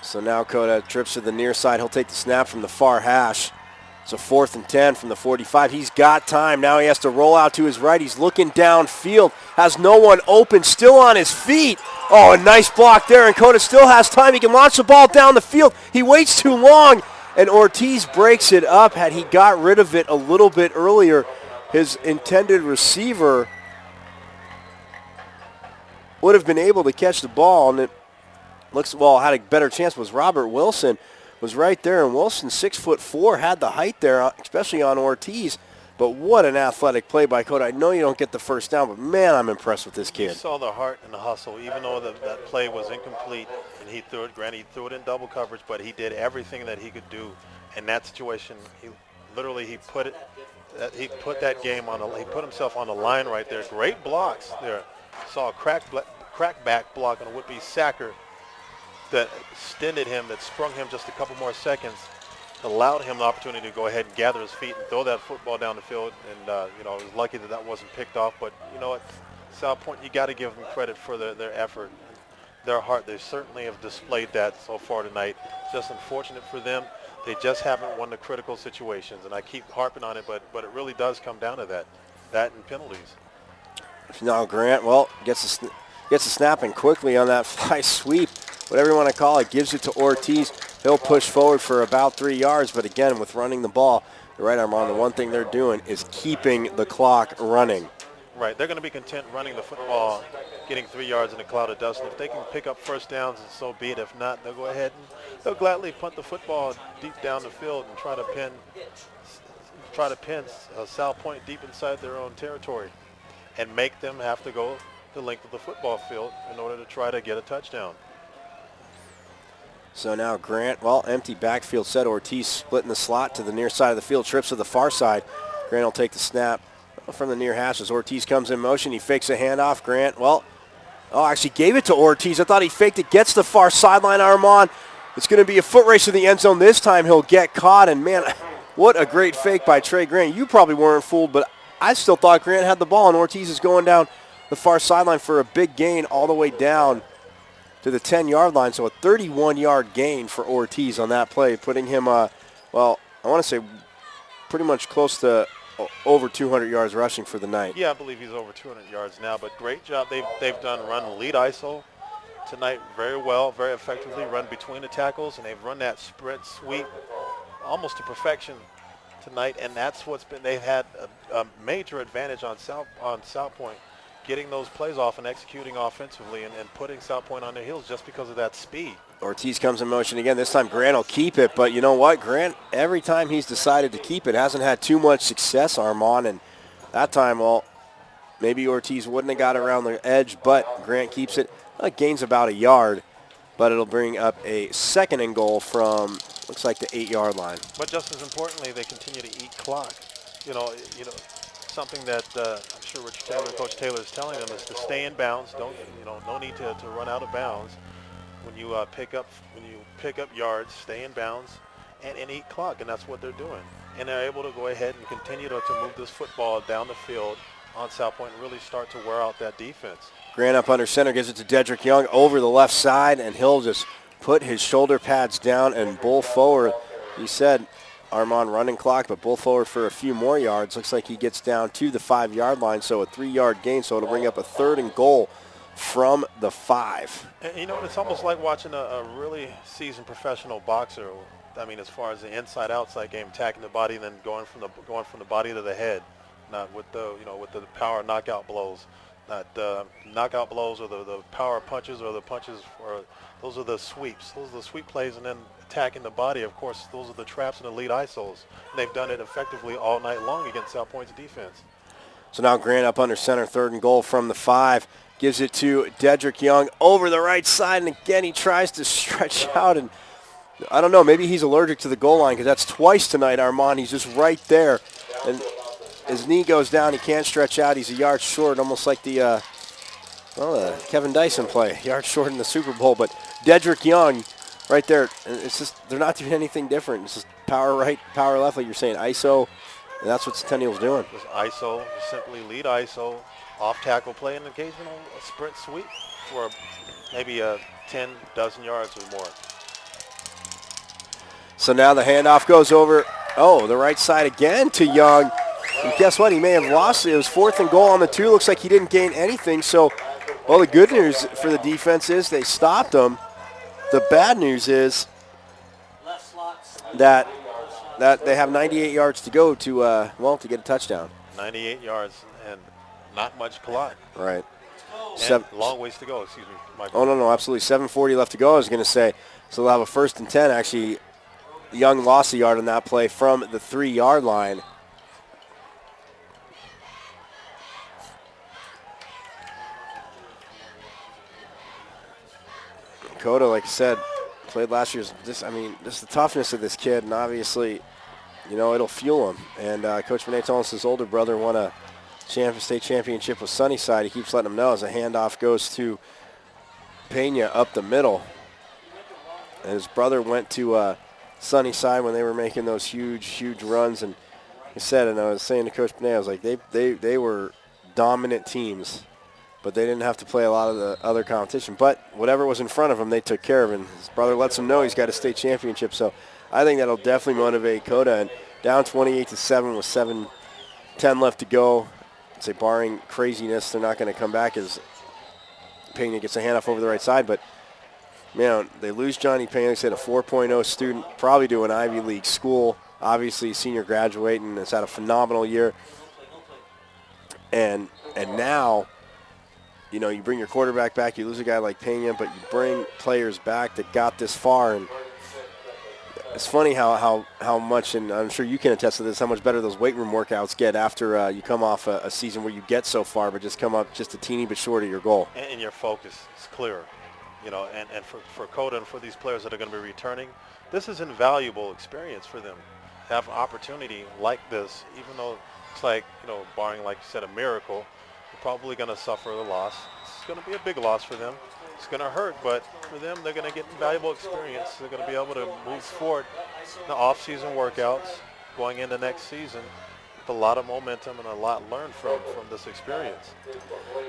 So now Cota trips to the near side. He'll take the snap from the far hash. It's a 4th and 10 from the 45. He's got time. Now he has to roll out to his right. He's looking downfield. Has no one open. Still on his feet. Oh, a nice block there. And Cota still has time. He can launch the ball down the field. He waits too long. And Ortiz breaks it up. Had he got rid of it a little bit earlier, his intended receiver would have been able to catch the ball. And it looks, had a better chance. Was Robert Wilson. Was right there, and Wilson, 6'4", had the height there, especially on Ortiz. But what an athletic play by Cota. I know you don't get the first down, but man, I'm impressed with this kid. You saw the heart and the hustle, even though that play was incomplete, and he threw it. Granted, he threw it in double coverage, but he did everything that he could do in that situation. He put that game on. He put himself on the line right there. Great blocks there. Saw a crack back block on a would-be sacker that extended him, that sprung him just a couple more seconds, allowed him the opportunity to go ahead and gather his feet and throw that football down the field. And, was lucky that wasn't picked off. But you know what, Salpointe, you got to give them credit for their effort. their heart. They certainly have displayed that so far tonight. Just unfortunate for them. They just haven't won the critical situations, and I keep harping on it, but it really does come down to that and penalties. Now Grant, well, gets a snapping quickly on that fly sweep, whatever you want to call it, gives it to Ortiz. He'll push forward for about 3 yards, but again, with running the ball, you're right, Armand, the one thing they're doing is keeping the clock running. Right, they're going to be content running the football, getting 3 yards in a cloud of dust. And if they can pick up first downs, and so be it. If not, they'll go ahead and they'll gladly punt the football deep down the field and try to pin Salpointe deep inside their own territory and make them have to go the length of the football field in order to try to get a touchdown. So now Grant, well, empty backfield set. Ortiz splitting the slot to the near side of the field, trips to the far side. Grant will take the snap from the near hash as Ortiz comes in motion. He fakes a handoff. Grant, actually gave it to Ortiz. I thought he faked it. Gets the far sideline, Armand. It's going to be a foot race to the end zone. This time he'll get caught. And, man, what a great fake by Trey Grant. You probably weren't fooled, but I still thought Grant had the ball, and Ortiz is going down the far sideline for a big gain all the way down to the 10-yard line. So a 31-yard gain for Ortiz on that play, putting him, I want to say pretty much close to over 200 yards rushing for the night. Yeah, I believe he's over 200 yards now, but great job. They've done run lead ISO tonight very well, very effectively, run between the tackles, and they've run that spread sweep almost to perfection tonight, and that's what's been, they've had a major advantage on Salpointe, getting those plays off and executing offensively and putting Salpointe on their heels just because of that speed. Ortiz comes in motion again. This time Grant will keep it, but you know what? Grant, every time he's decided to keep it, hasn't had too much success, Armand, and that time, well, maybe Ortiz wouldn't have got around the edge, but Grant keeps it. Gains about a yard, but it'll bring up a second and goal from, looks like the 8-yard line. But just as importantly, they continue to eat clock. You know, something that I'm sure Coach Taylor is telling them is to stay in bounds. No need to run out of bounds. When you pick up yards, stay in bounds and eat clock, and that's what they're doing. And they're able to go ahead and continue to move this football down the field on Salpointe and really start to wear out that defense. Grant up under center, gives it to Dedrick Young over the left side, and he'll just put his shoulder pads down and bull forward. He said, Armand, running clock, but bull forward for a few more yards. Looks like he gets down to the 5-yard line, so a 3-yard gain, so it'll bring up a third and goal from the 5. And, it's almost like watching a really seasoned professional boxer. I mean, as far as the inside-outside game, attacking the body and then going from the body to the head, not with the power knockout blows. Not knockout blows or the power punches or the punches, or those are the sweeps. Those are the sweep plays, and then attacking the body. Of course, those are the traps and the lead ISOs. And they've done it effectively all night long against Salpointe's defense. So now Grant up under center, third and goal from the 5. Gives it to Dedrick Young over the right side, and again he tries to stretch out, and I don't know, maybe he's allergic to the goal line because that's twice tonight, Armand. He's just right there, and his knee goes down. He can't stretch out. He's a yard short, almost like the Kevin Dyson play, yard short in the Super Bowl. But Dedrick Young right there, it's just they're not doing anything different. It's just power right, power left, like you're saying, ISO, and that's what Centennial's doing. Just ISO, simply lead ISO, off-tackle play, and occasional sprint sweep for maybe 10 dozen yards or more. So now the handoff goes over, the right side again to Young. And guess what? He may have lost it. It was 4th and goal on the 2. Looks like he didn't gain anything. So, well, the good news for the defense is they stopped him. The bad news is that they have 98 yards to go to get a touchdown. 98 yards and not much clock. Right. Long ways to go, excuse me, Michael. Oh, no, absolutely. 7:40 left to go, I was going to say. So they'll have a 1st and 10. Actually, Young lost a yard on that play from the 3-yard line. Dakota, like I said, played last year's. Just the toughness of this kid, and obviously, it'll fuel him. And Coach Benet telling us his older brother won a state championship with Sunnyside. He keeps letting him know as a handoff goes to Pena up the middle. And his brother went to Sunnyside when they were making those huge runs. And he said, and I was saying to Coach Benet, I was like, they were dominant teams but they didn't have to play a lot of the other competition. But whatever was in front of him, they took care of. And his brother lets him know he's got a state championship. So I think that'll definitely motivate Coda. And down 28-7 with 7:10 left to go. I'd say barring craziness, they're not going to come back as Pena gets a handoff over the right side. But, man, they lose Johnny Pena. They said a 4.0 student, probably to an Ivy League school. Obviously, senior graduate, and has had a phenomenal year. And now, you know, you bring your quarterback back, you lose a guy like Pena, but you bring players back that got this far. And it's funny how much, and I'm sure you can attest to this, how much better those weight room workouts get after you come off a season where you get so far but just come up just a teeny bit short of your goal. And your focus is clearer. You know, and for Coda and for these players that are going to be returning, this is invaluable experience for them. Have an opportunity like this, even though it's like, you know, barring, like you said, a miracle, you're probably going to suffer the loss. It's going to be a big loss for them. It's going to hurt, but for them, they're going to get valuable experience. They're going to be able to move forward in the off-season workouts, going into next season, with a lot of momentum and a lot learned from this experience.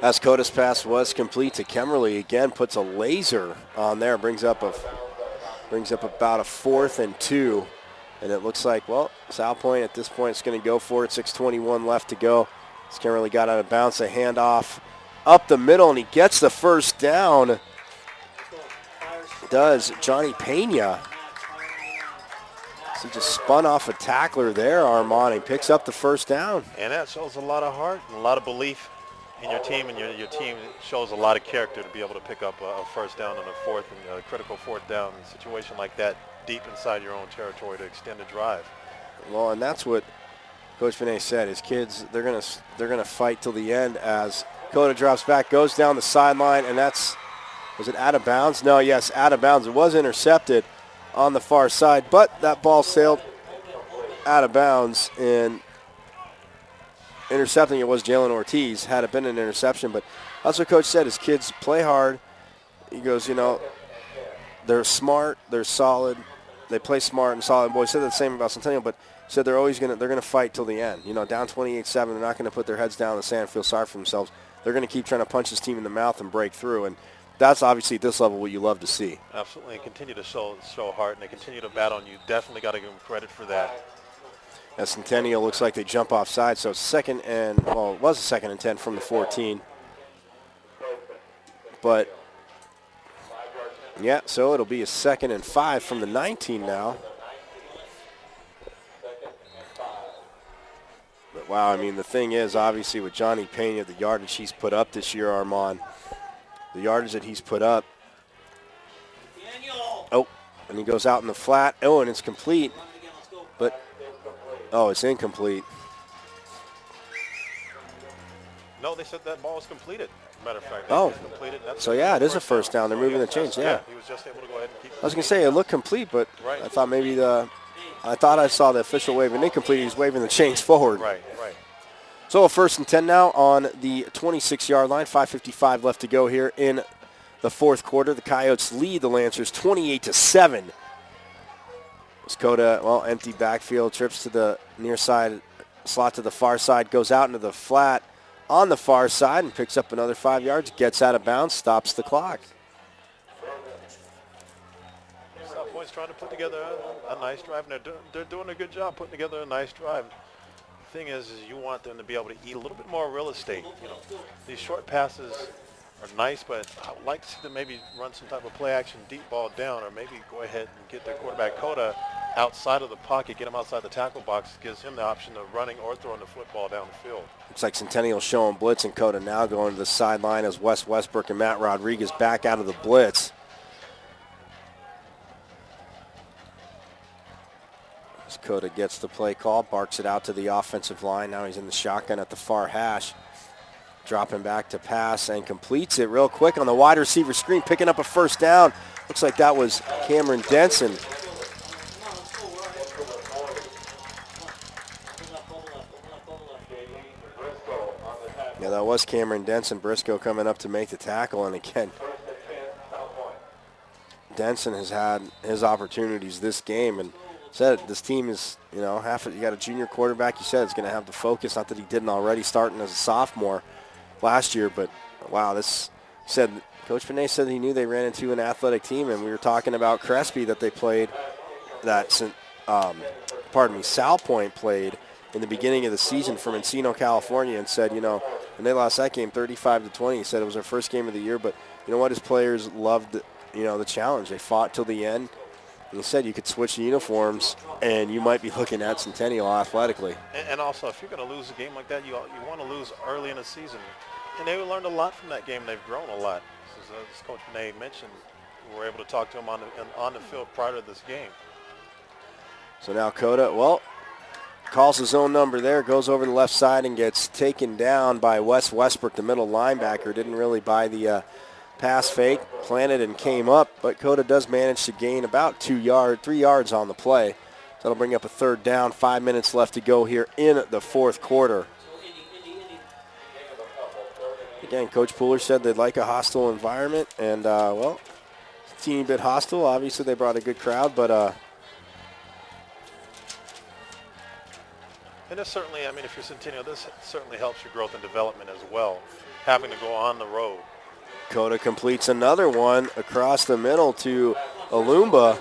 As Coda's pass was complete to Kemmerly, again puts a laser on there, brings up about a 4th and 2. And it looks like, well, Salpointe at this point is going to go for it. 6:21 left to go. As Kemmerly got out of bounds, a handoff up the middle, and he gets the first down. Does Johnny Pena. So he just spun off a tackler there, Armand. He picks up the first down. And that shows a lot of heart and a lot of belief in your team, and your team shows a lot of character to be able to pick up a first down on a critical fourth down in a situation like that, deep inside your own territory to extend the drive. Well, and that's what Coach Vinay said. His kids, they're gonna fight till the end as Coda drops back, goes down the sideline, and was it out of bounds? No, yes, out of bounds. It was intercepted on the far side, but that ball sailed out of bounds, and intercepting it was Jaylen Ortiz. Had it been an interception, but that's what Coach said. His kids play hard. He goes, you know, they're smart, they're solid, they play smart and solid. Well, he said the same about Centennial, but he said they're gonna fight till the end. You know, down 28-7, they're not gonna put their heads down in the sand and feel sorry for themselves. They're gonna keep trying to punch this team in the mouth and break through, and that's obviously at this level what you love to see. Absolutely, and continue to show heart, and they continue to bat on you. Definitely got to give them credit for that. As Centennial looks like they jump offside, so it's it was a 2nd and 10 from the 14. But yeah, so it'll be a 2nd and 5 from the 19 now. But wow, I mean, the thing is, obviously, with Johnny Pena, the yardage he's put up this year, Armand, the yardage that he's put up. Oh, and he goes out in the flat. Oh, and it's complete. But, oh, it's incomplete. No, they said that ball was completed. Matter of fact, oh, completed. So yeah, it is a first down. They're moving the chains. Yeah, he was just able to go ahead and keep. I was gonna say it looked complete, but I thought maybe I thought I saw the official wave and incomplete. He's waving the chains forward. Right. So a 1st and 10 now on the 26-yard line. 5:55 left to go here in the 4th quarter. The Coyotes lead the Lancers 28-7. Coda, well, empty backfield, trips to the near side, slot to the far side, goes out into the flat on the far side and picks up another 5 yards, gets out of bounds, stops the clock. Salpointe's trying to put together a nice drive, and they're doing a good job putting together a nice drive. The thing is you want them to be able to eat a little bit more real estate. You know, these short passes are nice, but I would like to see them maybe run some type of play action, deep ball down, or maybe go ahead and get their quarterback Coda outside of the pocket, get him outside the tackle box, gives him the option of running or throwing the football down the field. Looks like Centennial showing blitz, and Coda now going to the sideline as Wes Westbrook and Matt Rodriguez back out of the blitz. As Coda gets the play call, barks it out to the offensive line. Now he's in the shotgun at the far hash. Dropping back to pass and completes it real quick on the wide receiver screen, picking up a first down. Looks like that was Cameron Denson. Yeah, that was Cameron Denson. Briscoe coming up to make the tackle, and again, Denson has had his opportunities this game, and said this team is, you know, you got a junior quarterback. You said it's going to have the focus. Not that he didn't already, starting as a sophomore last year, but wow, Coach Benet said he knew they ran into an athletic team, and we were talking about Crespi that they played, Salpointe played in the beginning of the season from Encino, California, and said, when they lost that game 35-20, he said it was their first game of the year, but you know what, his players loved, the challenge. They fought till the end. And he said you could switch the uniforms, and you might be looking at Centennial athletically. And also, if you're going to lose a game like that, you want to lose early in the season. And they learned a lot from that game. They've grown a lot. As Coach Benet mentioned, we were able to talk to him on the field prior to this game. So now Coda, calls his own number there, goes over the left side and gets taken down by Wes Westbrook, the middle linebacker. Didn't really buy the pass fake, planted and came up, but Coda does manage to gain about 3 yards on the play. That'll bring up a third down, 5 minutes left to go here in the fourth quarter. Again, Coach Pooler said they'd like a hostile environment, and, a teeny bit hostile. Obviously, they brought a good crowd, but and this certainly, if you're Centennial, this certainly helps your growth and development as well, having to go on the road. Coda completes another one across the middle to Alumba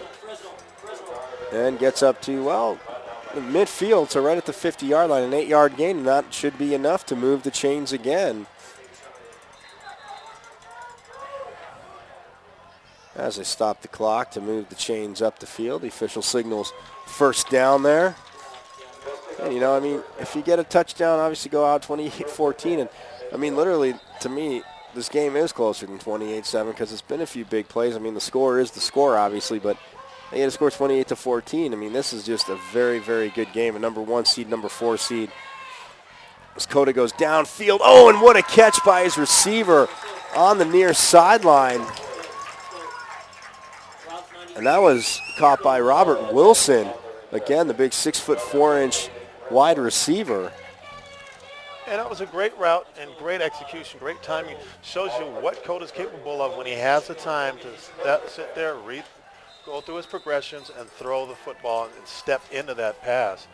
and gets up to, midfield, so right at the 50-yard line, an 8-yard gain, and that should be enough to move the chains again. As they stop the clock to move the chains up the field, the official signals first down there. And, if you get a touchdown, obviously go out 28-14. And, literally, to me, this game is closer than 28-7 because it's been a few big plays. The score is the score, obviously, but they had to score 28-14. This is just a very, very good game. A number 1 seed, number 4 seed. As Coda goes downfield. Oh, and what a catch by his receiver on the near sideline. And that was caught by Robert Wilson. Again, the big 6'4" wide receiver. And that was a great route and great execution, great timing. Shows you what Coda's capable of when he has the time to sit there, go through his progressions, and throw the football and step into that pass.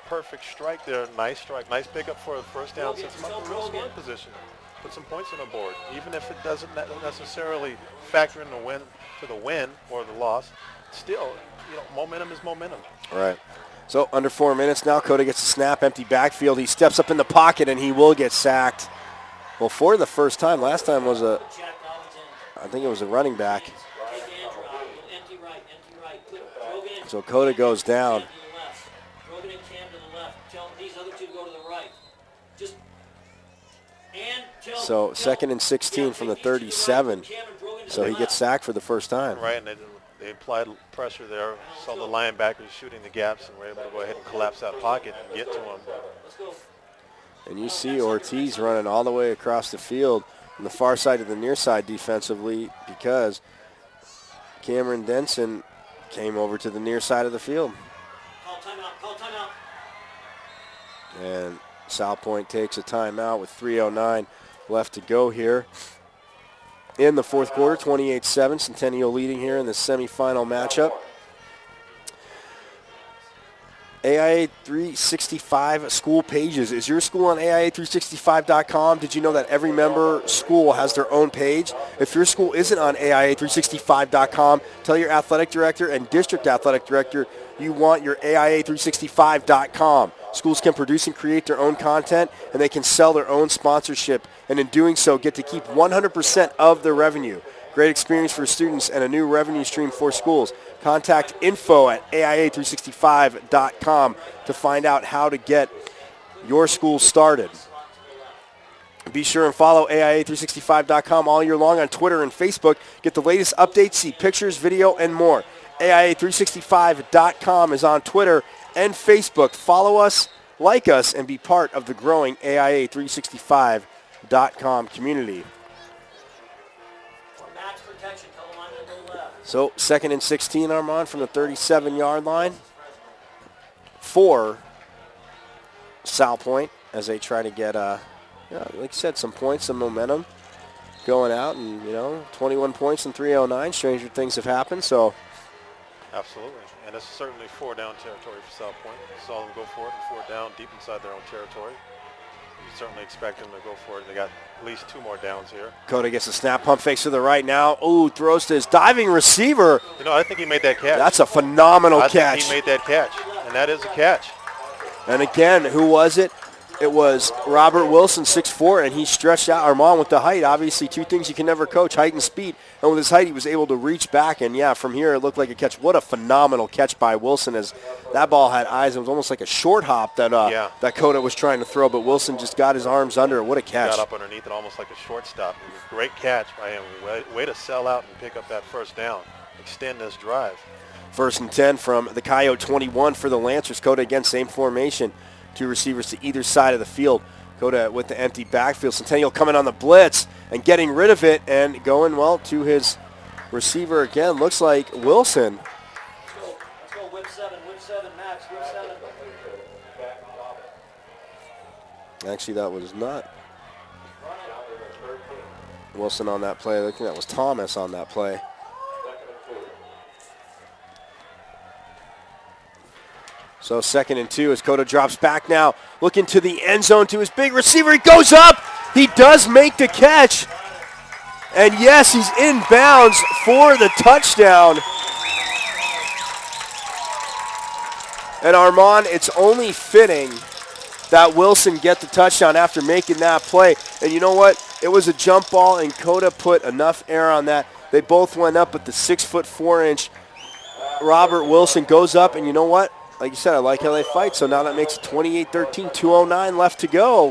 Perfect strike there. Nice strike. Nice pickup for a first down. Sets him up in a real scoring position. Put some points on the board. Even if it doesn't necessarily factor in the win or the loss, still, momentum is momentum. Right. So under 4 minutes now, Coda gets a snap, empty backfield. He steps up in the pocket, and he will get sacked. Well, for the first time. Last time was I think it was a running back. So Coda goes down. So 2nd and 16 from the 37. So he gets sacked for the first time. Right, and they applied pressure there, saw the linebackers shooting the gaps, and were able to go ahead and collapse that pocket and get to him. And you see Ortiz running all the way across the field on the far side of the near side defensively because Cameron Denson came over to the near side of the field. Call timeout. And Salpointe takes a timeout with 3:09 left to go here in the fourth quarter, 28-7. Centennial leading here in the semifinal matchup. AIA 365 school pages. Is your school on AIA365.com? Did you know that every member school has their own page? If your school isn't on AIA365.com, tell your athletic director and district athletic director you want your AIA365.com. Schools can produce and create their own content, and they can sell their own sponsorship, and in doing so get to keep 100% of their revenue. Great experience for students and a new revenue stream for schools. Contact info at AIA365.com to find out how to get your school started. Be sure and follow AIA365.com all year long on Twitter and Facebook. Get the latest updates, see pictures, video, and more. AIA365.com is on Twitter and Facebook. Follow us, like us, and be part of the growing AIA365.com community. So 2nd and 16, Armand, from the 37-yard line for Salpointe as they try to get, like I said, some points, some momentum going out. And, 21 points in 3:09. Stranger things have happened, so. Absolutely. And it's certainly 4-down territory for Salpointe. Saw them go for it and 4 down deep inside their own territory. You certainly expect them to go for it. They got at least 2 more downs here. Coda gets a snap, pump fakes to the right now. Ooh, throws to his diving receiver. You know, I think he made that catch. That's a phenomenal I catch. think he made that catch, and that is a catch. And again, who was it? It was Robert Wilson, 6'4", and he stretched out Armand with the height. Obviously, 2 things you can never coach, height and speed. And with his height, he was able to reach back. And, yeah, from here, it looked like a catch. What a phenomenal catch by Wilson, as that ball had eyes. It was almost like a short hop that that Coda was trying to throw, but Wilson just got his arms under it. What a catch. Got up underneath it almost like a shortstop. It was a great catch by him. Way to sell out and pick up that first down, extend this drive. 1st and 10 from the Coyote 21 for the Lancers. Coda again, same formation. 2 receivers to either side of the field. Coda with the empty backfield. Centennial coming on the blitz and getting rid of it and going, well, to his receiver again. Looks like Wilson. Let's go whip 7, Max, whip 7. Actually, that was not Wilson on that play. I think that was Thomas on that play. So 2nd and 2 as Coda drops back now, looking to the end zone to his big receiver. He goes up. He does make the catch. And yes, he's in bounds for the touchdown. And Armand, it's only fitting that Wilson get the touchdown after making that play. And you know what? It was a jump ball, and Coda put enough air on that. They both went up, but the 6'4" Robert Wilson goes up, and you know what? Like you said, I like how they fight, so now that makes it 28-13, 2:09 left to go,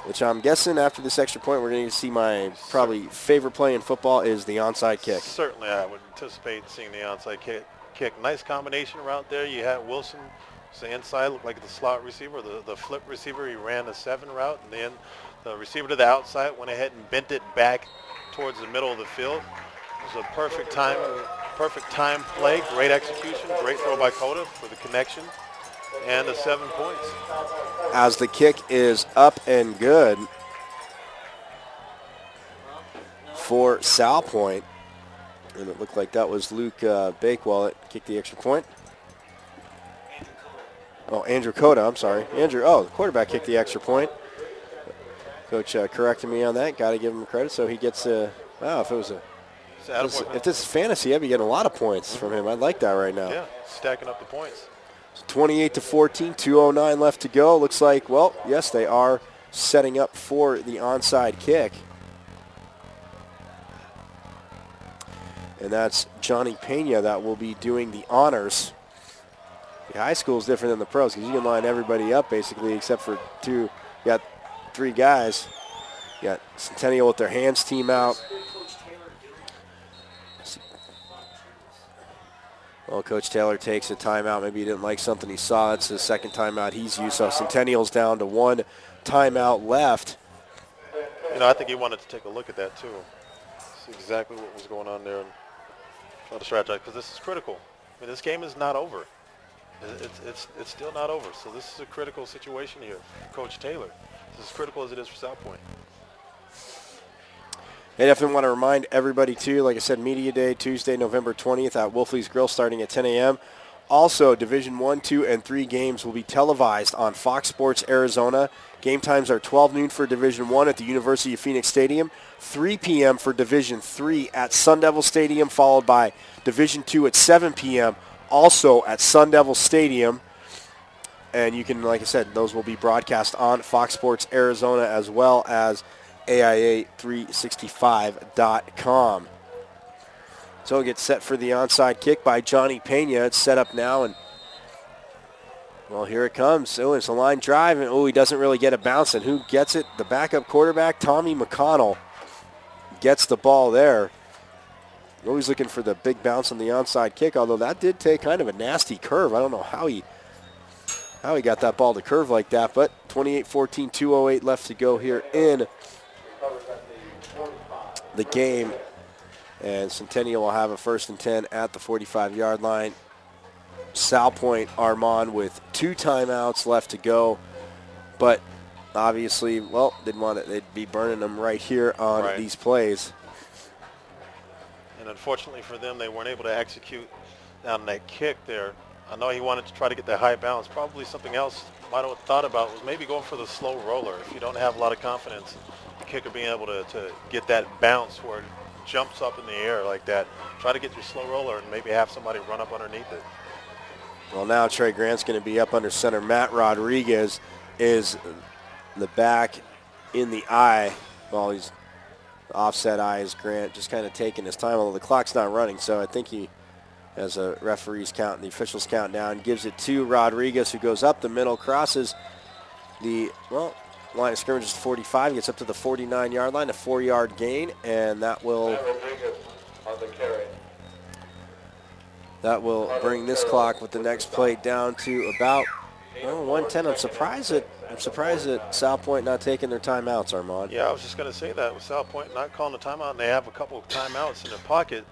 which I'm guessing after this extra point we're going to see my probably favorite play in football is the onside kick. Certainly I would anticipate seeing the onside kick. Nice combination route there. You had Wilson, the inside, looked like the slot receiver, the flip receiver. He ran the 7 route, and then the receiver to the outside went ahead and bent it back towards the middle of the field. It was a perfect time play, great execution, great throw by Coda for the connection, and the 7 points. As the kick is up and good for Salpointe. And it looked like that was Luke Bakewell that kicked the extra point. Oh, Andrew Coda, I'm sorry. The quarterback kicked the extra point. Coach corrected me on that. Got to give him credit. So he gets if this is fantasy, I'd be getting a lot of points from him. I'd like that right now. Yeah, stacking up the points. So 28-14, 2:09 left to go. Looks like, well, yes, they are setting up for the onside kick. And that's Johnny Pena that will be doing the honors. The high school is different than the pros because you can line everybody up basically except for 2. You got 3 guys. You got Centennial with their hands team out. Well, Coach Taylor takes a timeout. Maybe he didn't like something he saw. It's the 2nd timeout he's used. So Centennial's down to 1 timeout left. You know, I think he wanted to take a look at that too. See exactly what was going on there and try to strategize because this is critical. I mean, this game is not over. It's still not over. So this is a critical situation here for Coach Taylor. It's as critical as it is for Salpointe. I definitely want to remind everybody, too, like I said, Media Day, Tuesday, November 20th at Wolfley's Grill starting at 10 a.m. Also, Division 1, 2, and 3 games will be televised on Fox Sports Arizona. Game times are 12 noon for Division 1 at the University of Phoenix Stadium, 3 p.m. for Division 3 at Sun Devil Stadium, followed by Division 2 at 7 p.m., also at Sun Devil Stadium. And you can, like I said, those will be broadcast on Fox Sports Arizona as well as AIA365.com. So it gets set for the onside kick by Johnny Pena. It's set up now, and, well, here it comes. Oh, it's a line drive, and, he doesn't really get a bounce. And who gets it? The backup quarterback, Tommy McConnell, gets the ball there. Always looking for the big bounce on the onside kick, although that did take kind of a nasty curve. I don't know how he got that ball to curve like that, but 28-14, 2:08 left to go here in the game. And Centennial will have a 1st and 10 at the 45-yard line. Salpointe Armand with 2 timeouts left to go. But obviously, well, they'd be burning them right here on these plays. And unfortunately for them, they weren't able to execute on that kick there I know he wanted to try to get that high bounce. Probably something else might have thought about was maybe going for the slow roller. If you don't have a lot of confidence, the kicker being able to get that bounce where it jumps up in the air like that, try to get your slow roller and maybe have somebody run up underneath it. Well, now Trey Grant's going to be up under center. Matt Rodriguez is the back in the eye. Well, he's offset eye is Grant, just kind of taking his time, although the clock's not running, so I think he, as a referee's count and the officials count down, gives it to Rodriguez, who goes up the middle, crosses the, line of scrimmage is 45, gets up to the 49-yard line, a 4-yard gain, and that will bring this clock with the next play down to about 1:10. I'm surprised at Salpointe not taking their timeouts, Armand. Yeah, I was just going to say that with Salpointe not calling a timeout, and they have a couple of timeouts in their pocket.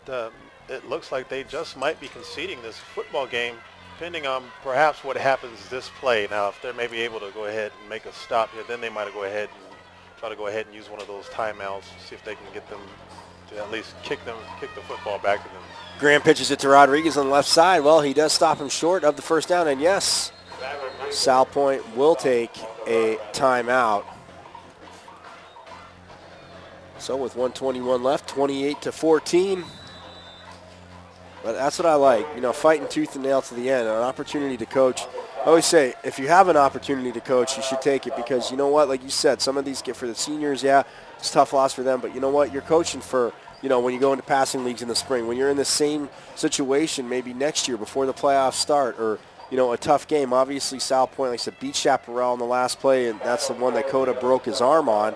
It looks like they just might be conceding this football game, depending on perhaps what happens this play. Now, if they're maybe able to go ahead and make a stop here, then they might go ahead and try to go ahead and use one of those timeouts, see if they can get them to at least kick the football back to them. Grant pitches it to Rodriguez on the left side. Well, he does stop him short of the first down, and yes, Salpointe will take a timeout. So with 1:21 left, 28-14. But that's what I like, fighting tooth and nail to the end, an opportunity to coach. I always say, if you have an opportunity to coach, you should take it because, you know what, like you said, some of these get for the seniors, yeah, it's a tough loss for them, but you know what, you're coaching for, when you go into passing leagues in the spring, when you're in the same situation maybe next year before the playoffs start or, a tough game. Obviously, Salpointe, like I said, beat Chaparral in the last play, and that's the one that Coda broke his arm on.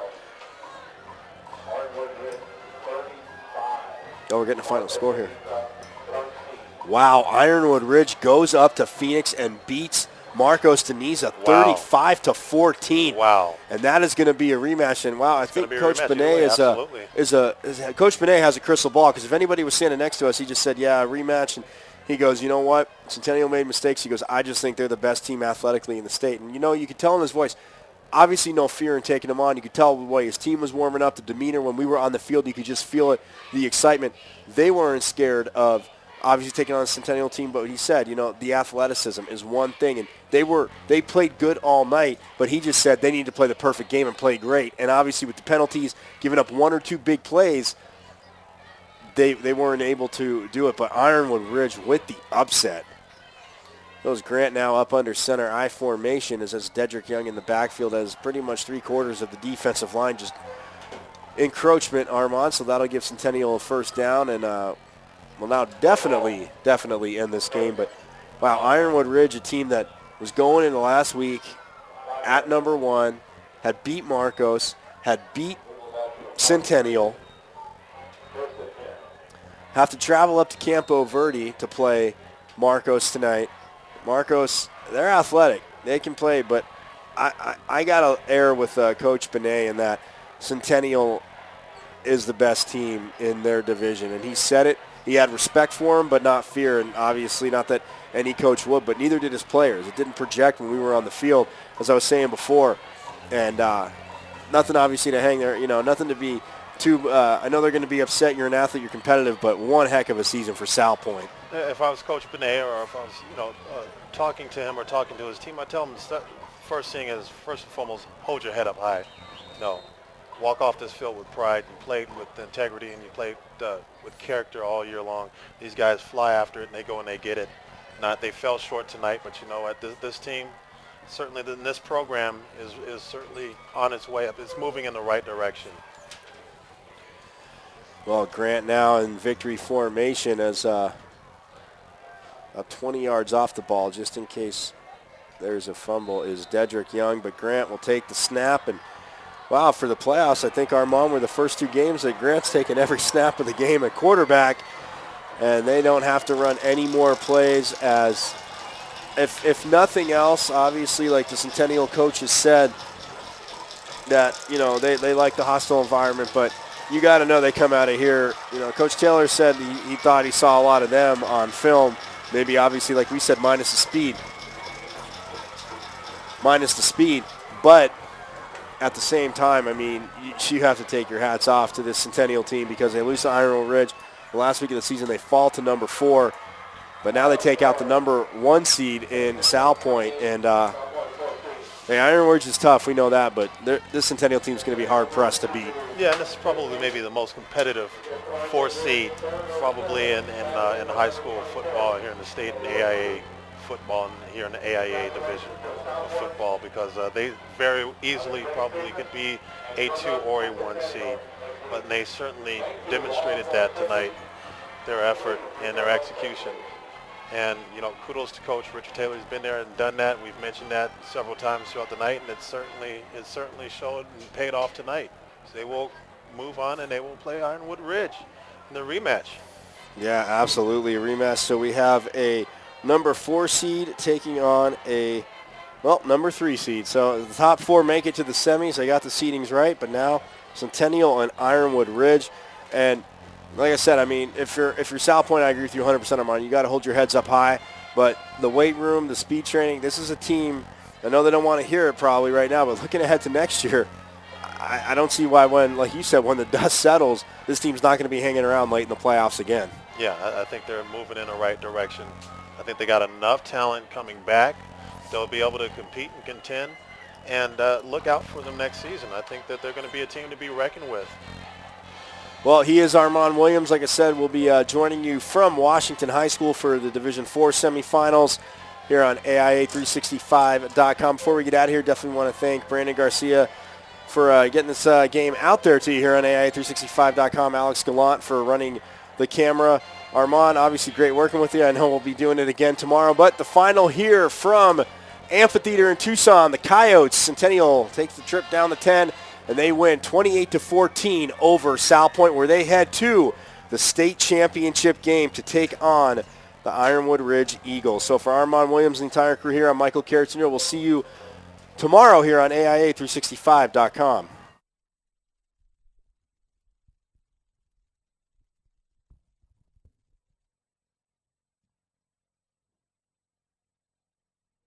Oh, we're getting a final score here. Wow, Ironwood Ridge goes up to Phoenix and beats Marcos Deniza 35-14. Wow. And that is going to be a rematch. And wow, I think Coach Benet Coach Benet has a crystal ball, because if anybody was standing next to us, he just said, yeah, rematch. And he goes, you know what? Centennial made mistakes. He goes, I just think they're the best team athletically in the state. And you could tell in his voice, obviously no fear in taking him on. You could tell the way his team was warming up, the demeanor when we were on the field, you could just feel it, the excitement. They weren't scared of obviously taking on a Centennial team, but he said, the athleticism is one thing, and they played good all night, but he just said they need to play the perfect game and play great. And obviously with the penalties, giving up one or two big plays, they weren't able to do it. But Ironwood Ridge with the upset. Those Grant now up under center I formation as Dedrick Young in the backfield as pretty much 3/4 of the defensive line just encroachment, Armand, so that'll give Centennial a first down and will now definitely end this game. But, wow, Ironwood Ridge, a team that was going into last week at number 1, had beat Marcos, had beat Centennial, have to travel up to Campo Verde to play Marcos tonight. Marcos, they're athletic. They can play, but I got to err with Coach Benet in that Centennial is the best team in their division. And he said it. He had respect for him, but not fear, and obviously not that any coach would, but neither did his players. It didn't project when we were on the field, as I was saying before, and nothing obviously to hang there, nothing to be too, I know they're going to be upset. You're an athlete, you're competitive, but one heck of a season for Salpointe. If I was Coach Benet, or if I was, talking to him or talking to his team, I'd tell him first thing is, first and foremost, hold your head up high. Walk off this field with pride. You played with integrity and you played with character all year long. These guys fly after it and they go and they get it. They fell short tonight, but you know what? This team, certainly this program is certainly on its way up. It's moving in the right direction. Well, Grant now in victory formation as up 20 yards off the ball, just in case there's a fumble, is Dedrick Young. But Grant will take the snap, and wow, for the playoffs, I think Armand were the first 2 games that Grant's taken every snap of the game at quarterback, and they don't have to run any more plays as, if nothing else, obviously, like the Centennial coaches said, that, they like the hostile environment, but you got to know they come out of here. Coach Taylor said he thought he saw a lot of them on film, maybe obviously, like we said, minus the speed, but at the same time, I mean, you have to take your hats off to this Centennial team because they lose to Ironwood Ridge. The last week of the season, they fall to number 4. But now they take out the number 1 seed in Salpointe, and the Iron Ridge is tough. We know that, but this Centennial team is going to be hard pressed to beat. Yeah, and this is probably maybe the most competitive 4 seed probably in high school football here in the state, and AIA football here in the AIA division of football, because they very easily probably could be a 2 or a 1 seed. But they certainly demonstrated that tonight, their effort and their execution. And, you know, kudos to Coach Richard Taylor. He's been there and done that. We've mentioned that several times throughout the night, and it certainly showed and paid off tonight. So they will move on, and they will play Ironwood Ridge in the rematch. Yeah, absolutely, a rematch. So we have a number 4 seed taking on a, number 3 seed. So the top 4 make it to the semis. I got the seedings right, but now Centennial and Ironwood Ridge. And like I said, I mean, if you're Salpointe, I agree with you 100% on mine. You got to hold your heads up high. But the weight room, the speed training, this is a team. I know they don't want to hear it probably right now, but looking ahead to next year, I don't see why like you said, when the dust settles, this team's not going to be hanging around late in the playoffs again. Yeah, I think they're moving in the right direction. I think they got enough talent coming back. They'll be able to compete and contend, and look out for them next season. I think that they're going to be a team to be reckoned with. Well, he is Armand Williams. Like I said, we'll be joining you from Washington High School for the Division IV semifinals here on AIA365.com. Before we get out of here, definitely want to thank Brandon Garcia for getting this game out there to you here on AIA365.com. Alex Gallant for running the camera. Armand, obviously great working with you. I know we'll be doing it again tomorrow. But the final here from Amphitheater in Tucson, the Coyotes. Centennial takes the trip down the 10. And they win 28-14 over Salpointe, where they head to the state championship game to take on the Ironwood Ridge Eagles. So for Armand Williams and the entire crew here, I'm Michael Carrot Jr. We'll see you tomorrow here on AIA365.com.